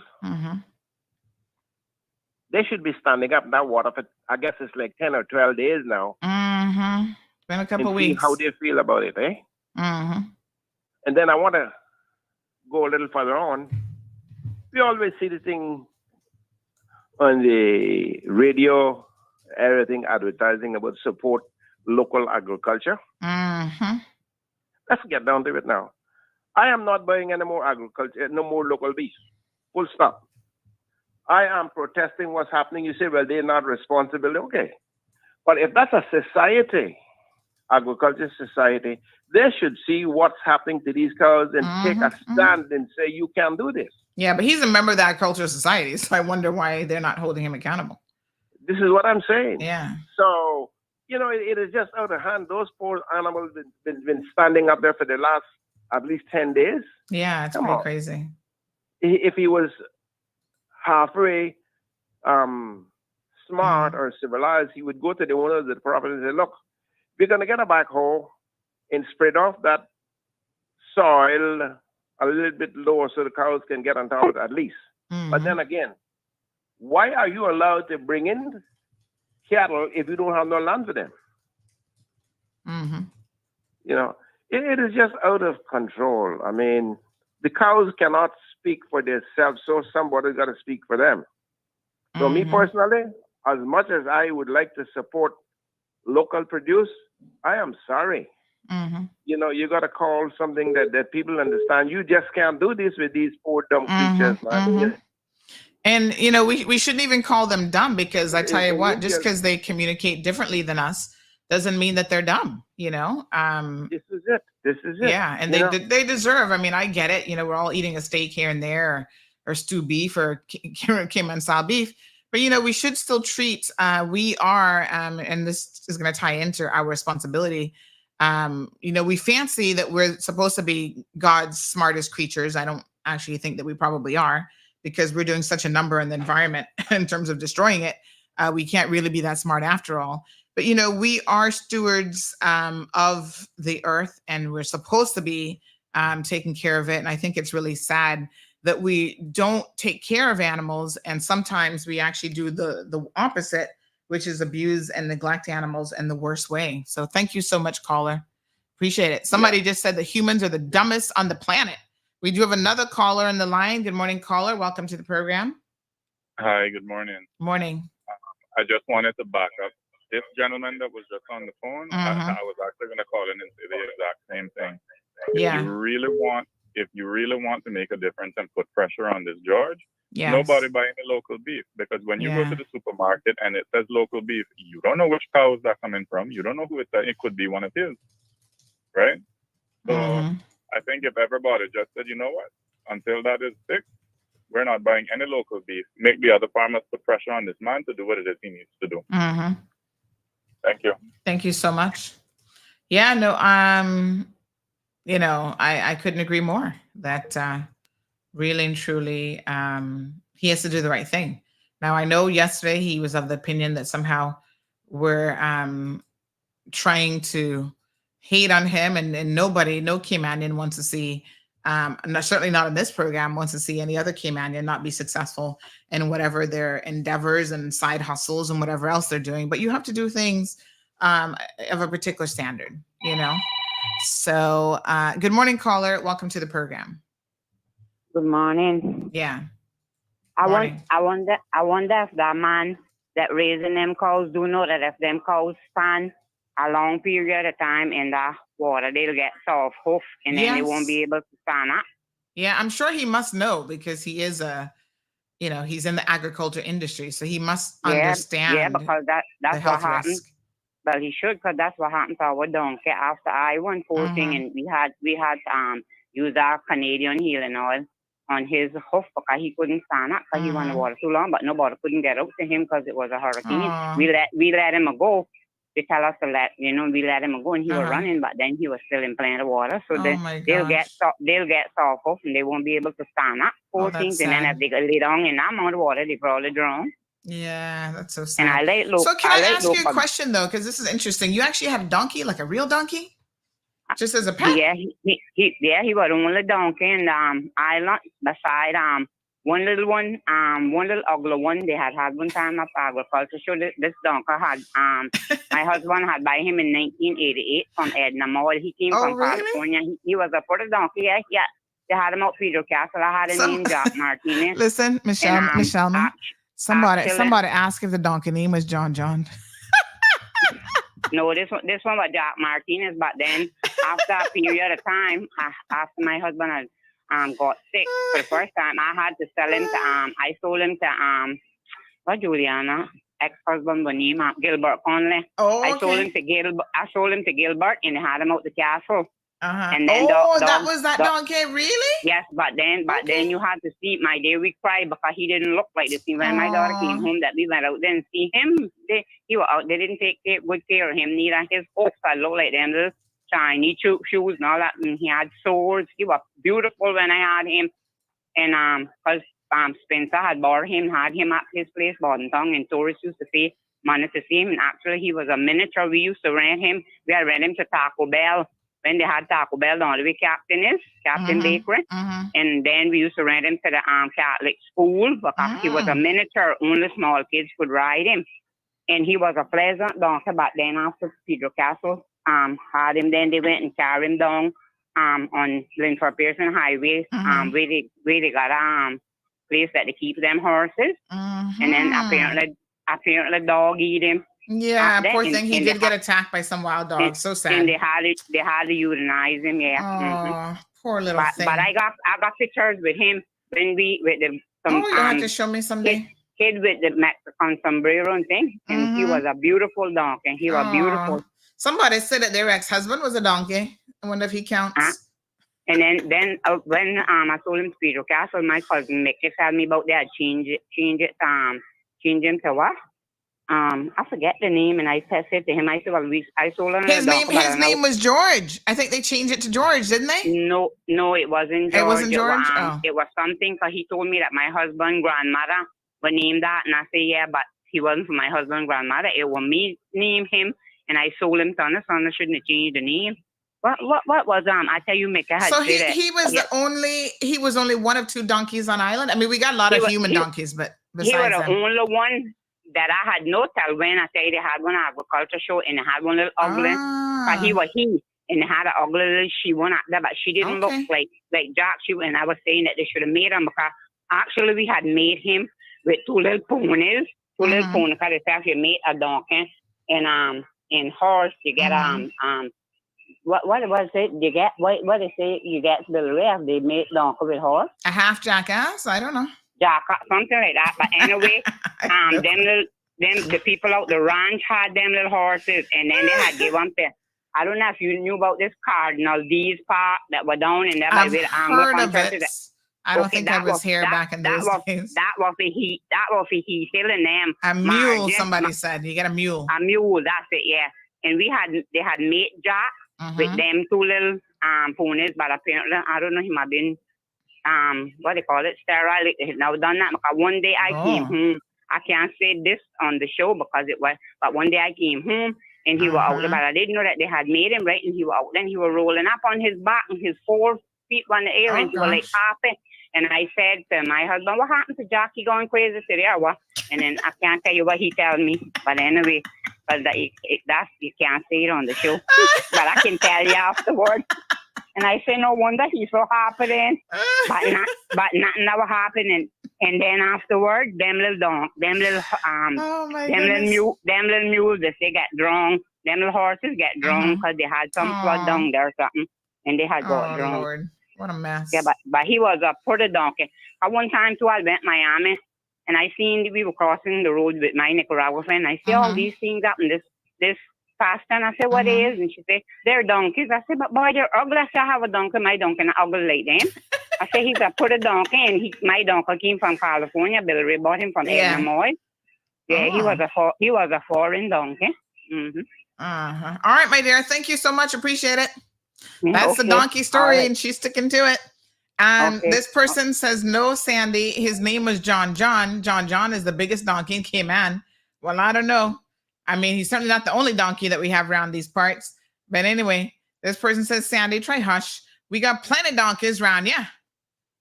Speaker 7: they should be standing up in that water for, I guess it's like 10 or 12 days now.
Speaker 2: It's been a couple
Speaker 7: and
Speaker 2: weeks.
Speaker 7: See how they feel about it, eh? And then I want to go a little further on. We always see the thing on the radio, everything advertising about support local agriculture. Let's get down to it now. I am not buying any more agriculture, no more local beef. Full stop. I am protesting what's happening. You say, well, they're not responsible. Okay. But if that's a society, agriculture society, they should see what's happening to these cows and take a stand and say, you can't do this.
Speaker 2: Yeah, but he's a member of the agricultural society, so I wonder why they're not holding him accountable.
Speaker 7: This is what I'm saying.
Speaker 2: Yeah.
Speaker 7: So, you know, it is just out of hand. Those poor animals have been standing up there for the last at least 10 days.
Speaker 2: Yeah, it's pretty crazy.
Speaker 7: If he was halfway smart or civilized, he would go to the owners of the property and say, look, we're going to get a backhoe and spread off that soil a little bit lower so the cows can get on top of it at least. But then again, why are you allowed to bring in cattle if you don't have no land for them? You know, it is just out of control. I mean, the cows cannot speak for themselves, so somebody's got to speak for them. So me personally, as much as I would like to support local produce, I am sorry. You know, you got to call something that people understand. You just can't do this with these poor dumb creatures, man.
Speaker 2: And, you know, we shouldn't even call them dumb, because I tell you what, just because they communicate differently than us doesn't mean that they're dumb, you know?
Speaker 7: This is it. This is it.
Speaker 2: Yeah, and they deserve, I mean, I get it. You know, we're all eating a steak here and there, or stew beef, or Cayman style beef. But, you know, we should still treat, we are, and this is going to tie into our responsibility. You know, we fancy that we're supposed to be God's smartest creatures. I don't actually think that we probably are, because we're doing such a number in the environment in terms of destroying it. We can't really be that smart after all. But, you know, we are stewards of the earth, and we're supposed to be taking care of it. And I think it's really sad that we don't take care of animals. And sometimes we actually do the opposite, which is abuse and neglect animals in the worst way. So thank you so much, caller. Appreciate it. Somebody just said that humans are the dumbest on the planet. We do have another caller on the line. Good morning, caller. Welcome to the program.
Speaker 8: Hi, good morning.
Speaker 2: Morning.
Speaker 8: I just wanted to back up. This gentleman that was just on the phone, I was actually going to call in and say the exact same thing.
Speaker 2: Yeah.
Speaker 8: If you really want to make a difference and put pressure on this George, nobody buying the local beef, because when you go to the supermarket and it says local beef, you don't know which cows they're coming from. You don't know who it could be one of his, right? So I think if everybody just said, you know what, until that is fixed, we're not buying any local beef. Make the other farmers put pressure on this man to do what it is he needs to do. Thank you.
Speaker 2: Thank you so much. Yeah, no, you know, I couldn't agree more that really and truly he has to do the right thing. Now, I know yesterday he was of the opinion that somehow we're trying to hate on him, and nobody, no Caymanian wants to see, certainly not in this program, wants to see any other Caymanian not be successful in whatever their endeavors and side hustles and whatever else they're doing. But you have to do things of a particular standard, you know? So good morning, caller. Welcome to the program.
Speaker 9: Good morning.
Speaker 2: Yeah.
Speaker 9: I wonder if that man that raising them cows do know that if them cows stand a long period of time in the water, they'll get soft hoof, and then they won't be able to stand up.
Speaker 2: Yeah, I'm sure he must know, because he is he's in the agriculture industry, so he must understand.
Speaker 9: Yeah, because that's what happened.
Speaker 2: Risk.
Speaker 9: Well, he should, because that's what happened to our donkey after I-140, and we had use our Canadian healing oil on his hoof because he couldn't stand up because he was in the water too long, but nobody couldn't get out to him because it was a hurricane. We let him go. They tell us to we let him go, and he was running, but then he was still in plenty of water. So they'll get soft hoof, and they won't be able to stand up. Poor things, and then if they lay down in that amount of water, they probably drown.
Speaker 2: Yeah, that's so sad.
Speaker 9: And
Speaker 2: so can I ask you a question though? Because this is interesting. You actually had a donkey, like a real donkey? Just as a pet?
Speaker 9: Yeah, he was the only donkey in the island beside one little ugly one they had one time of agriculture show. This donkey had my husband had buy him in 1988 from Edna Mall. He came from
Speaker 2: really?
Speaker 9: California. He was a pretty donkey. Yeah. They had him out Pedro Castle. I had a name Jack Martinez.
Speaker 2: Listen, Michelle, somebody asked if the donkey name was John.
Speaker 9: No, this one was Jack Martinez. But then after a period of time, after my husband had got sick for the first time, I had to sell him to I sold him to Juliana ex-husband was named Gilbert Conley.
Speaker 2: Oh, okay.
Speaker 9: I sold him to Gilbert and had him out the castle.
Speaker 2: And then that was that donkey, really?
Speaker 9: Yes, but then you had to see my day we cried because he didn't look like this. When my daughter came home, that we went out there and see him. They didn't take good care of him neither. His hooves looked like them little shiny shoes and all that, and he had swords. He was beautiful when I had him, and because Spencer had borrowed him, had him at his place, Bodentong, and tourists used to say wanted to see him. And actually, he was a miniature. We used to rent him. We had rent him to Taco Bell. When they had Taco Bell, down the way Captain Bakery. And then we used to rent him to the Catholic school because he was a miniature. Only small kids could ride him. And he was a pleasant donkey. But then after Pedro Castle had him, then they went and carried him down on Linford Pearson Highway where they got a place that they keep them horses. And then apparently dog eat him.
Speaker 2: Yeah, poor thing. He did get attacked by some wild dogs. So sad.
Speaker 9: And they had to euthanize him. Yeah.
Speaker 2: Poor little thing.
Speaker 9: But I got pictures with him when we with the.
Speaker 2: You have to show me someday.
Speaker 9: Kid with the Mexican sombrero and thing, and he was a beautiful donkey. He was beautiful.
Speaker 2: Somebody said that their ex-husband was a donkey. I wonder if he counts.
Speaker 9: And then when I told him to Pedro Castle, my cousin Mickey told me about that. Change him to what? I forget the name, and I said to him, I said, well, I sold him.
Speaker 2: His name was George. I think they changed it to George, didn't they?
Speaker 9: No, it wasn't George.
Speaker 2: It wasn't George?
Speaker 9: It was something, because he told me that my husband, grandmother, would name that, and I said, yeah, but he wasn't for my husband, grandmother. It was me name him, and I sold him to him, so I shouldn't have changed the name. What was I tell you, Mika had
Speaker 2: so he was only one of two donkeys on island. I mean, we got a lot of human donkeys, but besides
Speaker 9: he was the only one that I had no tell when I say they had one agriculture show and they had one little ugly. But he and they had an ugly little she one out there, but she didn't look like Jack. And I was saying that they should have made him because actually we had made him with two little ponies, because they say if you made a donkey and in horse you get what was it? You get what they say you get the rare they made donkey with horse.
Speaker 2: A half jackass? I don't know.
Speaker 9: Jack, something like that. But anyway, them the people out the ranch had them little horses, and then they had give them to. I don't know if you knew about this Cardinal D's park that were down in there.
Speaker 2: I've heard of it. I don't think I was here back in those days.
Speaker 9: That was for he selling them.
Speaker 2: A mule, somebody said. You get a mule.
Speaker 9: A mule, that's it, yeah. And they had made Jack with them two little ponies, but apparently, I don't know, he might have been what they call it, sterile. They had now done that because one day I came home. I can't say this on the show because it was, but one day I came home and he was out there, but I didn't know that they had made him right, and he was out there and he was rolling up on his back and his 4 feet on the air and he was like hopping. And I said to my husband, what happened to Jack? He going crazy today or what? And then I can't tell you what he told me, but anyway, but that's you can't say it on the show, but I can tell you afterwards. And I say, no wonder he's so happy then. But nothing ever happened. And then afterwards, them little mules, they get drunk. Them little horses get drunk because they had some flood down there or something. And they had got drunk.
Speaker 2: Lord. What a mess.
Speaker 9: Yeah, but he was a pretty donkey. At one time, too, I went to Miami. And I seen we were crossing the road with my Nicaragua friend. I see all these things up in this past, and I said, what is? And she said, they're donkeys. I said, but boy, they're ugly. I said, I have a donkey, my donkey, and ugly like them. I said, he's a pretty donkey, and my donkey came from California. Billy Ray bought him from Illinois. Yeah, he was a foreign donkey.
Speaker 2: All right, my dear. Thank you so much. Appreciate it. That's the donkey story, and she's sticking to it. And this person says, no, Sandy, his name was John. John is the biggest donkey in Cayman. Well, I don't know. I mean, he's certainly not the only donkey that we have around these parts. But anyway, This person says, Sandy, try hush. We got plenty donkeys around. Yeah.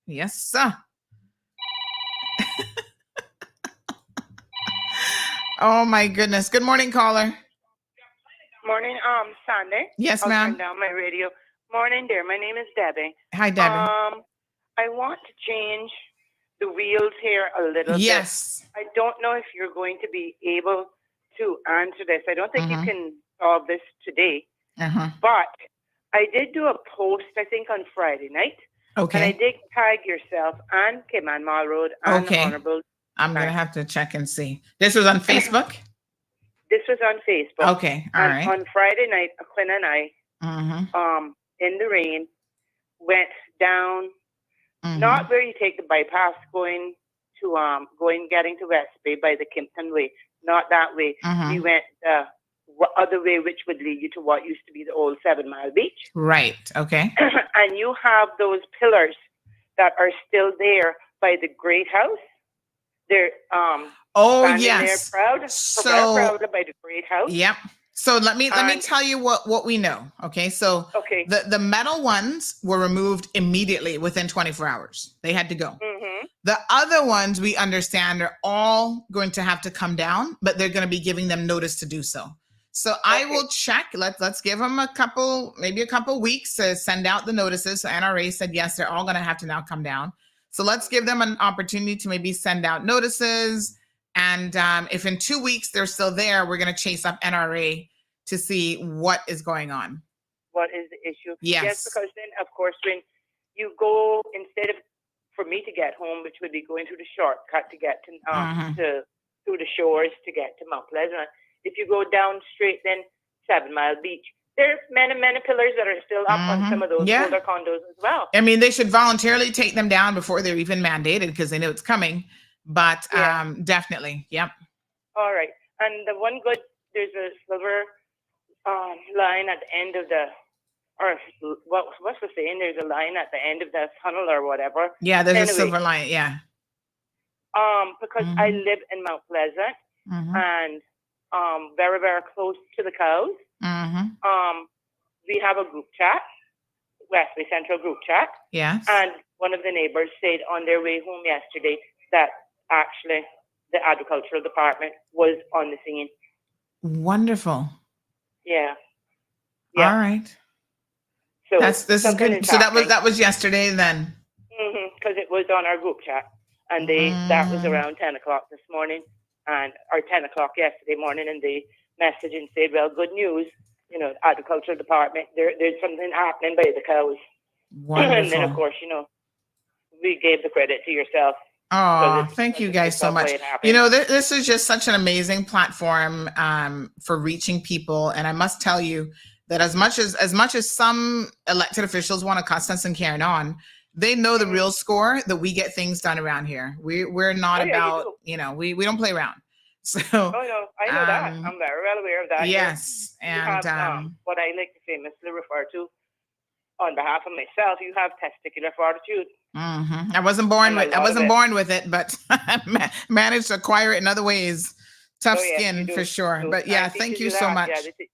Speaker 2: Yes, sir. Oh my goodness. Good morning, caller.
Speaker 10: Morning, Sandy.
Speaker 2: Yes,
Speaker 10: I'll
Speaker 2: ma'am.
Speaker 10: turn down my radio. Morning, dear. My name is Debbie.
Speaker 2: Hi, Debbie.
Speaker 10: I want to change the wheels here a little bit.
Speaker 2: Yes.
Speaker 10: I don't know if you're going to be able to answer this. I don't think you can solve this today. But I did do a post, I think, on Friday night.
Speaker 2: Okay.
Speaker 10: And I did tag yourself and Kim and Road and Honorable.
Speaker 2: I'm going to have to check and see. This was on Facebook?
Speaker 10: This was on Facebook.
Speaker 2: Okay. All right.
Speaker 10: On Friday night, Quinn and I, in the rain, went down, not where you take the bypass going to getting to West Bay by the Kimpton Way, not that way. We went the other way, which would lead you to what used to be the old 7 Mile Beach.
Speaker 2: Right. Okay.
Speaker 10: And you have those pillars that are still there by the Great House. They're
Speaker 2: yes.
Speaker 10: there proud by the Great House.
Speaker 2: Yep. So let me tell you what we know. Okay. So the metal ones were removed immediately within 24 hours. They had to go. The other ones we understand are all going to have to come down, but they're going to be giving them notice to do so. So I will check. Let's give them maybe a couple weeks to send out the notices. So NRA said yes, they're all going to have to now come down. So let's give them an opportunity to maybe send out notices. And if in 2 weeks they're still there, we're going to chase up NRA to see what is going on.
Speaker 10: What is the issue?
Speaker 2: Yes.
Speaker 10: Because then, of course, when you go, instead of for me to get home, which would be going through the shortcut to get to through the shores to get to Mount Pleasant, if you go down straight, then 7 Mile Beach, there's many pillars that are still up on some of those older condos as well.
Speaker 2: I mean, they should voluntarily take them down before they're even mandated because they know it's coming. But definitely, yep.
Speaker 10: All right. And the one good, there's a silver line at the end of the, or what's the saying? There's a line at the end of the tunnel or whatever.
Speaker 2: Yeah, there's a silver line, yeah.
Speaker 10: Because I live in Mount Pleasant and very, very close to the cows. We have a group chat, Wesley Central group chat.
Speaker 2: Yes.
Speaker 10: And one of the neighbors said on their way home yesterday that actually the agricultural department was on the scene.
Speaker 2: Wonderful.
Speaker 10: Yeah.
Speaker 2: All right.
Speaker 10: So
Speaker 2: this is good. So that was yesterday then.
Speaker 10: Because it was on our group chat, and that was around 10 o'clock this morning, or 10 o'clock yesterday morning, and they messaged and said, "Well, good news. You know, agricultural department. There's something happening by the cows."
Speaker 2: Wonderful.
Speaker 10: And then, of course, we gave the credit to yourself.
Speaker 2: Oh, thank you guys so much. This is just such an amazing platform for reaching people. And I must tell you that as much as some elected officials want to cuss us and carry on, they know the real score that we get things done around here. We're not about, we don't play around. So
Speaker 10: I know that. I'm very well aware of that.
Speaker 2: Yes.
Speaker 10: And what I like to famously refer to on behalf of myself, you have testicular fortitude.
Speaker 2: I wasn't born with it, but I managed to acquire it in other ways. Tough skin for sure. But thank you so much.
Speaker 10: Yeah,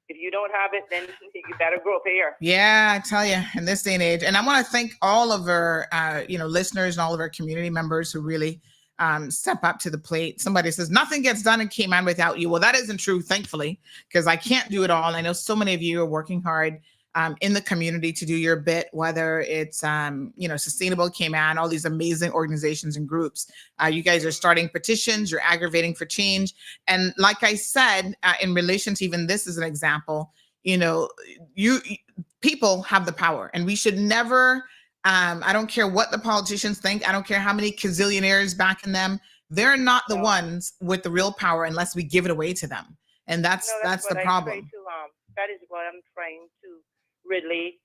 Speaker 10: if you don't have it, then you better grow up here.
Speaker 2: Yeah, I tell you, in this day and age. And I want to thank all of our, listeners and all of our community members who really step up to the plate. Somebody says nothing gets done in Cayman without you. Well, that isn't true, thankfully, because I can't do it all. And I know so many of you are working hard in the community to do your bit, whether it's, Sustainable Cayman, all these amazing organizations and groups. You guys are starting petitions, you're aggravating for change. And like I said, in relation to even this as an example, people have the power, and we should never, I don't care what the politicians think. I don't care how many gazillionaires backing them. They're not the ones with the real power unless we give it away to them. And that's the problem.
Speaker 10: That is what I'm trying to relate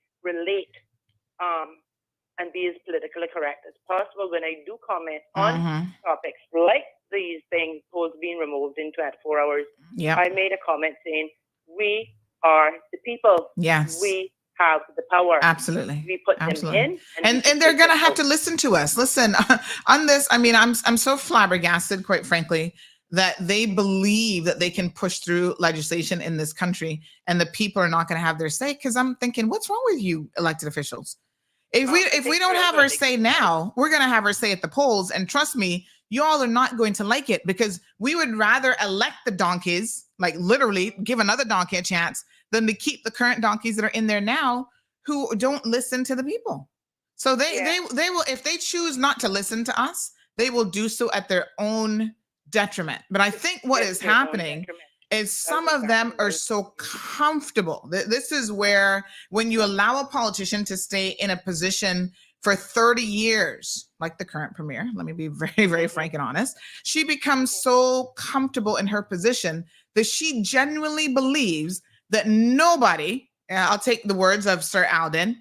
Speaker 10: and be as politically correct as possible when I do comment on topics like these things, polls being removed in 24 hours. I made a comment saying, we are the people.
Speaker 2: Yes.
Speaker 10: We have the power.
Speaker 2: Absolutely.
Speaker 10: We put them in.
Speaker 2: And they're going to have to listen to us. Listen, on this, I mean, I'm so flabbergasted, quite frankly, that they believe that they can push through legislation in this country and the people are not going to have their say. Because I'm thinking, what's wrong with you elected officials? If we don't have our say now, we're going to have our say at the polls. And trust me, you all are not going to like it, because we would rather elect the donkeys, like literally give another donkey a chance, than to keep the current donkeys that are in there now who don't listen to the people. So they will, if they choose not to listen to us, they will do so at their own detriment. But I think what is happening is some of them are so comfortable. This is where, when you allow a politician to stay in a position for 30 years, like the current premier, let me be very, very frank and honest, she becomes so comfortable in her position that she genuinely believes that nobody, I'll take the words of Sir Alden,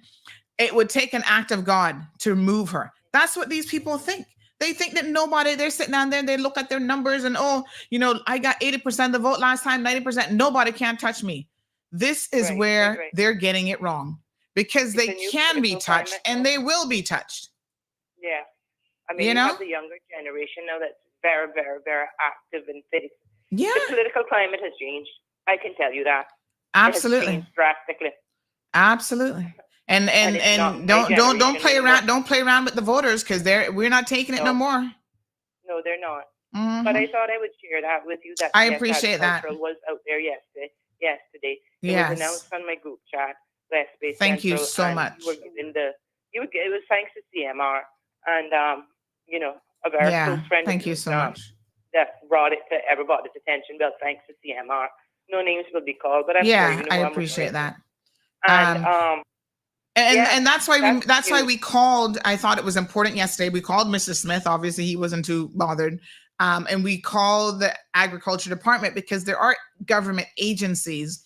Speaker 2: it would take an act of God to remove her. That's what these people think. They think that nobody, they're sitting down there, they look at their numbers and, oh, you know, I got 80% of the vote last time, 90%, nobody can touch me. This is where they're getting it wrong, because they can be touched and they will be touched.
Speaker 10: Yeah. I mean, you have the younger generation now that's very, very, very active and fit.
Speaker 2: Yeah.
Speaker 10: The political climate has changed. I can tell you that.
Speaker 2: Absolutely.
Speaker 10: It has changed drastically.
Speaker 2: Absolutely. And don't play around. Don't play around with the voters, because we're not taking it no more.
Speaker 10: No, they're not. Mm-hmm. But I thought I would share that with you. That
Speaker 2: I appreciate that.
Speaker 10: Was out there yesterday. It was announced on my group chat. West Bay
Speaker 2: Thank
Speaker 10: Central,
Speaker 2: you so much.
Speaker 10: You were given it was thanks to CMR and you know, a very close friend.
Speaker 2: Thank you so much.
Speaker 10: That brought it to everybody's attention. Well, thanks to CMR. No names will be called, but I'm sure you know
Speaker 2: I appreciate that.
Speaker 10: And
Speaker 2: that's why we called. I thought it was important yesterday. We called Mr. Smith. Obviously, he wasn't too bothered. And we called the Agriculture Department, because there are government agencies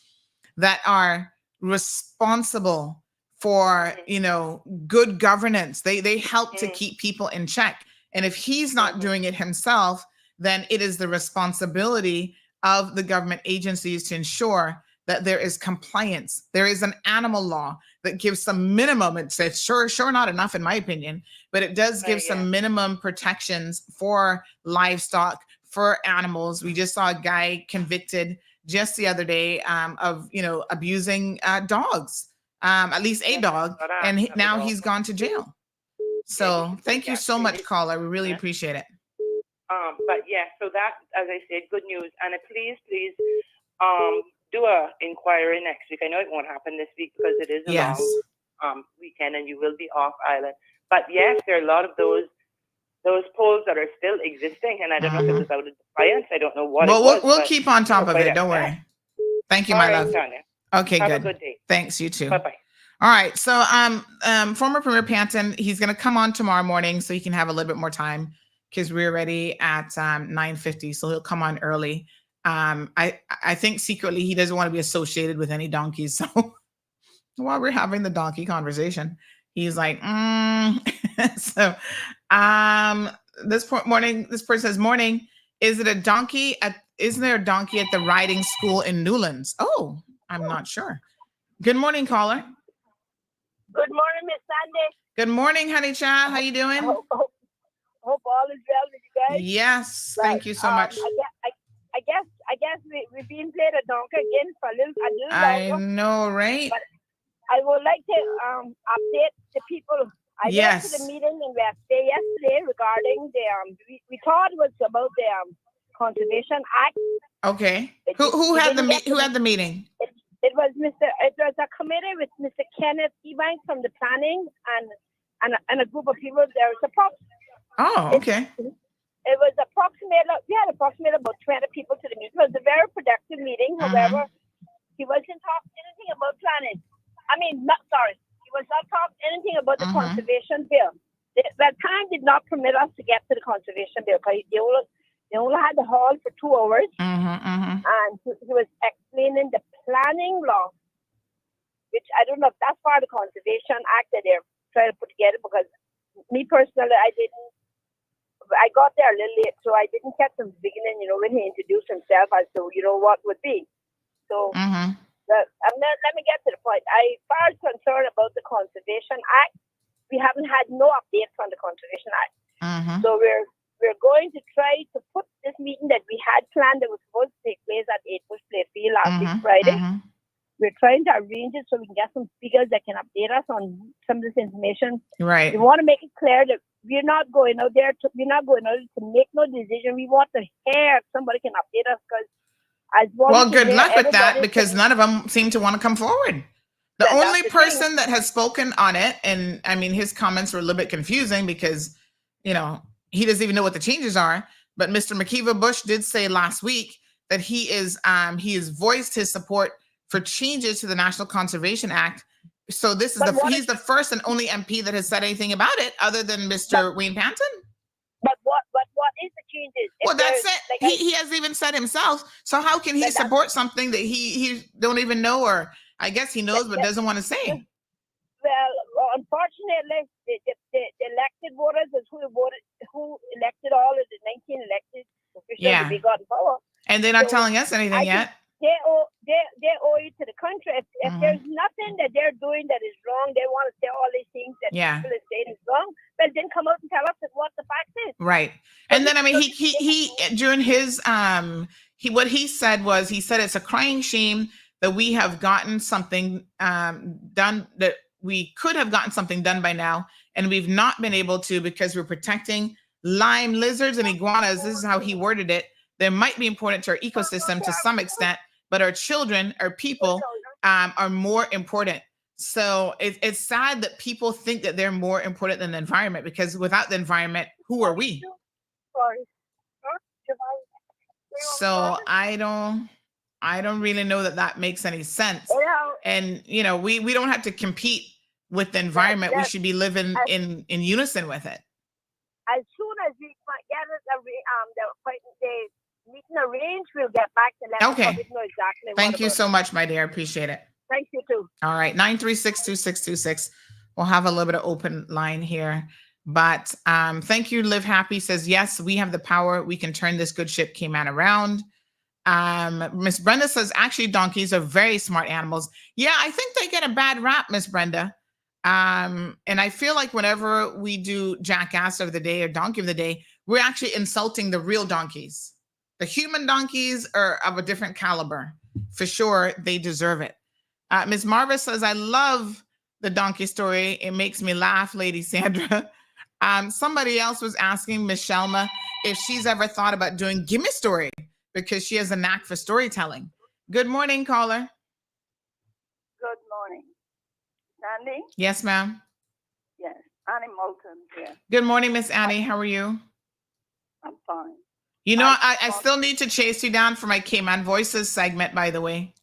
Speaker 2: that are responsible for, you know, good governance. They help to keep people in check. And if he's not doing it himself, then it is the responsibility of the government agencies to ensure that there is compliance. There is an animal law that gives some minimum. It's sure not enough in my opinion, but it does give some minimum protections for livestock, for animals. We just saw a guy convicted just the other day of, you know, abusing dogs, at least a dog, and now he's gone to jail. So thank you so much, caller. We really appreciate it.
Speaker 10: But so that, as I said, good news. And please, do a inquiry next week. I know it won't happen this week because it is a long weekend and you will be off island. But yes, there are a lot of those polls that are still existing, and I don't know if it was out of defiance. I don't know what.
Speaker 2: Well, we'll keep on top of it. Don't worry. Thank you, my love.
Speaker 10: Tanya.
Speaker 2: Okay,
Speaker 10: Have
Speaker 2: good.
Speaker 10: a good day.
Speaker 2: Thanks. You too.
Speaker 10: Bye-bye.
Speaker 2: All right. So, former Premier Panton, he's going to come on tomorrow morning so he can have a little bit more time, because we're ready at 9:50. So he'll come on early. I think secretly he doesn't want to be associated with any donkeys. So while we're having the donkey conversation, he's like, So this person says, morning, is it a donkey isn't there a donkey at the riding school in Newlands? Oh, I'm not sure. Good morning, caller.
Speaker 11: Good morning, Miss Sandy.
Speaker 2: Good morning, honey child. How you doing?
Speaker 11: Hope all is well with you guys.
Speaker 2: Yes, thank you so much.
Speaker 11: I guess we've been playing a donkey again for a little longer.
Speaker 2: I know, right?
Speaker 11: But I would like to update the people. I went to the meeting in West Bay yesterday regarding the we thought it was about the Conservation Act.
Speaker 2: Okay. Who had the meeting?
Speaker 11: It was a committee with Mr. Kenneth Ebanks from the planning and a group of people. There was
Speaker 2: okay.
Speaker 11: It was approximately about 20 people to the meeting. It was a very productive meeting. However, he wasn't talking anything about planning. He was not talking anything about the conservation bill. The time did not permit us to get to the conservation bill because they only had the hall for 2 hours. And he was explaining the planning law, which I don't know if that's part of the Conservation Act that they're trying to put together, because me personally, I got there a little late, so I didn't catch him beginning, when he introduced himself as to, what would be. So let me get to the point. I far as concerned about the Conservation Act, we haven't had no updates on the Conservation Act. So we're going to try to put this meeting that we had planned that was supposed to take place at 8 Bush Playfield last week Friday. We're trying to arrange it so we can get some speakers that can update us on some of this information.
Speaker 2: Right.
Speaker 11: We want to make it clear that we're not going out there to make no decision. We want to hear if somebody can update us, because as
Speaker 2: well, good luck with that, because none of them seem to want to come forward. The only person that has spoken on it, and I mean, his comments were a little bit confusing because, you know, he doesn't even know what the changes are. But Mr. McKeeva Bush did say last week that he has voiced his support for changes to the National Conservation Act. So this is he's the first and only MP that has said anything about it, other than Mr. Wayne Panton.
Speaker 11: But what is the changes?
Speaker 2: Well, that's it. Like he hasn't even said himself. So how can he support something that he don't even know, or I guess he knows but doesn't want to say?
Speaker 11: Well, unfortunately, the elected voters is who elected all of the 19 elected officials to be got in power.
Speaker 2: And they're not telling us anything yet.
Speaker 11: They owe it to the country. If there's nothing that they're doing that is wrong, they want to say all these things that people are saying is wrong, well, then come out and tell us what the fact is.
Speaker 2: Right. And then, I mean, he during his, what he said was, he said it's a crying shame that we have gotten something done, that we could have gotten something done by now, and we've not been able to because we're protecting Lyme lizards and iguanas. This is how he worded it. They might be important to our ecosystem to some extent, but our children, our people, are more important. So it's sad that people think that they're more important than the environment, because without the environment, who are we? So I don't really know that makes any sense. And you know, we don't have to compete with the environment. We should be living in unison with it.
Speaker 11: As soon as we get the meeting arranged, we'll get back to let the public know exactly.
Speaker 2: Thank you so much, my dear. I appreciate it.
Speaker 11: Thank you too.
Speaker 2: All right, 936-2626. We'll have a little bit of open line here. But thank you. Live Happy says, yes, we have the power. We can turn this good ship Cayman around. Miss Brenda says, actually, donkeys are very smart animals. Yeah, I think they get a bad rap, Miss Brenda. And I feel like whenever we do Jackass of the Day or Donkey of the Day, we're actually insulting the real donkeys. The human donkeys are of a different caliber. For sure, they deserve it. Ms. Marva says, I love the donkey story. It makes me laugh, Lady Sandra. Somebody else was asking Miss Shelma if she's ever thought about doing Gimme Story, because she has a knack for storytelling. Good morning, caller.
Speaker 12: Good morning. Sandy?
Speaker 2: Yes, ma'am.
Speaker 12: Yes, Annie Moulton here.
Speaker 2: Good morning, Miss Annie. How are you?
Speaker 12: I'm fine.
Speaker 2: You know, I still need to chase you down for my Cayman Voices segment, by the way.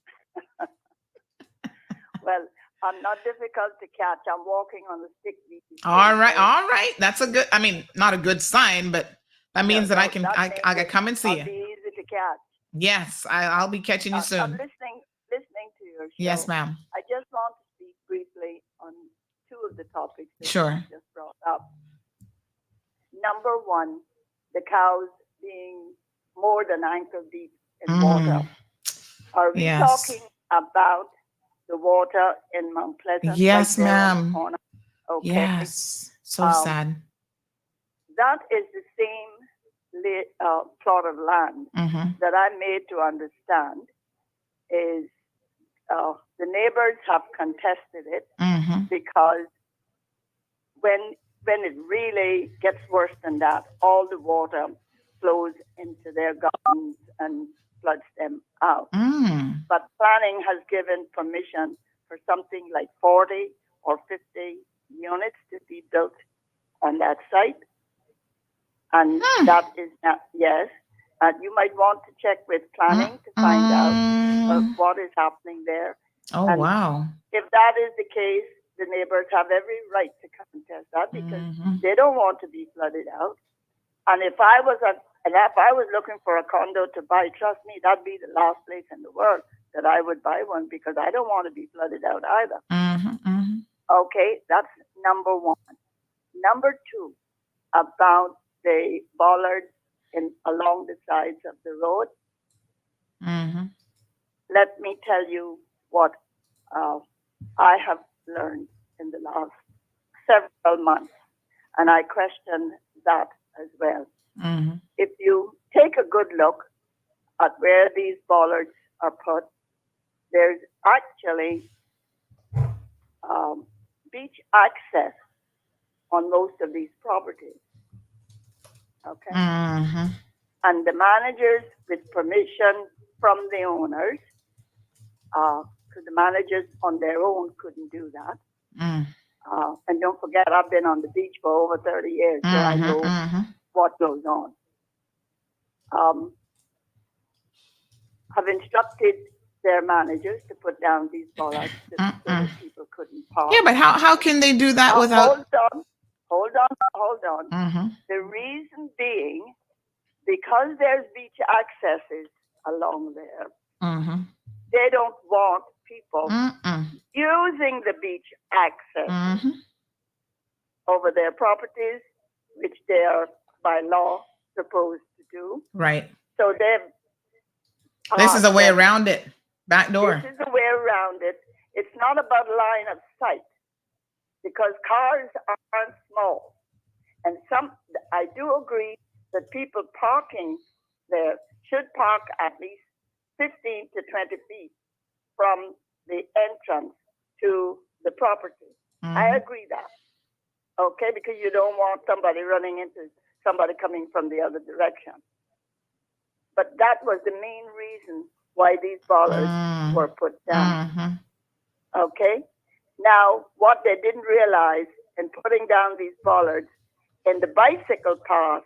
Speaker 12: Well, I'm not difficult to catch. I'm walking on the stick.
Speaker 2: All right. That's a good, I mean, not a good sign, but that means I can come and see you.
Speaker 12: Be easy to catch.
Speaker 2: Yes, I'll be catching you soon.
Speaker 12: I'm listening to your show.
Speaker 2: Yes, ma'am.
Speaker 12: I just want to speak briefly on two of the topics that
Speaker 2: you
Speaker 12: just brought up. Number one, the cows being more than ankle deep in water. Are we talking about the water in Mount Pleasant?
Speaker 2: Yes, ma'am.
Speaker 12: Okay.
Speaker 2: Yes. So sad.
Speaker 12: That is the same plot of land that I'm made to understand is the neighbors have contested it because when it really gets worse than that, all the water flows into their gardens and floods them out. But planning has given permission for something like 40 or 50 units to be built on that site. And that is not, yes. And you might want to check with planning to find out what is happening there.
Speaker 2: Oh, and wow.
Speaker 12: If that is the case, the neighbors have every right to contest that because they don't want to be flooded out. And if I was looking for a condo to buy, trust me, that'd be the last place in the world that I would buy one because I don't want to be flooded out either. Okay, that's number one. Number two, about the bollards along the sides of the road. Let me tell you what I have learned in the last several months, and I question that as well. If you take a good look at where these bollards are put, there's actually beach access on most of these properties. Okay? And the managers, with permission from the owners, because the managers on their own couldn't do that. And don't forget, I've been on the beach for over 30 years, so I know what goes on. Have instructed their managers to put down these bollards so that people couldn't park.
Speaker 2: Yeah, but how can they do that without?
Speaker 12: Hold on. The reason being, because there's beach accesses along there, they don't want people using the beach access over their properties, which they are by law supposed to do.
Speaker 2: Right.
Speaker 12: So they've
Speaker 2: this is a way around it. Back door.
Speaker 12: This is a way around it. It's not about line of sight, because cars aren't small. And I do agree that people parking there should park at least 15 to 20 feet from the entrance to the property. I agree that. Okay, because you don't want somebody running into somebody coming from the other direction. But that was the main reason why these bollards were put down. Okay? Now, what they didn't realize in putting down these bollards, in the bicycle path,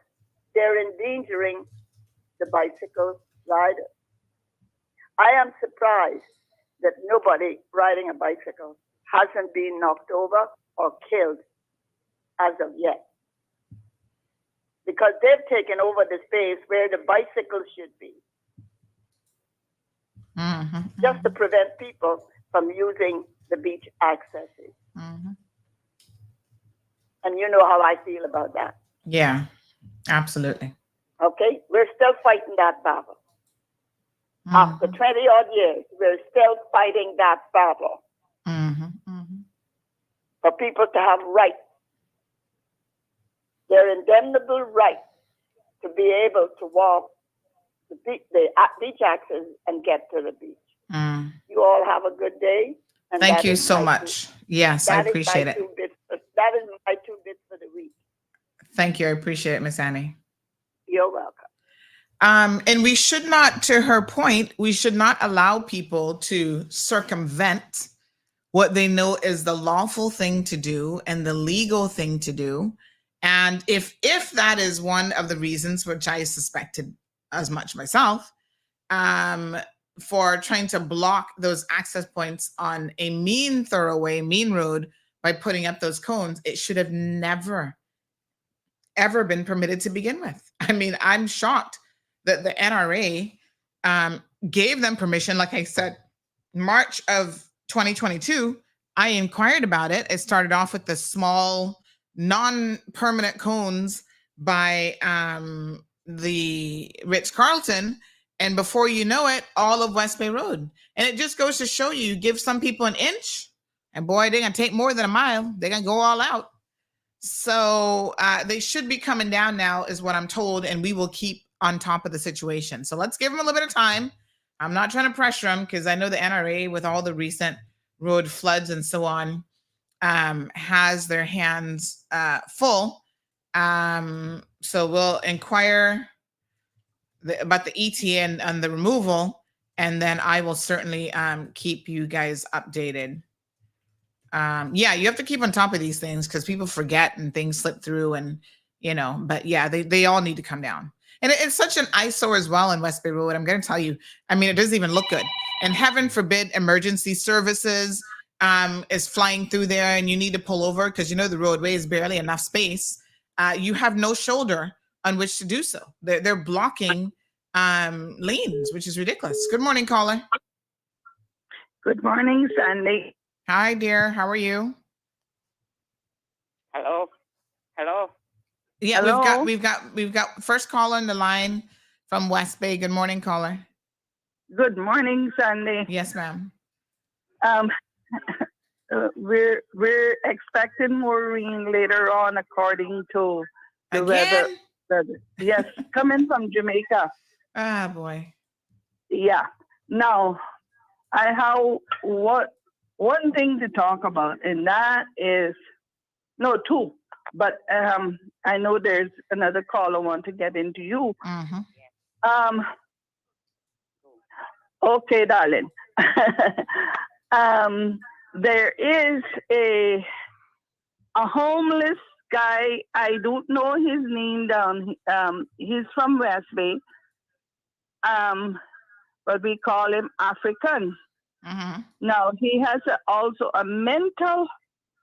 Speaker 12: they're endangering the bicycle riders. I am surprised that nobody riding a bicycle hasn't been knocked over or killed as of yet. Because they've taken over the space where the bicycles should be. Just to prevent people from using the beach accesses. And you know how I feel about that.
Speaker 2: Yeah, absolutely.
Speaker 12: Okay, we're still fighting that battle. After 20 odd years, we're still fighting that battle. For people to have rights. Their indemnable right to be able to walk the beach access and get to the beach. You all have a good day. And
Speaker 2: thank you so much. Yes, I appreciate it.
Speaker 12: That is my 2 bits for the week.
Speaker 2: Thank you. I appreciate it, Miss Annie.
Speaker 12: You're welcome.
Speaker 2: And we should not, to her point, we should not allow people to circumvent what they know is the lawful thing to do and the legal thing to do. And if that is one of the reasons, which I suspected as much myself, for trying to block those access points on a mean thoroughway, mean road by putting up those cones, it should have never, ever been permitted to begin with. I mean, I'm shocked that the NRA gave them permission. Like I said, March of 2022, I inquired about it. It started off with the small non-permanent cones by the Ritz-Carlton, and before you know it, all of West Bay Road. And it just goes to show you, give some people an inch, and boy, they're gonna take more than a mile. They're gonna go all out. So they should be coming down now, is what I'm told, and we will keep on top of the situation. So let's give them a little bit of time. I'm not trying to pressure them, because I know the NRA, with all the recent road floods and so on, has their hands full. So we'll inquire about the ETA and the removal, and then I will certainly keep you guys updated. Yeah, you have to keep on top of these things, because people forget and things slip through, and but yeah, they all need to come down. And it's such an eyesore as well in West Bay Road. I'm going to tell you, I mean, it doesn't even look good. And heaven forbid emergency services is flying through there and you need to pull over because the roadway is barely enough space. You have no shoulder on which to do so. They're blocking lanes, which is ridiculous. Good morning, caller.
Speaker 13: Good morning, Sandy.
Speaker 2: Hi, dear. How are you?
Speaker 9: Hello.
Speaker 2: Yeah,
Speaker 13: hello?
Speaker 2: we've got first caller on the line from West Bay. Good morning, caller.
Speaker 13: Good morning, Sandy.
Speaker 2: Yes, ma'am.
Speaker 13: We're expecting more rain later on, according to the weather. brother. Yes, coming from Jamaica.
Speaker 2: Ah, boy.
Speaker 13: Yeah. Now, I have one thing to talk about, and that is two. But I know there's another call I want to get into you. Okay, darling. There is a homeless guy. I don't know his name down. He's from West Bay. But we call him African. Now he has also a mental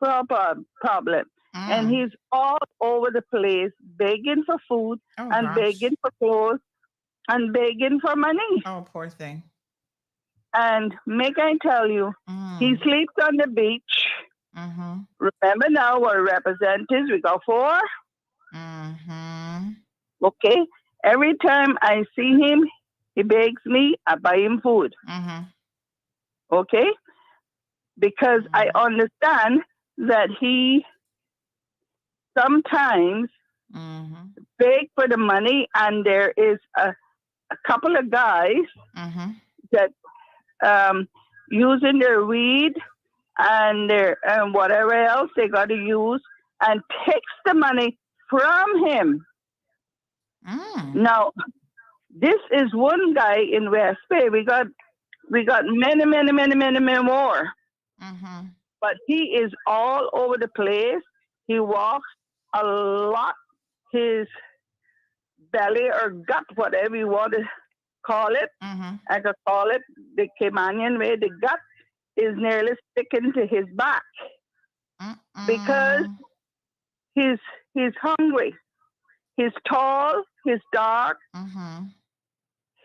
Speaker 13: problem, and he's all over the place, begging for food begging for clothes and begging for money.
Speaker 2: Oh, poor thing.
Speaker 13: And make I tell you, he sleeps on the beach. Remember now, our representatives, we got 4. Okay. Every time I see him, he begs me, I buy him food. Okay? Because I understand that he sometimes beg for the money, and there is a couple of guys that using their weed and their whatever else they got to use and takes the money from him. Now, this is one guy in West Bay. We got many more. But he is all over the place. He walks a lot. His belly or gut, whatever you want to call it, I could call it the Caymanian way. The gut is nearly sticking to his back because he's hungry. He's tall. He's dark.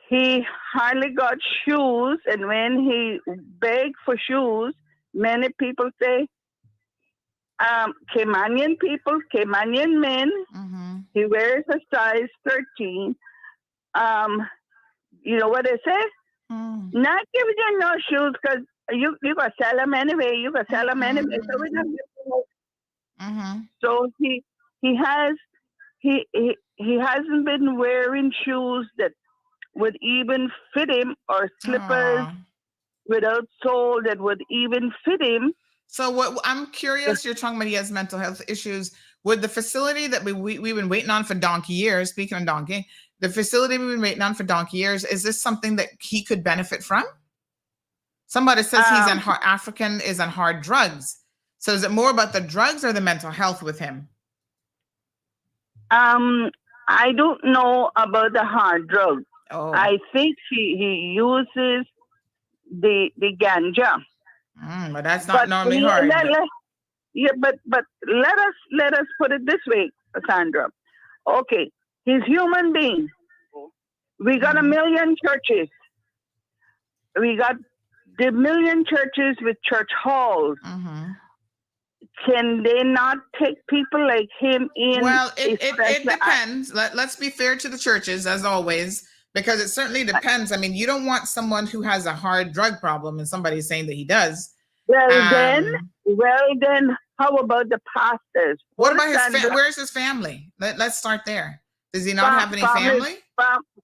Speaker 13: He hardly got shoes, and when he begged for shoes, many people say, Caymanian men, he wears a size 13. You know what they say? Not giving you no shoes because you got to sell them anyway. You got to sell them anyway. So we don't give them. So he hasn't been wearing shoes that would even fit him, or slippers without sole that would even fit him.
Speaker 2: So what I'm curious, you're talking about he has mental health issues. Would the facility that we've been waiting on for donkey years, speaking of donkey, the facility we've been waiting on for donkey years, is this something that he could benefit from? Somebody says he's on African is on hard drugs. So is it more about the drugs or the mental health with him?
Speaker 13: I don't know about the hard drugs. I think he uses the ganja.
Speaker 2: But that's not normally hard.
Speaker 13: But let us put it this way, Sandra. Okay, he's human being. We got 1 million churches. We got the million churches with church halls. Can they not take people like him in?
Speaker 2: Well, it depends. Let's be fair to the churches, as always, because it certainly depends. I mean, you don't want someone who has a hard drug problem and somebody's saying that he does.
Speaker 13: Well, then, how about the pastors?
Speaker 2: What about his where's his family? Let's start there. Does he not have any family?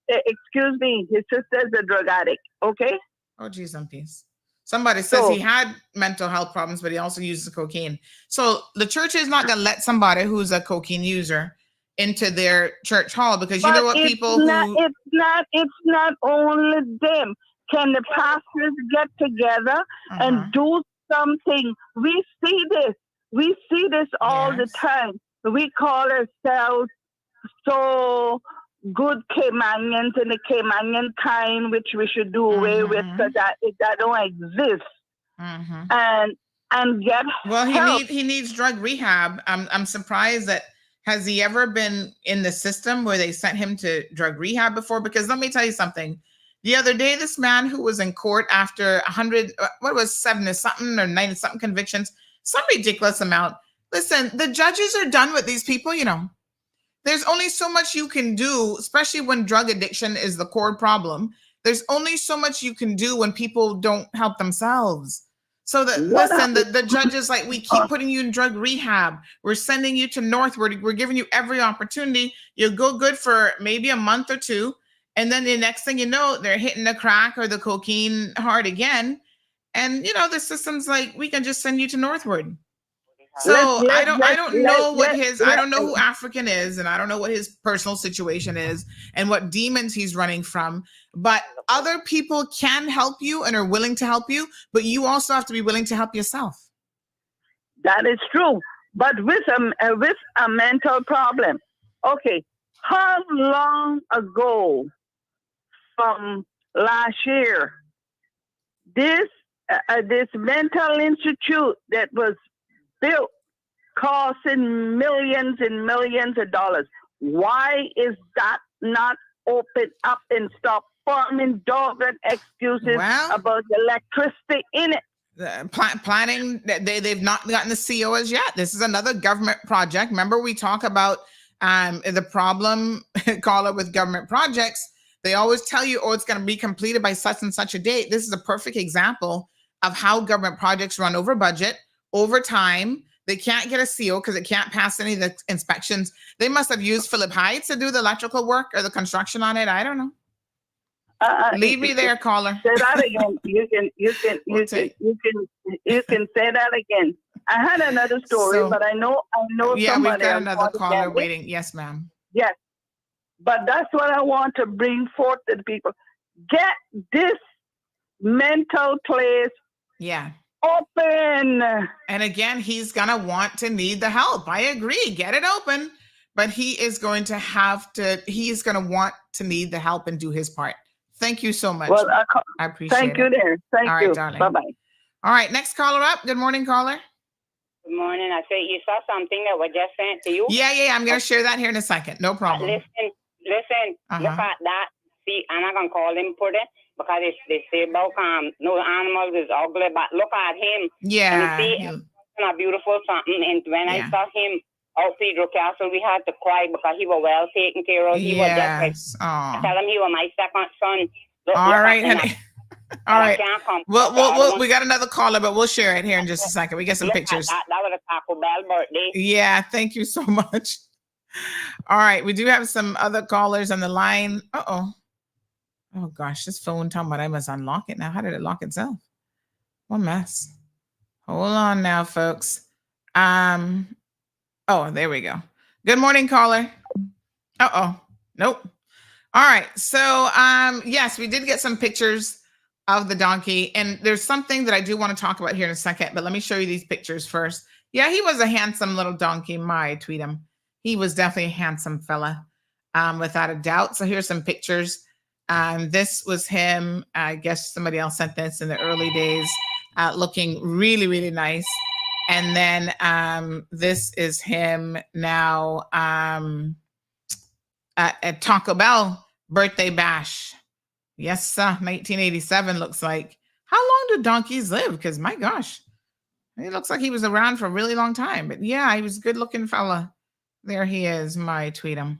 Speaker 13: Excuse me, his sister's a drug addict, okay?
Speaker 2: Oh, geez, on peace. Somebody says he had mental health problems, but he also uses cocaine. So the church is not going to let somebody who's a cocaine user into their church hall, because you know what people
Speaker 13: it's not only them. Can the pastors get together and do something? We see this all the time. We call ourselves so good Caymanians and the Caymanian kind, which we should do away with, because that don't exist. And get help.
Speaker 2: He needs drug rehab. I'm surprised that has he ever been in the system where they sent him to drug rehab before? Because let me tell you something. The other day, this man who was in court after 7 or 9 something convictions, some ridiculous amount. Listen, the judges are done with these people, you know. There's only so much you can do, especially when drug addiction is the core problem. There's only so much you can do when people don't help themselves. So the judge is like, we keep putting you in drug rehab. We're sending you to Northward. We're giving you every opportunity. You'll go good for maybe a month or two. And then the next thing you know, they're hitting the crack or the cocaine hard again. And, the system's like, we can just send you to Northward. So I don't know who African is, and I don't know what his personal situation is and what demons he's running from, but other people can help you and are willing to help you, but you also have to be willing to help yourself.
Speaker 13: That is true. But with a mental problem. Okay. How long ago from last year, this mental institute that was built costing millions and millions of dollars. Why is that not open up and stop forming dogged excuses about the electricity in it?
Speaker 2: Planning, they've not gotten the COs yet. This is another government project. Remember, we talk about the problem caller with government projects. They always tell you, it's going to be completed by such and such a date. This is a perfect example of how government projects run over budget, over time. They can't get a CO because it can't pass any of the inspections. They must have used Philip Heights to do the electrical work or the construction on it. I don't know. Leave me there, caller.
Speaker 13: Say that again. You can say that again. I had another story, but I know.
Speaker 2: Yeah, we've got another caller waiting. Yes, ma'am.
Speaker 13: Yes, but that's what I want to bring forth to the people. Get this mental place.
Speaker 2: Yeah.
Speaker 13: Open.
Speaker 2: And again, he's gonna want to need the help. I agree. Get it open, but he is going to have to. He's gonna want to need the help and do his part. Thank you so much.
Speaker 13: Well,
Speaker 2: I appreciate it.
Speaker 13: Thank you there. Thank you.
Speaker 2: Darling.
Speaker 13: Bye-bye.
Speaker 2: All right, next caller up. Good morning, caller.
Speaker 9: Good morning. I said you saw something that was just sent to you.
Speaker 2: Yeah. I'm going to share that here in a second. No problem.
Speaker 9: Listen. Look at that. See, I'm not going to call him put it because they say about no animals is ugly, but look at him.
Speaker 2: Yeah.
Speaker 9: And see, a beautiful something. And when I saw him out Pedro Castle, we had to cry because he was well taken care of. He was just like, I tell him he was my second son.
Speaker 2: All right, honey. All right. We got another caller, but we'll share it here in just a second. We get some pictures.
Speaker 9: That was a Taco Bell birthday.
Speaker 2: Yeah, thank you so much. All right, we do have some other callers on the line. Oh gosh, this phone talking about I must unlock it now. How did it lock itself? What mess. Hold on now, folks. Oh, there we go. Good morning, caller. Nope. All right. So, yes, we did get some pictures of the donkey, and there's something that I do want to talk about here in a second, but let me show you these pictures first. Yeah, he was a handsome little donkey. Tweet him. He was definitely a handsome fella, without a doubt. So here's some pictures. This was him. I guess somebody else sent this in the early days, looking really, really nice. And then this is him now at Taco Bell birthday bash. Yes, sir. 1987 looks like. How long do donkeys live? Because my gosh, it looks like he was around for a really long time. But yeah, he was a good looking fella. There he is. Tweet him.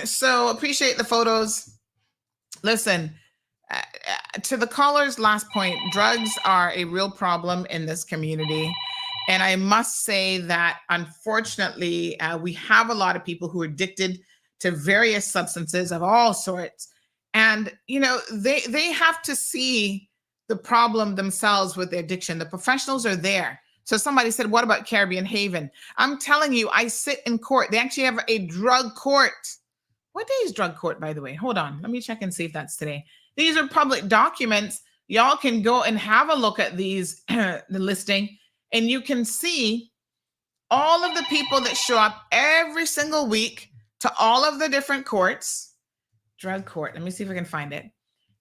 Speaker 2: So appreciate the photos. Listen, to the caller's last point, drugs are a real problem in this community. And I must say that, unfortunately, we have a lot of people who are addicted to various substances of all sorts. And, they have to see the problem themselves with the addiction. The professionals are there. So somebody said, what about Caribbean Haven? I'm telling you, I sit in court. They actually have a drug court. What day is drug court, by the way? Hold on. Let me check and see if that's today. These are public documents. Y'all can go and have a look at these, the listing, and you can see all of the people that show up every single week to all of the different courts. Drug court. Let me see if I can find it.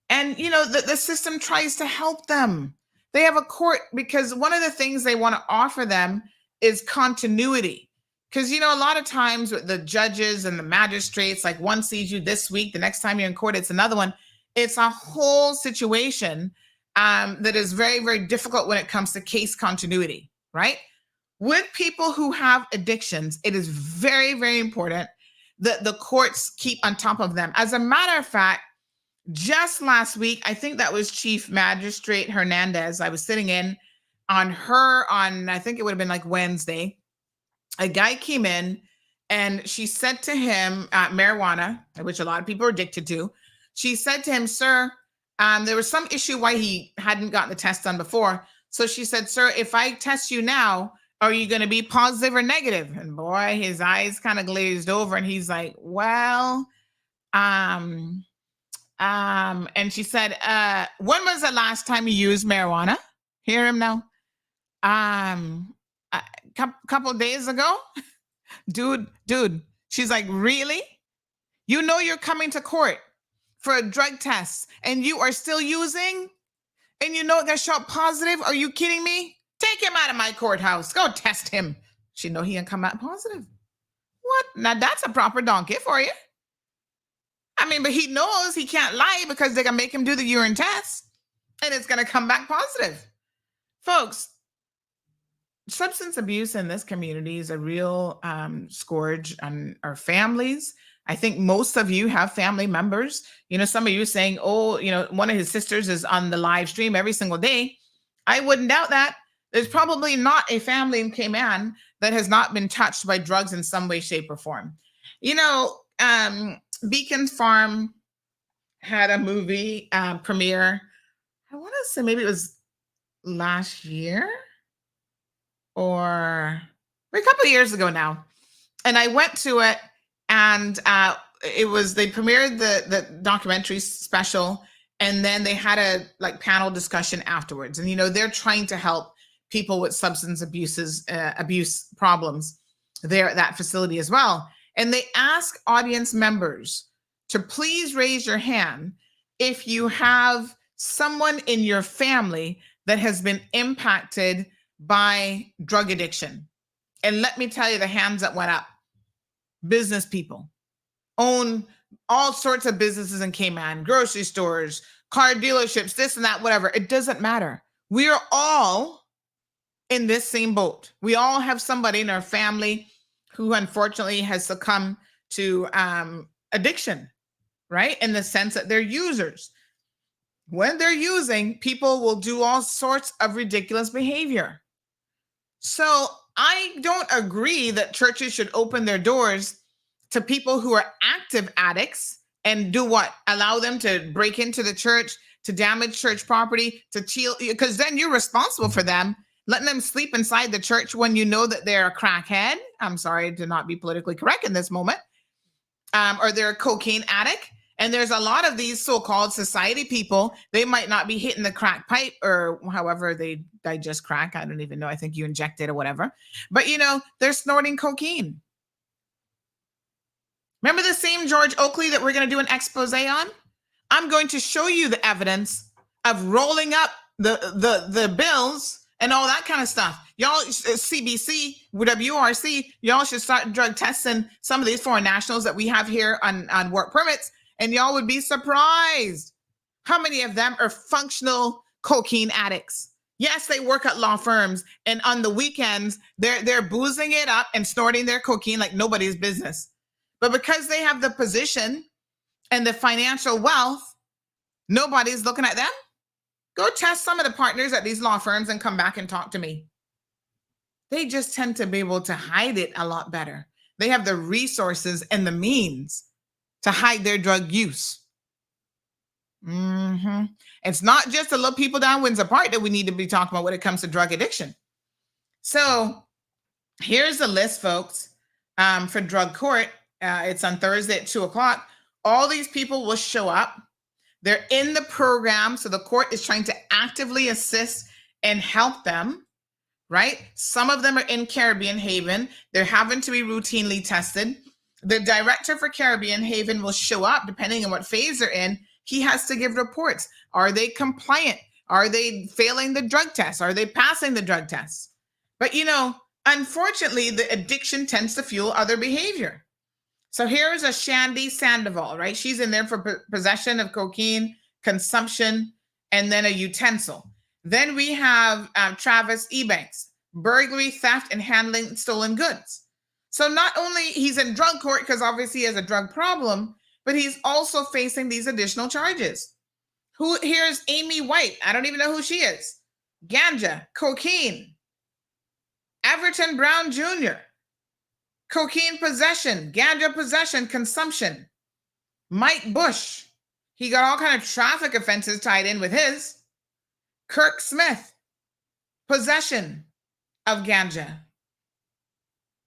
Speaker 2: And, the system tries to help them. They have a court because one of the things they want to offer them is continuity. Because, a lot of times with the judges and the magistrates, like one sees you this week, the next time you're in court, it's another one. It's a whole situation that is very, very difficult when it comes to case continuity, right? With people who have addictions, it is very, very important that the courts keep on top of them. As a matter of fact, Just last week, I think that was Chief Magistrate Hernandez. I was sitting in on I think it would have been like Wednesday. A guy came in and she said to him, marijuana, which a lot of people are addicted to. She said to him, sir, there was some issue why he hadn't gotten the test done before. So she said, sir, if I test you now, are you going to be positive or negative? And boy, his eyes kind of glazed over and he's like, well, and she said, when was the last time you used marijuana? Hear him now? A couple days ago. Dude, she's like, really? You know you're coming to court for a drug test and you are still using? And you know it got shot positive? Are you kidding me? Take him out of my courthouse. Go test him. She know he can come out positive. What? Now that's a proper donkey for you. I mean, but he knows he can't lie because they're going to make him do the urine test and it's going to come back positive. Folks, substance abuse in this community is a real scourge on our families. I think most of you have family members. You know, some of you saying, oh, you know, one of his sisters is on the live stream every single day. I wouldn't doubt that. There's probably not a family in Cayman that has not been touched by drugs in some way, shape, or form. You know, Beacon Farm had a movie premiere. I want to say maybe it was last year or a couple of years ago now. And I went to it and they premiered the documentary special and then they had a panel discussion afterwards. And, you know, they're trying to help people with substance abuse problems there at that facility as well. And they ask audience members to please raise your hand if you have someone in your family that has been impacted by drug addiction. And let me tell you, the hands that went up, business people, own all sorts of businesses in Cayman, grocery stores, car dealerships, this and that, whatever. It doesn't matter. We are all in this same boat. We all have somebody in our family who unfortunately has succumbed to addiction, right? In the sense that they're users. When they're using, people will do all sorts of ridiculous behavior. So I don't agree that churches should open their doors to people who are active addicts and do what? Allow them to break into the church, to damage church property, to steal, because then you're responsible for them, letting them sleep inside the church when you know that they're a crackhead. I'm sorry to not be politically correct in this moment. Or they're a cocaine addict. And there's a lot of these so-called society people, they might not be hitting the crack pipe or however they digest crack. I don't even know. I think you inject it or whatever. But, you know, they're snorting cocaine. Remember the same George Oakley that we're going to do an expose on? I'm going to show you the evidence of rolling up the bills and all that kind of stuff. Y'all, CBC, WRC, y'all should start drug testing some of these foreign nationals that we have here on work permits. And y'all would be surprised how many of them are functional cocaine addicts. Yes, they work at law firms, and on the weekends, they're boozing it up and snorting their cocaine like nobody's business. But because they have the position and the financial wealth, nobody's looking at them. Go test some of the partners at these law firms and come back and talk to me. They just tend to be able to hide it a lot better. They have the resources and the means to hide their drug use. It's not just the little people down Windsor Park that we need to be talking about when it comes to drug addiction. So here's the list, folks, for drug court. It's on Thursday at 2:00. All these people will show up. They're in the program. So the court is trying to actively assist and help them, right? Some of them are in Caribbean Haven. They're having to be routinely tested. The director for Caribbean Haven will show up depending on what phase they're in. He has to give reports. Are they compliant? Are they failing the drug test? Are they passing the drug tests? But, you know, unfortunately, the addiction tends to fuel other behavior. So here's a Shandy Sandoval, right? She's in there for possession of cocaine, consumption, and then a utensil. Then we have Travis Ebanks, burglary, theft, and handling stolen goods. So not only he's in drug court because obviously he has a drug problem, but he's also facing these additional charges. Here's Amy White. I don't even know who she is. Ganja, cocaine. Everton Brown Jr., cocaine possession, ganja possession, consumption. Mike Bush, he got all kind of traffic offenses tied in with his. Kirk Smith, possession of ganja.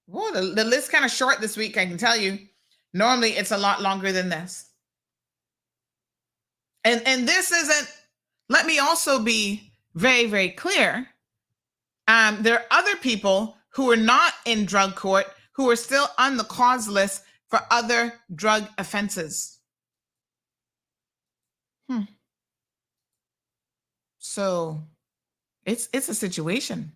Speaker 2: Whoa, the list kind of short this week, I can tell you. Normally, it's a lot longer than this. And this isn't, let me also be very, very clear. There are other people who are not in drug court who are still on the cause list for other drug offenses. So it's a situation.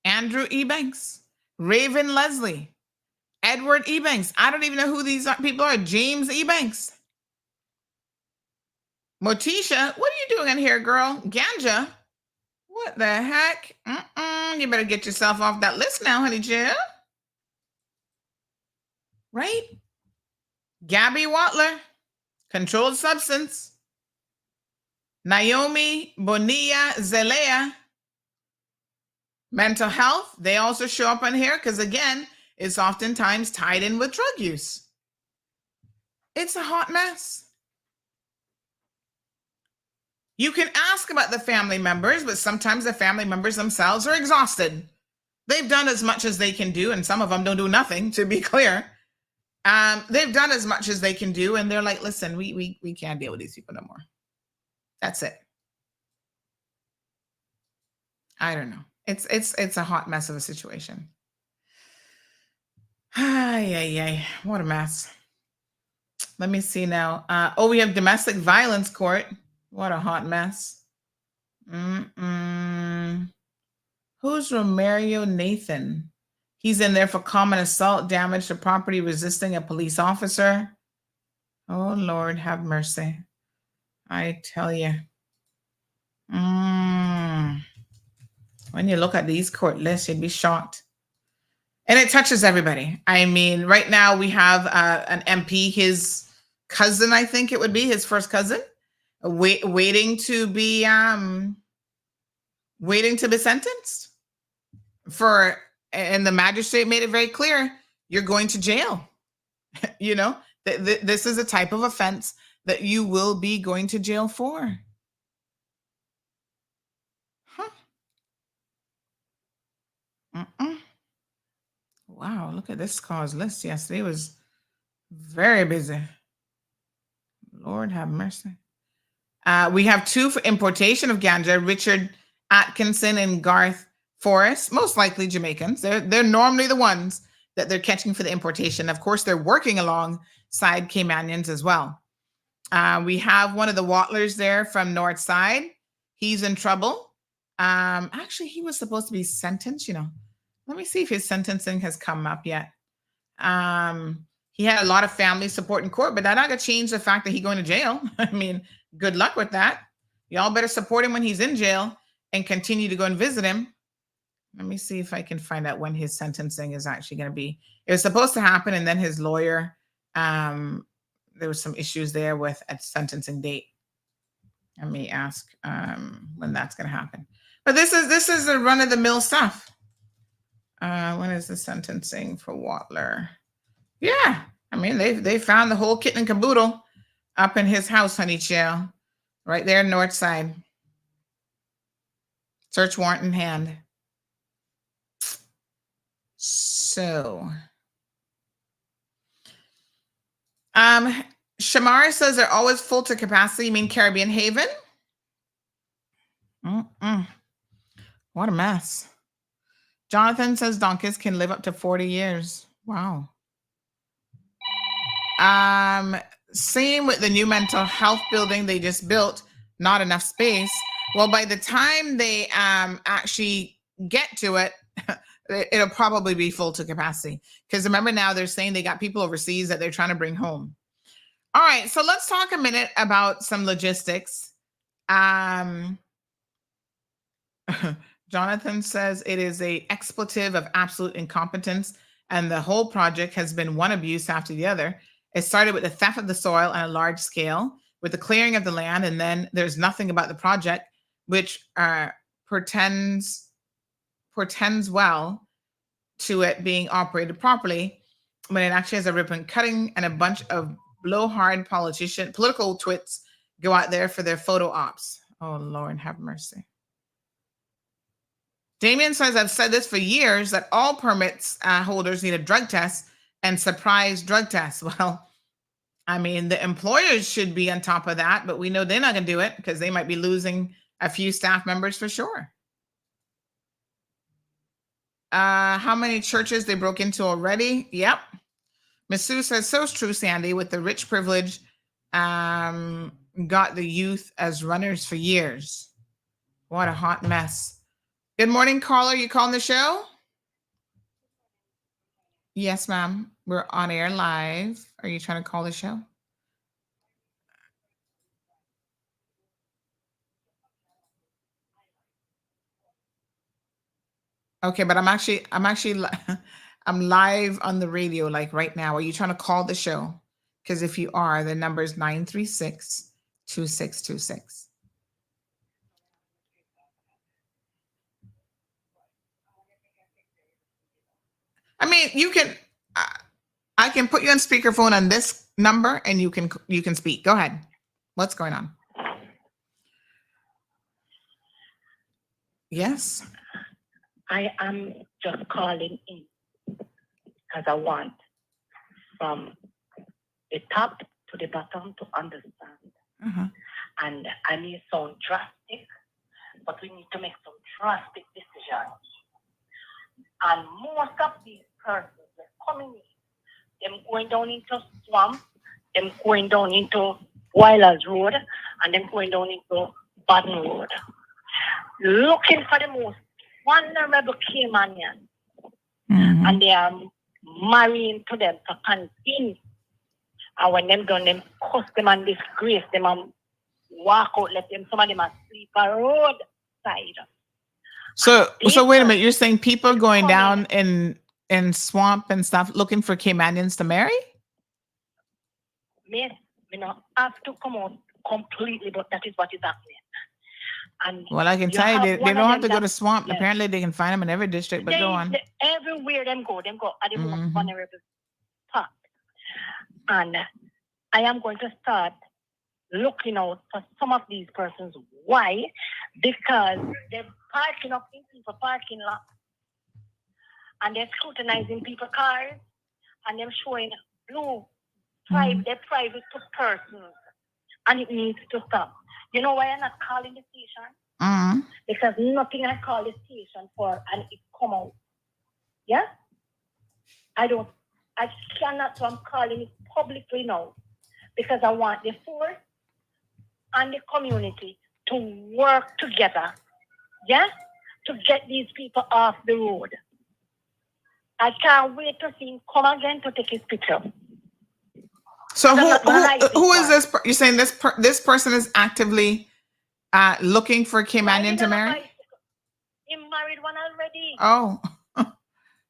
Speaker 2: Andrew Ebanks, Raven Leslie, Edward Ebanks. I don't even know who these people are. James Ebanks. Motisha, what are you doing in here, girl? Ganja? What the heck? You better get yourself off that list now, honey Jill. Right? Gabby Watler, controlled substance. Naomi Bonilla Zelaya, mental health. They also show up on here because, again, it's oftentimes tied in with drug use. It's a hot mess. You can ask about the family members, but sometimes the family members themselves are exhausted. They've done as much as they can do, and some of them don't do nothing, to be clear. They've done as much as they can do, and they're like, listen, we can't deal with these people no more. That's it. I don't know. It's a hot mess of a situation. Ay. What a mess. Let me see now. We have domestic violence court. What a hot mess. Who's Romario Nathan? He's in there for common assault, damage to property, resisting a police officer. Oh, Lord, have mercy. I tell you. When you look at these court lists, you'd be shocked. And it touches everybody. I mean, right now we have an MP, his cousin, I think it would be, his first cousin, waiting to be sentenced for, and the magistrate made it very clear, you're going to jail. You know, this is a type of offense that you will be going to jail for. Wow, look at this cause list. Yesterday was very busy. Lord have mercy. We have two for importation of ganja, Richard Atkinson and Garth Forrest, most likely Jamaicans. They're normally the ones that they're catching for the importation. Of course, they're working alongside Caymanians as well. We have one of the Wattlers there from North Side. He's in trouble. Actually, he was supposed to be sentenced, you know. Let me see if his sentencing has come up yet. He had a lot of family support in court, but that not gonna change the fact that he's going to jail. I mean, good luck with that. Y'all better support him when he's in jail and continue to go and visit him. Let me see if I can find out when his sentencing is actually going to be. It was supposed to happen, and then his lawyer, there was some issues there with a sentencing date. Let me ask when that's going to happen. But this is the run-of-the-mill stuff. When is the sentencing for Watler? Yeah, I mean they found the whole kit and caboodle up in his house, honey chill, right there, North Side. Search warrant in hand. So, Shamara says they're always full to capacity. You mean Caribbean Haven? What a mess. Jonathan says donkeys can live up to 40 years. Wow. Same with the new mental health building they just built, not enough space. Well, by the time they actually get to it, it'll probably be full to capacity. Because remember now they're saying they got people overseas that they're trying to bring home. All right, so let's talk a minute about some logistics. Jonathan says it is an expletive of absolute incompetence, and the whole project has been one abuse after the other. It started with the theft of the soil on a large scale, with the clearing of the land, and then there's nothing about the project, which portends well to it being operated properly, when it actually has a ribbon cutting and a bunch of blowhard political twits go out there for their photo ops. Oh, Lord, have mercy. Damien says, I've said this for years, that all permits holders need a drug test and surprise drug tests. Well, I mean, the employers should be on top of that, but we know they're not going to do it because they might be losing a few staff members for sure. How many churches they broke into already? Yep. Miss Sue says, so true, Sandy, with the rich privilege, got the youth as runners for years. What a hot mess. Good morning, caller. You calling the show? Yes, ma'am. We're on air live. Are you trying to call the show? Okay, but I'm live on the radio like right now. Are you trying to call the show? Because if you are, the number is 936-2626. I mean, you can. I can put you on speakerphone on this number, and you can speak. Go ahead. What's going on? Yes.
Speaker 14: I am just calling in because I want from the top to the bottom to understand. And I may sound drastic, but we need to make some drastic decisions. And most of these persons are coming in, them going down into swamp, them going down into Wilders Road, and them going down into Baton Road, looking for the most vulnerable Caymanians. And they are marrying to them to continue. And when them done, them cuss them and disgrace them and walk out, let them, some of them are sleep a roadside.
Speaker 2: So wait a minute. You're saying people going down in swamp and stuff looking for Caymanians to marry?
Speaker 14: Yes, we not have to come out completely, but that is what is happening. And
Speaker 2: well, I can tell you, they don't have to go to swamp. Yes. Apparently, they can find them in every district. But go on.
Speaker 14: Everywhere them go at the most vulnerable spot. And I am going to start looking out for some of these persons. Why? Because they're parking up in people parking lot, and they're scrutinizing people's cars, and they're showing their private to persons, and it needs to stop. You know why I'm not calling the station? Because nothing I call the station for and it come out. Yeah? I cannot, so I'm calling it publicly now. Because I want the force and the community to work together. Yeah? To get these people off the road. I can't wait to see him come again to take his picture.
Speaker 2: So who is this? You're saying this person is actively looking for a Caymanian to marry?
Speaker 14: He married one already.
Speaker 2: Oh,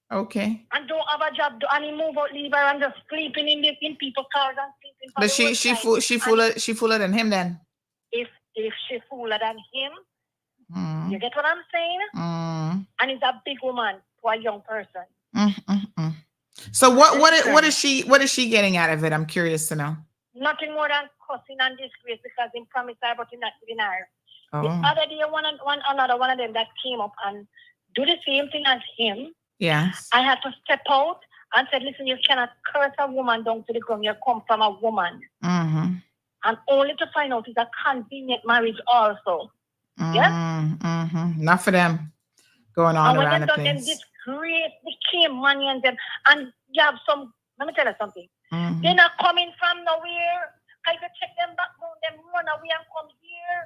Speaker 2: okay.
Speaker 14: And don't have a job, and he move out, leave her, and just sleeping in people's cars and sleeping.
Speaker 2: But she fooler than him then.
Speaker 14: If she fooler than him, you get what I'm saying? And he's a big woman to a young person.
Speaker 2: So what is she getting out of it? I'm curious to know.
Speaker 14: Nothing more than cussing and disgrace because he promised her, but he's not giving her. The other day, one of them that came up and do the same thing as him.
Speaker 2: Yes.
Speaker 14: I had to step out and said, listen, you cannot curse a woman down to the ground. You come from a woman. And only to find out it's a convenient marriage also. Yeah?
Speaker 2: Not for them. Going on around the place.
Speaker 14: And disgrace the Caymanians and you have some, let me tell you something. They're not coming from nowhere. I can check them back home, them run away and come here.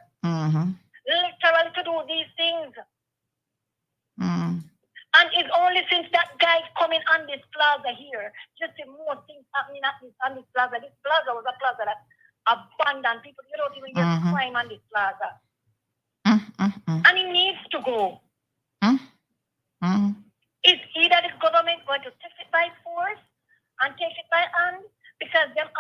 Speaker 14: Literally to do these things. And it's only since that guy coming on this plaza here, just see more things happening on this plaza. This plaza was a plaza that abandoned people. You don't even get crime on this plaza. And it needs to go. It's either the government going to take it by force and take it by hand, because them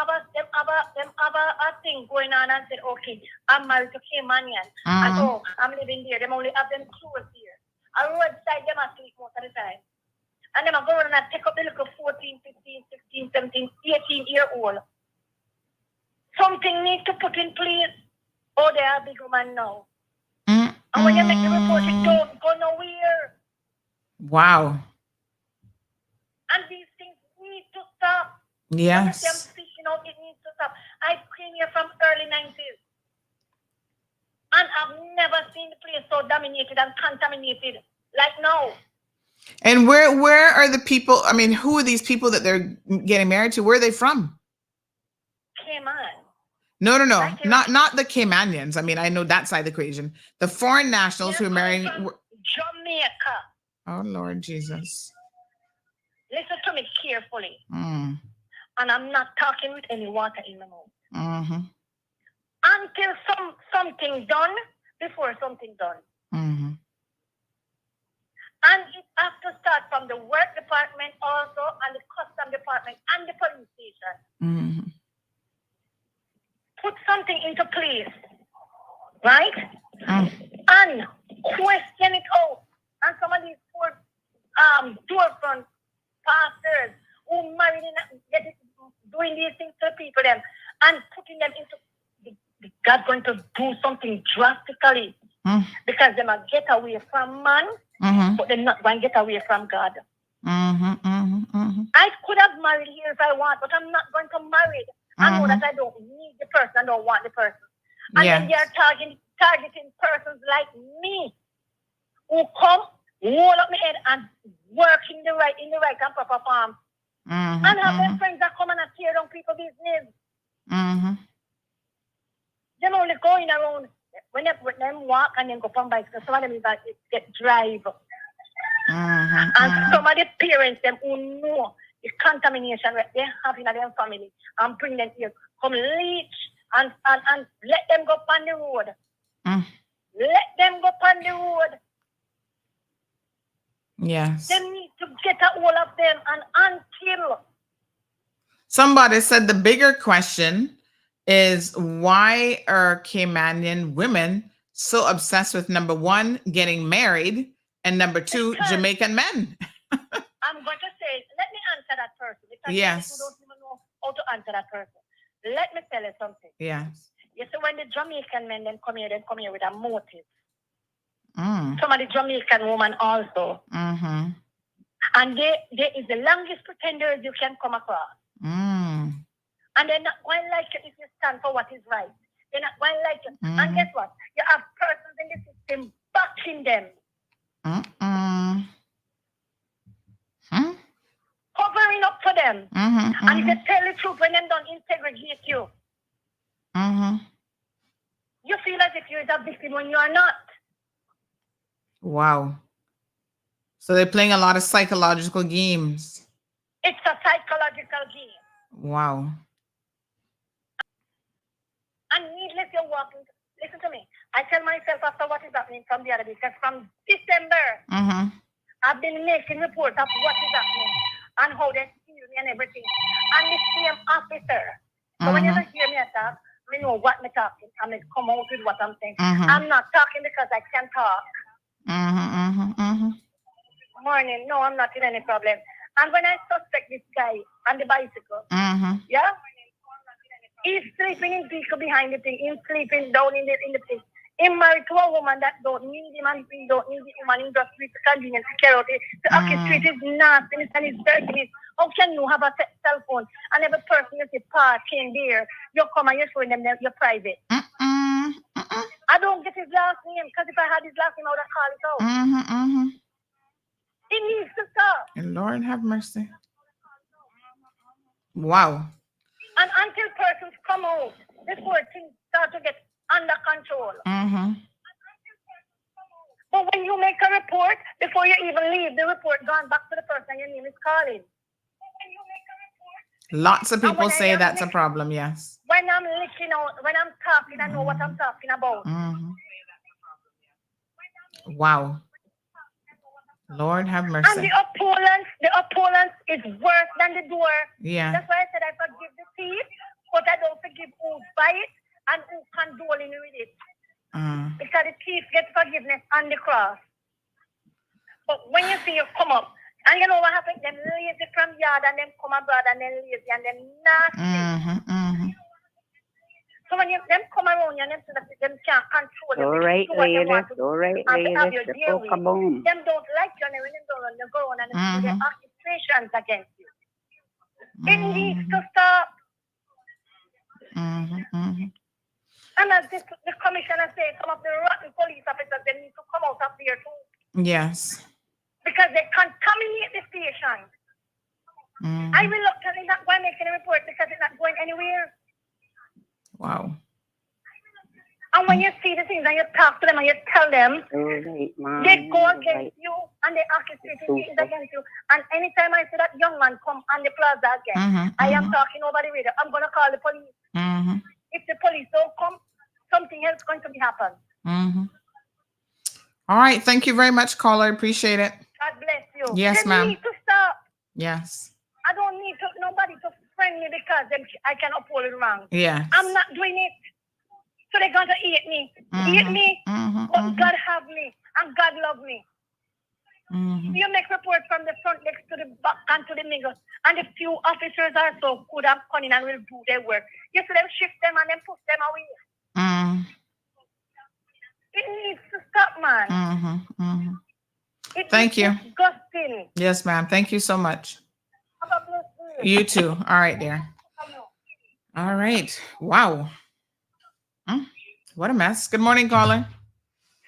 Speaker 14: on and said, okay, I'm married to Caymanian. And oh, I'm living there. Them only have them clothes here. I roadside them are sleep most of the time. And then I go around and take up the little 14, 15, 16, 17, 18-year-old. Something needs to put in place. Oh, they are big woman now. And when you make the report, it don't go nowhere.
Speaker 2: Wow.
Speaker 14: And these things need to stop.
Speaker 2: Yes.
Speaker 14: Them fishing out, it needs to stop. I came here from early 90s. And I've never seen the place so dominated and contaminated like now.
Speaker 2: And where are the people? I mean, who are these people that they're getting married to? Where are they from?
Speaker 14: Cayman.
Speaker 2: No. Not the Caymanians. I mean, I know that side of the equation. The foreign nationals who are marrying.
Speaker 14: Jamaica.
Speaker 2: Oh, Lord Jesus.
Speaker 14: Listen to me carefully.
Speaker 2: Mm.
Speaker 14: And I'm not talking with any water in the mouth.
Speaker 2: Mm-hmm.
Speaker 14: Until something done, before something done.
Speaker 2: Mm-hmm.
Speaker 14: And it has to start from the work department also, and the custom department, and the police station.
Speaker 2: Mm-hmm.
Speaker 14: Put something into place, right? And question it out. And some of these poor storefront pastors who married doing these things to people them and putting them into God's going to do something drastically because they might get away from man, but they're not going to get away from God. I could have married here if I want, but I'm not going to marry. I know that I don't need the person, I don't want the person. And then they're targeting persons like me who come, roll up my head and work in the right and proper form. And have their friends that come and tear down people's business. Them only going around when them walk and then go on bikes. Some of them is that get drive. And some of the parents them who know the contamination that they have in their family and bring them here, come leach and let them go on the road. Let them go on the road.
Speaker 2: Yes.
Speaker 14: They need to get a hold of them and until.
Speaker 2: Somebody said the bigger question is why are Caymanian women so obsessed with number one, getting married, and number two, Jamaican men?
Speaker 14: I'm going to say, let me answer that person. Because
Speaker 2: yes.
Speaker 14: You don't even know how to answer that person. Let me tell you something.
Speaker 2: Yes.
Speaker 14: You see, when the Jamaican men then come here with a motive. Some of the Jamaican women also. And there is the longest pretenders you can come across. And they're not going to like it if you stand for what is right. They're not going to like it. And guess what? You have persons in the system backing them. Covering up for them. And if you tell the truth, when them don't integrate you, you feel as if you're a victim when you are not.
Speaker 2: Wow. So they're playing a lot of psychological games.
Speaker 14: It's a psychological game.
Speaker 2: Wow.
Speaker 14: And needless you're walking. Listen to me. I tell myself after what is happening from the other day, because from December, I've been making reports of what is happening and how they see me and everything. And the same officer. So when you hear me talk, I know what I'm talking. I'm going to come out with what I'm saying. I'm not talking because I can talk. Morning. No, I'm not in any problem. And when I suspect this guy on the bicycle, he's sleeping in vehicle behind the thing. He's sleeping down in the thing. He's married to a woman that don't need him and he don't need the woman. He just needs to convenience to carry out it. The orchestrate is nasty and it's dirty. How can you have a cell phone and every person you see parking there, you come and you're showing them your private? I don't get his last name because if I had his last name, I would have called it out. He needs to stop.
Speaker 2: And Lord have mercy. Wow.
Speaker 14: And until persons come out, before things start to get under control. But when you make a report, before you even leave, the report gone back to the person your name is calling.
Speaker 2: Lots of people say that's a problem, yes.
Speaker 14: When I'm licking out, when I'm talking, I know what I'm talking about.
Speaker 2: Wow. Lord have mercy.
Speaker 14: And the opponent is worse than the door.
Speaker 2: Yeah.
Speaker 14: That's why I said I forgive the thief, but I don't forgive who buy it and who condoling with it. Because the thief gets forgiveness on the cross. But when you see you come up, and you know what happened? Them lazy from yard and them come abroad and then lazy and them nasty. So when them come around you and them can't control them.
Speaker 9: All right, ladies.
Speaker 14: Have your deal with. Them don't like you and when them don't go on and do their accusations against you. It needs to stop. And as the commissioner said, some of the rotten police officers, they need to come out of there too.
Speaker 2: Yes.
Speaker 14: Because they contaminate the station. I reluctantly not going to make any report because it's not going anywhere.
Speaker 2: Wow.
Speaker 14: And when you see the things and you talk to them and you tell them, they go against you and they accusate things against you. And anytime I see that young man come on the plaza again, I am talking over the radio. I'm going to call the police. If the police don't come, something else is going to be happen.
Speaker 2: All right. Thank you very much, caller. Appreciate it.
Speaker 14: God bless you.
Speaker 2: Yes, ma'am.
Speaker 14: Need to stop.
Speaker 2: Yes.
Speaker 14: I don't need nobody to friend me because I can uphold it wrong.
Speaker 2: Yeah.
Speaker 14: I'm not doing it. So they're going to eat me. But God have me and God love me. You make reports from the front next to the back and to the middle. And the few officers are so good and cunning and will do their work. You see them shift them and then push them away. It needs to stop, man.
Speaker 2: Thank you.
Speaker 14: Disgusting.
Speaker 2: Yes, ma'am. Thank you so much. You too. All right, dear. All right. Wow. What a mess. Good morning, caller.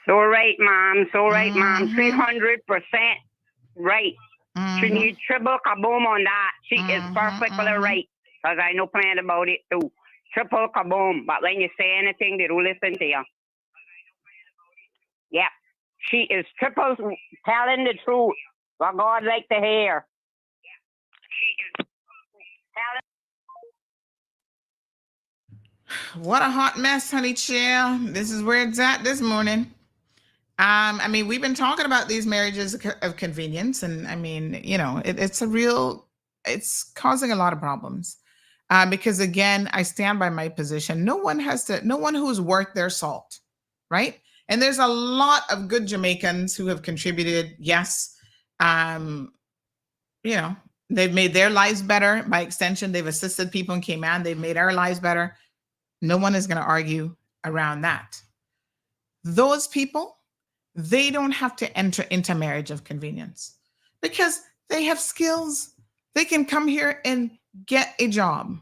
Speaker 9: So right, mom. 300% right. She needs triple kaboom on that. She is perfectly right. Because I know plenty about it too. Triple kaboom. But when you say anything, they don't listen to you. Yeah. She is triple telling the truth. What God like to hear. She is telling.
Speaker 2: What a hot mess, honey chill. This is where it's at this morning. I mean, we've been talking about these marriages of convenience, and I mean, you know, it's causing a lot of problems. Because again, I stand by my position. No one who's worth their salt, right? And there's a lot of good Jamaicans who have contributed. Yes. You know, they've made their lives better. By extension, they've assisted people in Cayman. They've made our lives better. No one is going to argue around that. Those people, they don't have to enter into marriage of convenience because they have skills. They can come here and get a job.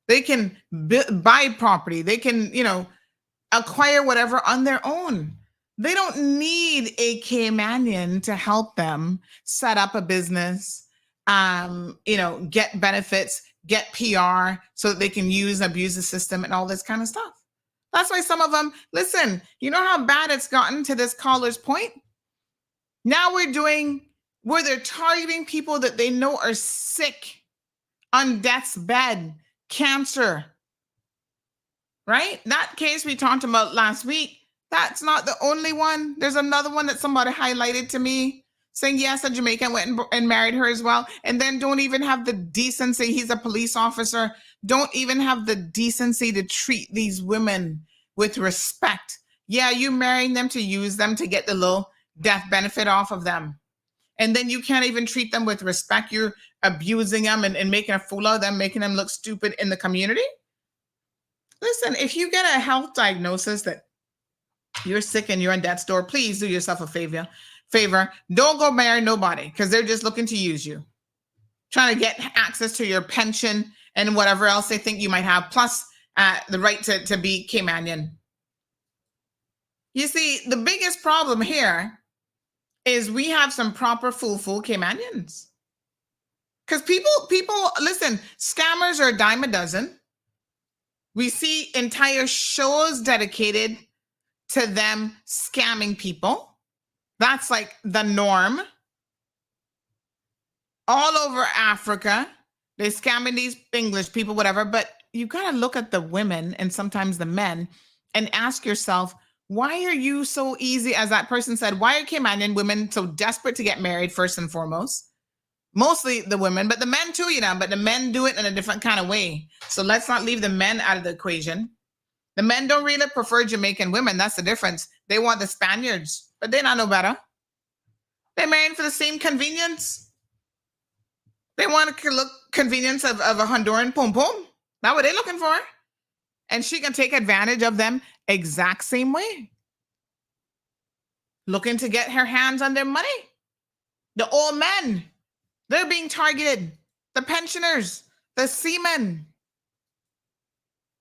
Speaker 2: They can buy property. They can, you know, acquire whatever on their own. They don't need a Caymanian to help them set up a business, you know, get benefits, get PR so that they can use and abuse the system and all this kind of stuff. That's why some of them, listen, you know how bad it's gotten to this caller's point? Now where they're targeting people that they know are sick, on death's bed, cancer, right? That case we talked about last week, that's not the only one. There's another one that somebody highlighted to me saying, yes, a Jamaican went and married her as well. And then don't even have the decency. He's a police officer. Don't even have the decency to treat these women with respect. Yeah, you marrying them to use them to get the little death benefit off of them. And then you can't even treat them with respect. You're abusing them and making a fool of them, making them look stupid in the community. Listen, if you get a health diagnosis that you're sick and you're on death's door, please do yourself a favor. Don't go marry nobody because they're just looking to use you. Trying to get access to your pension and whatever else they think you might have, plus the right to be Caymanian. You see, the biggest problem here is we have some proper full Caymanians. Because people, listen, scammers are a dime a dozen. We see entire shows dedicated to them scamming people. That's like the norm. All over Africa, they're scamming these English people, whatever. But you got to look at the women and sometimes the men and ask yourself, why are you so easy? As that person said, why are Caymanian women so desperate to get married first and foremost? Mostly the women, but the men too, you know, but the men do it in a different kind of way. So let's not leave the men out of the equation. The men don't really prefer Jamaican women. That's the difference. They want the Spaniards, but they not no better. They're marrying for the same convenience. They want to look convenience of a Honduran pum pum. That's what they're looking for. And she can take advantage of them exact same way. Looking to get her hands on their money. The old men, they're being targeted. The pensioners, the seamen.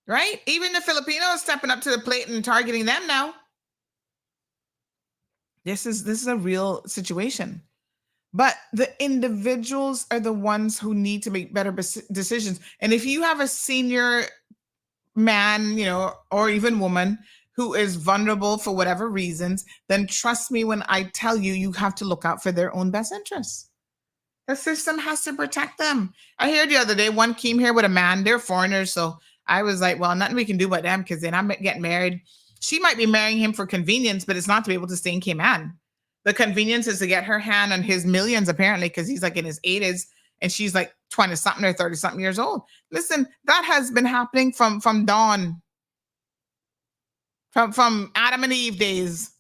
Speaker 2: Right? Even the Filipinos stepping up to the plate and targeting them now. This is a real situation. But the individuals are the ones who need to make better decisions. And if you have a senior man, or even woman who is vulnerable for whatever reasons, then trust me when I tell you, you have to look out for their own best interests. The system has to protect them. I heard the other day, one came here with a man. They're foreigners, so I was like, well, nothing we can do about them because they're not getting married. She might be marrying him for convenience, but it's not to be able to stay in Cayman. The convenience is to get her hand on his millions, apparently, because he's like in his 80s and she's like 20-something or 30-something years old. Listen, that has been happening from dawn, from Adam and Eve days.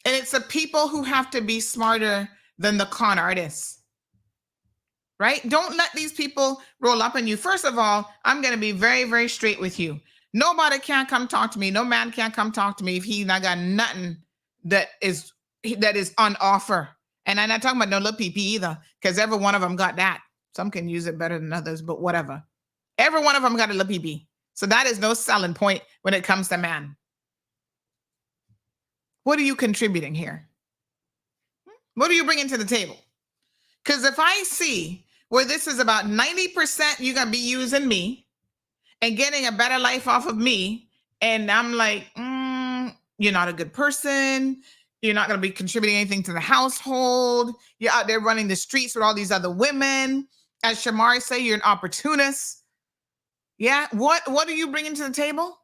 Speaker 2: And it's the people who have to be smarter than the con artists. Right? Don't let these people roll up on you. First of all, I'm going to be very, very straight with you. Nobody can come talk to me. No man can come talk to me if he not got nothing that is on offer. And I'm not talking about no little PP either, because every one of them got that. Some can use it better than others, but whatever. Every one of them got a little PP. So that is no selling point when it comes to man. What are you contributing here? What are you bringing to the table? Because if I see where this is about 90% you're going to be using me and getting a better life off of me, and I'm like, you're not a good person. You're not going to be contributing anything to the household. You're out there running the streets with all these other women. As Shamari say, you're an opportunist. Yeah. What are you bringing to the table?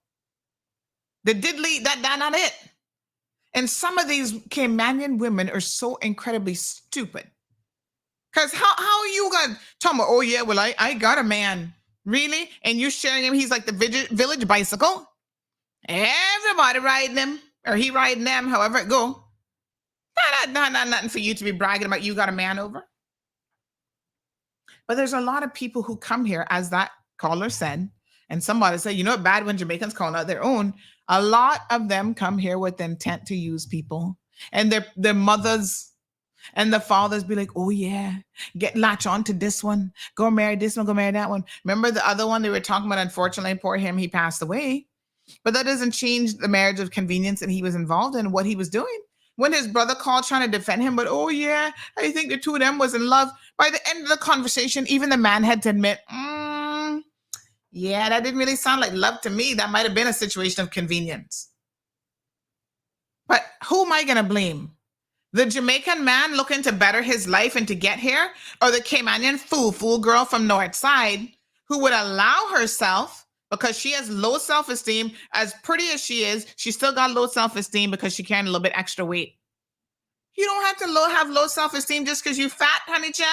Speaker 2: The diddly, that not it. And some of these Caymanian women are so incredibly stupid. Because how are you going to tell me, oh, yeah, well, I got a man. Really? And you're sharing him. He's like the village bicycle. Everybody riding him, or he riding them, however it go. Not nothing for you to be bragging about you got a man over. But there's a lot of people who come here, as that caller said, and somebody said, you know what, bad when Jamaicans calling out their own. A lot of them come here with the intent to use people. And their mothers and the fathers be like, oh yeah, latch on to this one. Go marry this one, go marry that one. Remember the other one they were talking about? Unfortunately, poor him, he passed away. But that doesn't change the marriage of convenience that he was involved in, what he was doing. When his brother called trying to defend him, but oh yeah, I think the two of them was in love. By the end of the conversation, even the man had to admit, yeah, that didn't really sound like love to me. That might have been a situation of convenience. But who am I going to blame? The Jamaican man looking to better his life and to get here? Or the Caymanian fool girl from North Side who would allow herself, because she has low self-esteem, as pretty as she is, she still got low self-esteem because she carrying a little bit extra weight. You don't have to have low self-esteem just because you fat, honey child.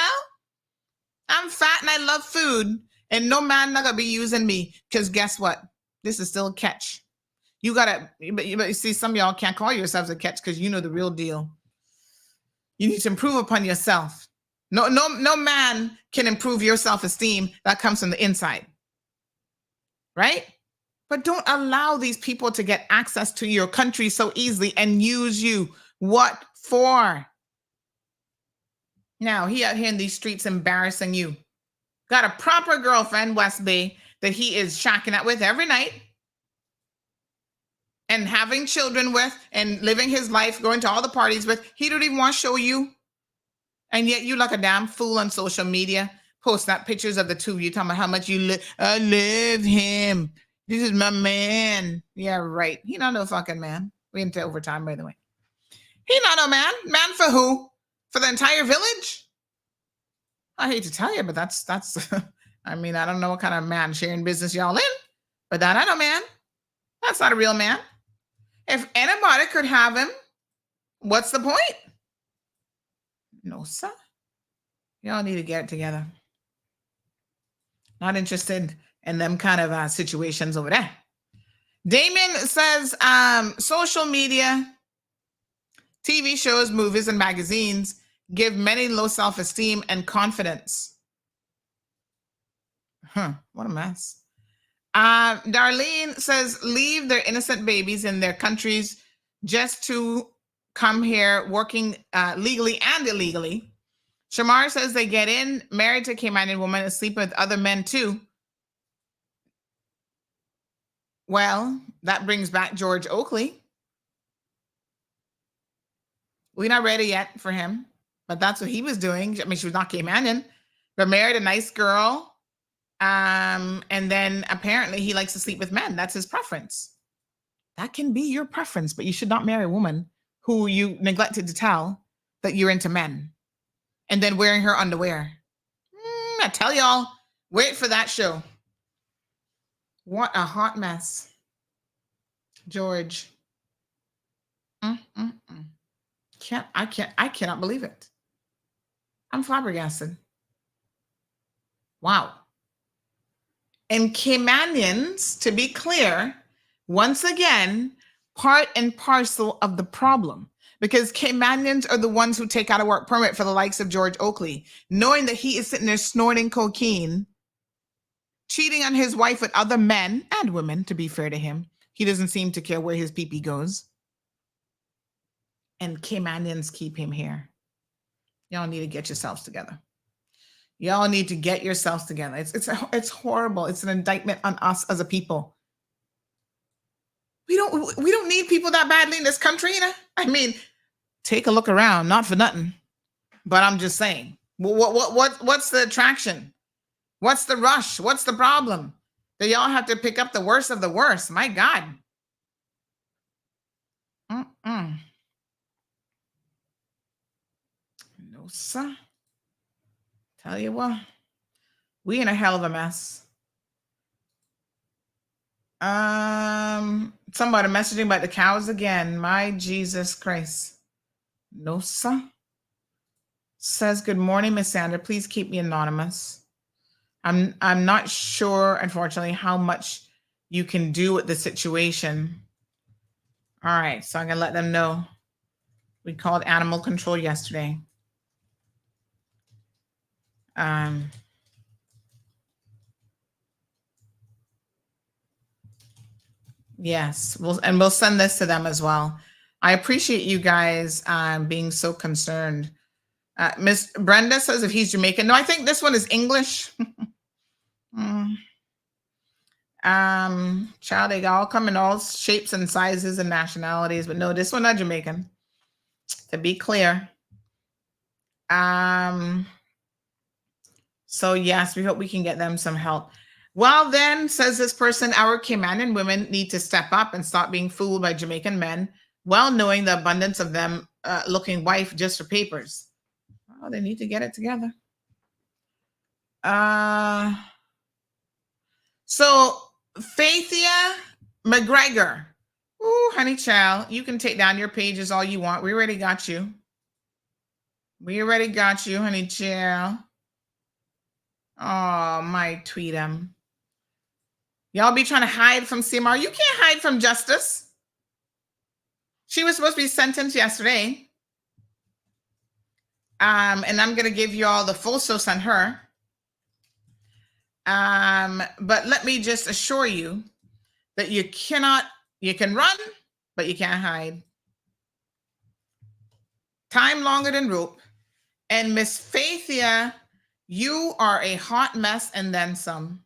Speaker 2: I'm fat and I love food, and no man not gonna be using me, because guess what? This is still a catch. You gotta, but you see, some of y'all can't call yourselves a catch because you know the real deal. You need to improve upon yourself. No man can improve your self-esteem. That comes from the inside. Right? But don't allow these people to get access to your country so easily and use you. What for? Now, he out here in these streets embarrassing you. Got a proper girlfriend, West Bay, that he is shacking up with every night and having children with and living his life, going to all the parties with. He don't even want to show you. And yet you like a damn fool on social media, posting up pictures of the two of you, talking about how much you I love him. This is my man. Yeah, right. He not no fucking man. We into overtime, by the way. He not no man. Man for who? For the entire village? I hate to tell you, but that's I mean, I don't know what kind of man sharing business y'all in, but that I know, man. That's not a real man. If anybody could have him, what's the point? No, sir. Y'all need to get it together. Not interested in them kind of situations over there. Damien says social media, TV shows, movies, and magazines give many low self-esteem and confidence. What a mess. Darlene says leave their innocent babies in their countries just to come here working legally and illegally. Shamar says they get in, married to a Caymanian woman, and sleep with other men too. Well, that brings back George Oakley. We're not ready yet for him, but that's what he was doing. I mean, she was not Caymanian, but married a nice girl. And then apparently he likes to sleep with men. That's his preference. That can be your preference, but you should not marry a woman who you neglected to tell that you're into men and then wearing her underwear. I tell y'all, wait for that show. What a hot mess. George. I cannot believe it. I'm flabbergasted. Wow. And Caymanians, to be clear, once again, part and parcel of the problem, because Caymanians are the ones who take out a work permit for the likes of George Oakley, knowing that he is sitting there snorting cocaine, cheating on his wife with other men and women, to be fair to him. He doesn't seem to care where his pee-pee goes. And Caymanians keep him here. Y'all need to get yourselves together. Y'all need to get yourselves together. It's horrible. It's an indictment on us as a people. We don't need people that badly in this country. You know? I mean, take a look around. Not for nothing, but I'm just saying. What's the attraction? What's the rush? What's the problem? That y'all have to pick up the worst of the worst. My God. No, sir. Tell you what, we in a hell of a mess. Somebody messaging about the cows again. My Jesus Christ. No, sir. Says, good morning, Miss Sandra. Please keep me anonymous. I'm not sure, unfortunately, how much you can do with the situation. All right, so I'm gonna let them know. We called animal control yesterday. Yes, we'll send this to them as well. I appreciate you guys being so concerned. Miss Brenda says if he's Jamaican. No, I think this one is English. Child, they all come in all shapes and sizes and nationalities, but no, this one not Jamaican. To be clear. So yes, we hope we can get them some help. Well, then, says this person, our Caymanian women need to step up and stop being fooled by Jamaican men, well knowing the abundance of them looking wife just for papers. Oh, they need to get it together. So, Faithia McGregor. Ooh, honey child, you can take down your pages all you want. We already got you. Honey child. Oh, my tweetum. Y'all be trying to hide from CMR. You can't hide from justice. She was supposed to be sentenced yesterday. And I'm going to give you all the full source on her. But let me just assure you that you can run, but you can't hide. Time longer than rope. And Miss Faithia, you are a hot mess and then some.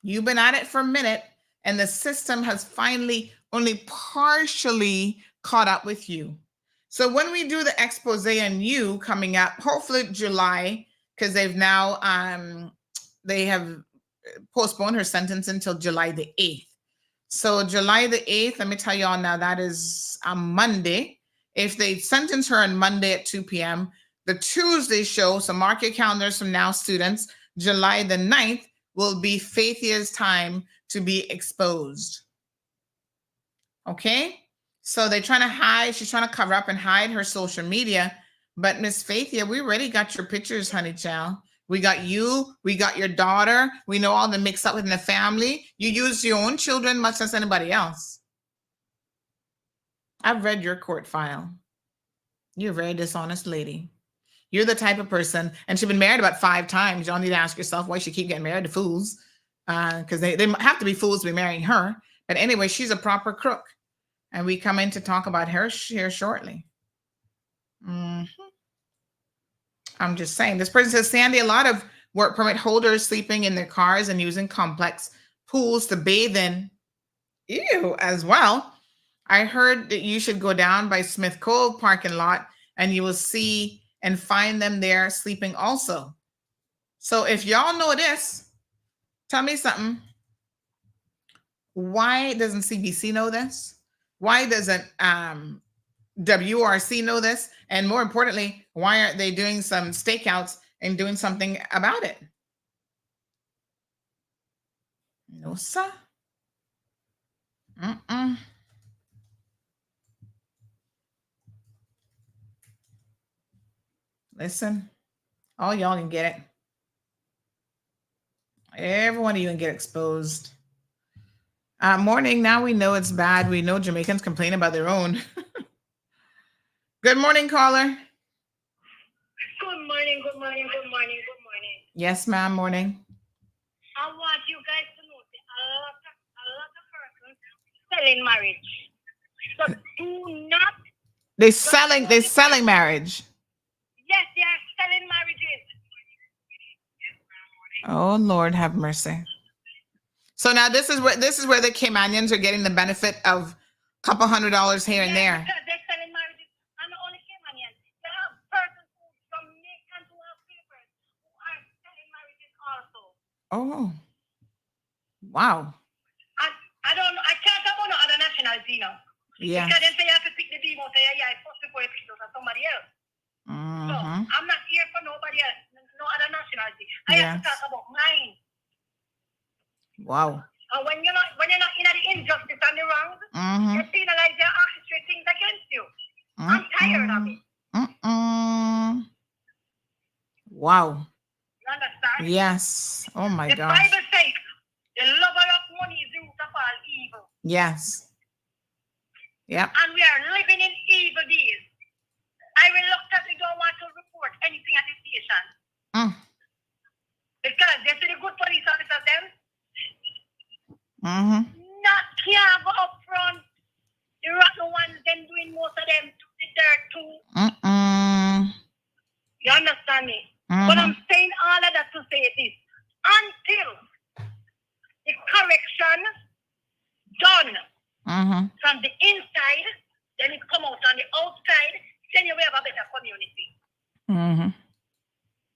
Speaker 2: You've been at it for a minute, and the system has finally only partially caught up with you. So when we do the expose on you coming up, hopefully July, because they've now, they have postponed her sentence until July the 8th. So July the 8th, let me tell you all now, that is a Monday. If they sentence her on Monday at 2 p.m., the Tuesday show, so mark your calendars from now, students, July the 9th, will be Faithia's time to be exposed. Okay? So they're trying to hide, she's trying to cover up and hide her social media. But Miss Faithia, we already got your pictures, honey child. We got you. We got your daughter. We know all the mix up within the family. You use your own children much as anybody else. I've read your court file. You're a very dishonest lady. You're the type of person, and she's been married about 5 times. You don't need to ask yourself why she keep getting married to fools, because they have to be fools to be marrying her. But anyway, she's a proper crook, and we come in to talk about her here shortly. I'm just saying. This person says, Sandy, a lot of work permit holders sleeping in their cars and using complex pools to bathe in. Ew, as well. I heard that you should go down by Smith Cove parking lot and you will see and find them there sleeping also. So if y'all know this, tell me something. Why doesn't CBC know this? Why doesn't WRC know this? And more importantly, why aren't they doing some stakeouts and doing something about it? No, sir. Listen, all y'all can get it. Every one of you can get exposed. Morning, now we know it's bad. We know Jamaicans complain about their own. Good morning, caller.
Speaker 14: Good morning, good morning, good morning, good morning.
Speaker 2: Yes, ma'am, morning.
Speaker 14: I want you guys to know that a lot of persons selling marriage. So do not.
Speaker 2: They're selling marriage.
Speaker 14: Yes, they are selling marriages.
Speaker 2: Oh, Lord, have mercy. So now this is where the Caymanians are getting the benefit of a couple $100 here and there.
Speaker 14: Because they're selling marriages, and not only Caymanians. There are persons from Jamaican who have papers who are selling marriages also.
Speaker 2: Oh, wow.
Speaker 14: I don't know. I can't talk about no other nationality now.
Speaker 2: Yeah.
Speaker 14: Because they say you have to pick the beam out of your eye first before you pick it out of somebody else. So I'm not here for nobody else, no other nationality. I have to talk about mine.
Speaker 2: Wow.
Speaker 14: And when you're not in the injustice and the wrongs, they penalize their orchestrate things against you. I'm tired of it.
Speaker 2: Wow.
Speaker 14: You understand?
Speaker 2: Yes. Oh my
Speaker 14: the
Speaker 2: gosh.
Speaker 14: The Bible says the lover of money is the root of all evil.
Speaker 2: Yes. Yep.
Speaker 14: And we are living in evil days. I reluctantly don't want to report anything at the station. Because they see the good police officers them. Not can't go up front. The rotten ones them doing most of them to the dirt too. You understand me? But I'm saying all of that to say this. Until the correction done from the inside, then it come out on the outside, then you will have a better community.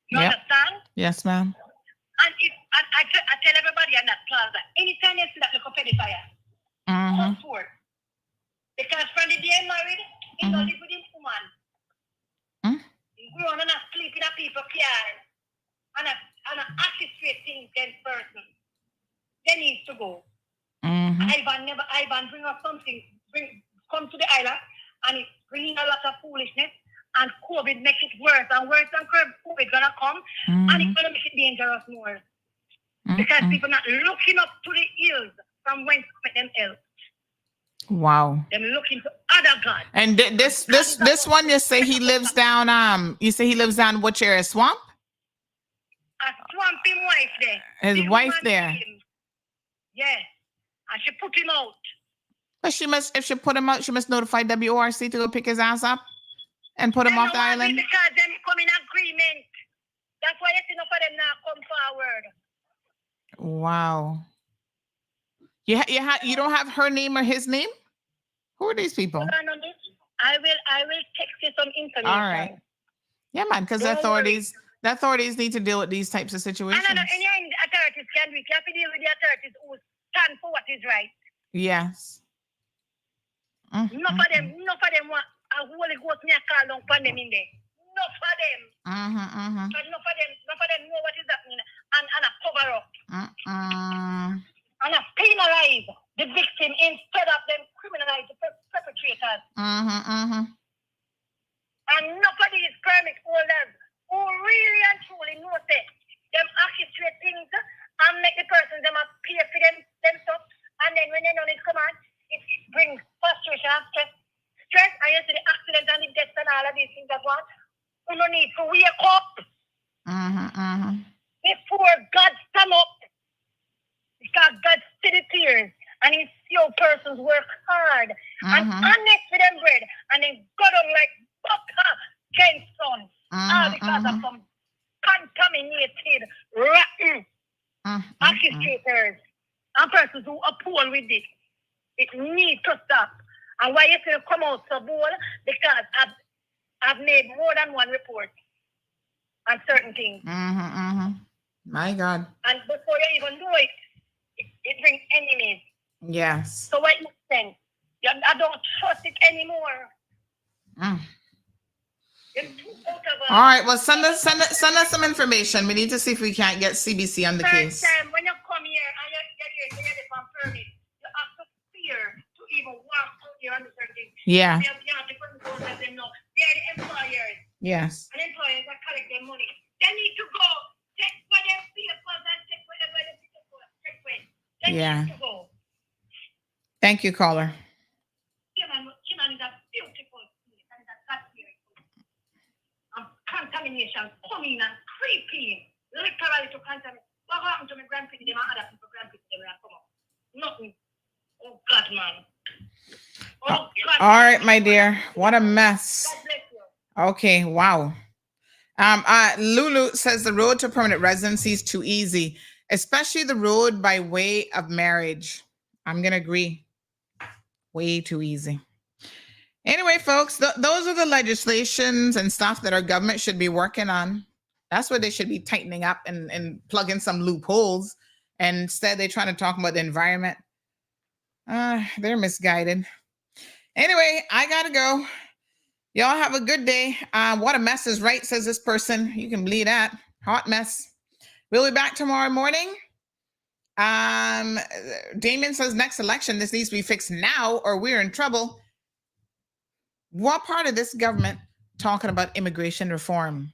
Speaker 14: You understand?
Speaker 2: Yes, ma'am.
Speaker 14: And if I tell everybody in that plaza, anytime you see that little pedophile, come forward. Because from the day I'm married, he don't live with his woman. He grew on and sleep in a people's car and orchestrate things against person. They need to go. Ivan bring us something, come to the island, and it's bringing a lot of foolishness, and COVID makes it worse and worse, and COVID gonna come, and it's gonna make it dangerous more. Because people not looking up to the hills from whence them help.
Speaker 2: Wow.
Speaker 14: Them looking to other gods.
Speaker 2: And this one, you say he lives down which area? Swamp?
Speaker 14: A swampy wife there.
Speaker 2: His wife there.
Speaker 14: Yes. And she put him out.
Speaker 2: But if she put him out, she must notify WRC to go pick his ass up and put him off the island.
Speaker 14: Because them come in agreement. That's why you see enough of them now come forward.
Speaker 2: Wow. You don't have her name or his name? Who are these people?
Speaker 14: I will text you some information.
Speaker 2: All right. Yeah, man, because the authorities need to deal with these types of situations.
Speaker 14: And any authorities can do it. You have to deal with the authorities who stand for what is right.
Speaker 2: Yes.
Speaker 14: Enough of them want a Holy Ghost me call down upon them in there. Enough of them. But enough of them know what is happening and a cover up. And a penalize the victim instead of them criminalize the perpetrators. And enough of these permit holders who really and truly know that Before God stand up, because God see the tears and he see how persons work hard and honest with them bread and then go down like butter against son. All because of some contaminated, rotten accusators and persons who uphold with it. It needs to stop. And why you say come out so bold? Because I've made more than one report on certain things.
Speaker 2: My God.
Speaker 14: And before you even do it, it brings enemies.
Speaker 2: Yes.
Speaker 14: So what you think? I don't trust it anymore.
Speaker 2: All right. Well, send us some information. We need to see if we can't get CBC on the case.
Speaker 14: First time when you come here and you get it from permit, you have to fear to even walk out here on the certain.
Speaker 2: Yeah.
Speaker 14: You have to control them know. They are the employers.
Speaker 2: Yes.
Speaker 14: And employers are collect their money. They need to go check for their papers and check whatever they need to go check with. They need to go.
Speaker 2: Thank you, caller.
Speaker 14: Human is a beautiful place and it's a God fearing. And contamination coming and creeping, literally to contaminate. What happened to my grandkids? Them and other people grandkids them and come up. Nothing. Oh God, man. Oh God.
Speaker 2: All right, my dear. What a mess.
Speaker 14: God bless you.
Speaker 2: Okay, wow. Lulu says the road to permanent residency is too easy, especially the road by way of marriage. I'm gonna agree. Way too easy. Anyway, folks, those are the legislations and stuff that our government should be working on. That's what they should be tightening up and plugging some loopholes. And instead, they're trying to talk about the environment. They're misguided. Anyway, I gotta go. Y'all have a good day. What a mess is right, says this person. You can believe that. Hot mess. We'll be back tomorrow morning. Damien says next election, this needs to be fixed now or we're in trouble. What part of this government talking about immigration reform?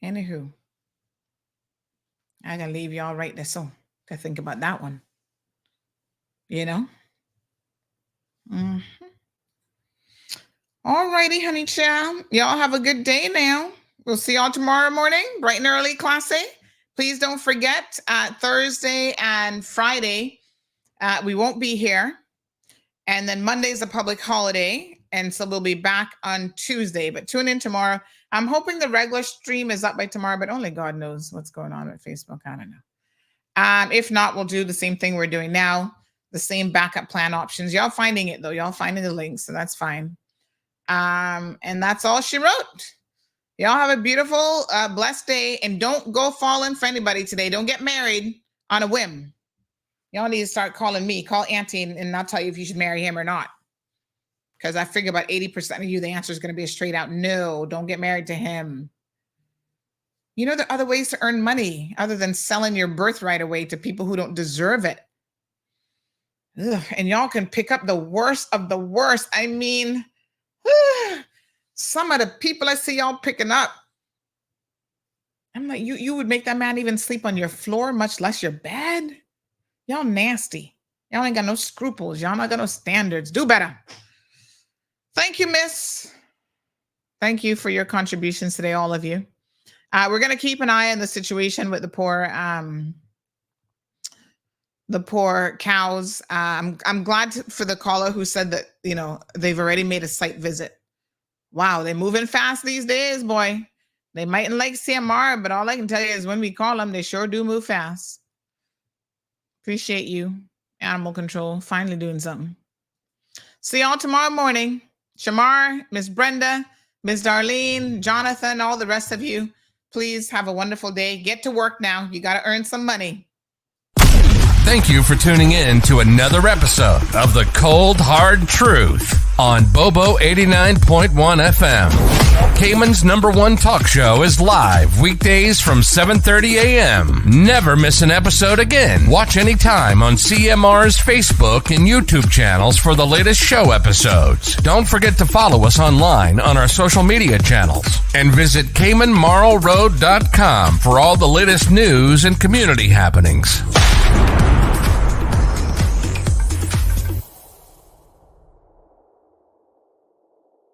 Speaker 2: Anywho, I gotta leave y'all right there so to think about that one. You know? All righty, honey child. Y'all have a good day now. We'll see y'all tomorrow morning, bright and early, class A. Please don't forget, Thursday and Friday, we won't be here. And then Monday's a public holiday. And so we'll be back on Tuesday. But tune in tomorrow. I'm hoping the regular stream is up by tomorrow, but only God knows what's going on with Facebook. I don't know. If not, we'll do the same thing we're doing now. The same backup plan options. Y'all finding it, though. Y'all finding the links, so that's fine. And that's all she wrote. Y'all have a beautiful, blessed day, and don't go falling for anybody today. Don't get married on a whim. Y'all need to start calling me. Call Auntie, and I'll tell you if you should marry him or not. Because I figure about 80% of you, the answer is going to be a straight out no. Don't get married to him. You know, there are other ways to earn money other than selling your birthright away to people who don't deserve it. Ugh, and y'all can pick up the worst of the worst. I mean, some of the people I see y'all picking up, I'm like, you would make that man even sleep on your floor, much less your bed. Y'all nasty. Y'all ain't got no scruples. Y'all not got no standards. Do better. Thank you, miss. Thank you for your contributions today, all of you. We're going to keep an eye on the situation with the poor cows. I'm glad for the caller who said that, you know, they've already made a site visit. Wow, they're moving fast these days, boy. They mightn't like CMR, but all I can tell you is when we call them, they sure do move fast. Appreciate you, Animal Control, finally doing something. See y'all tomorrow morning. Shamar, Miss Brenda, Miss Darlene, Jonathan, all the rest of you, please have a wonderful day. Get to work now. You got to earn some money.
Speaker 15: Thank you for tuning in to another episode of The Cold Hard Truth on Bobo 89.1 FM. Cayman's #1 talk show is live weekdays from 7:30 a.m. Never miss an episode again. Watch anytime on CMR's Facebook and YouTube channels for the latest show episodes. Don't forget to follow us online on our social media channels and visit CaymanMarlRoad.com for all the latest news and community happenings.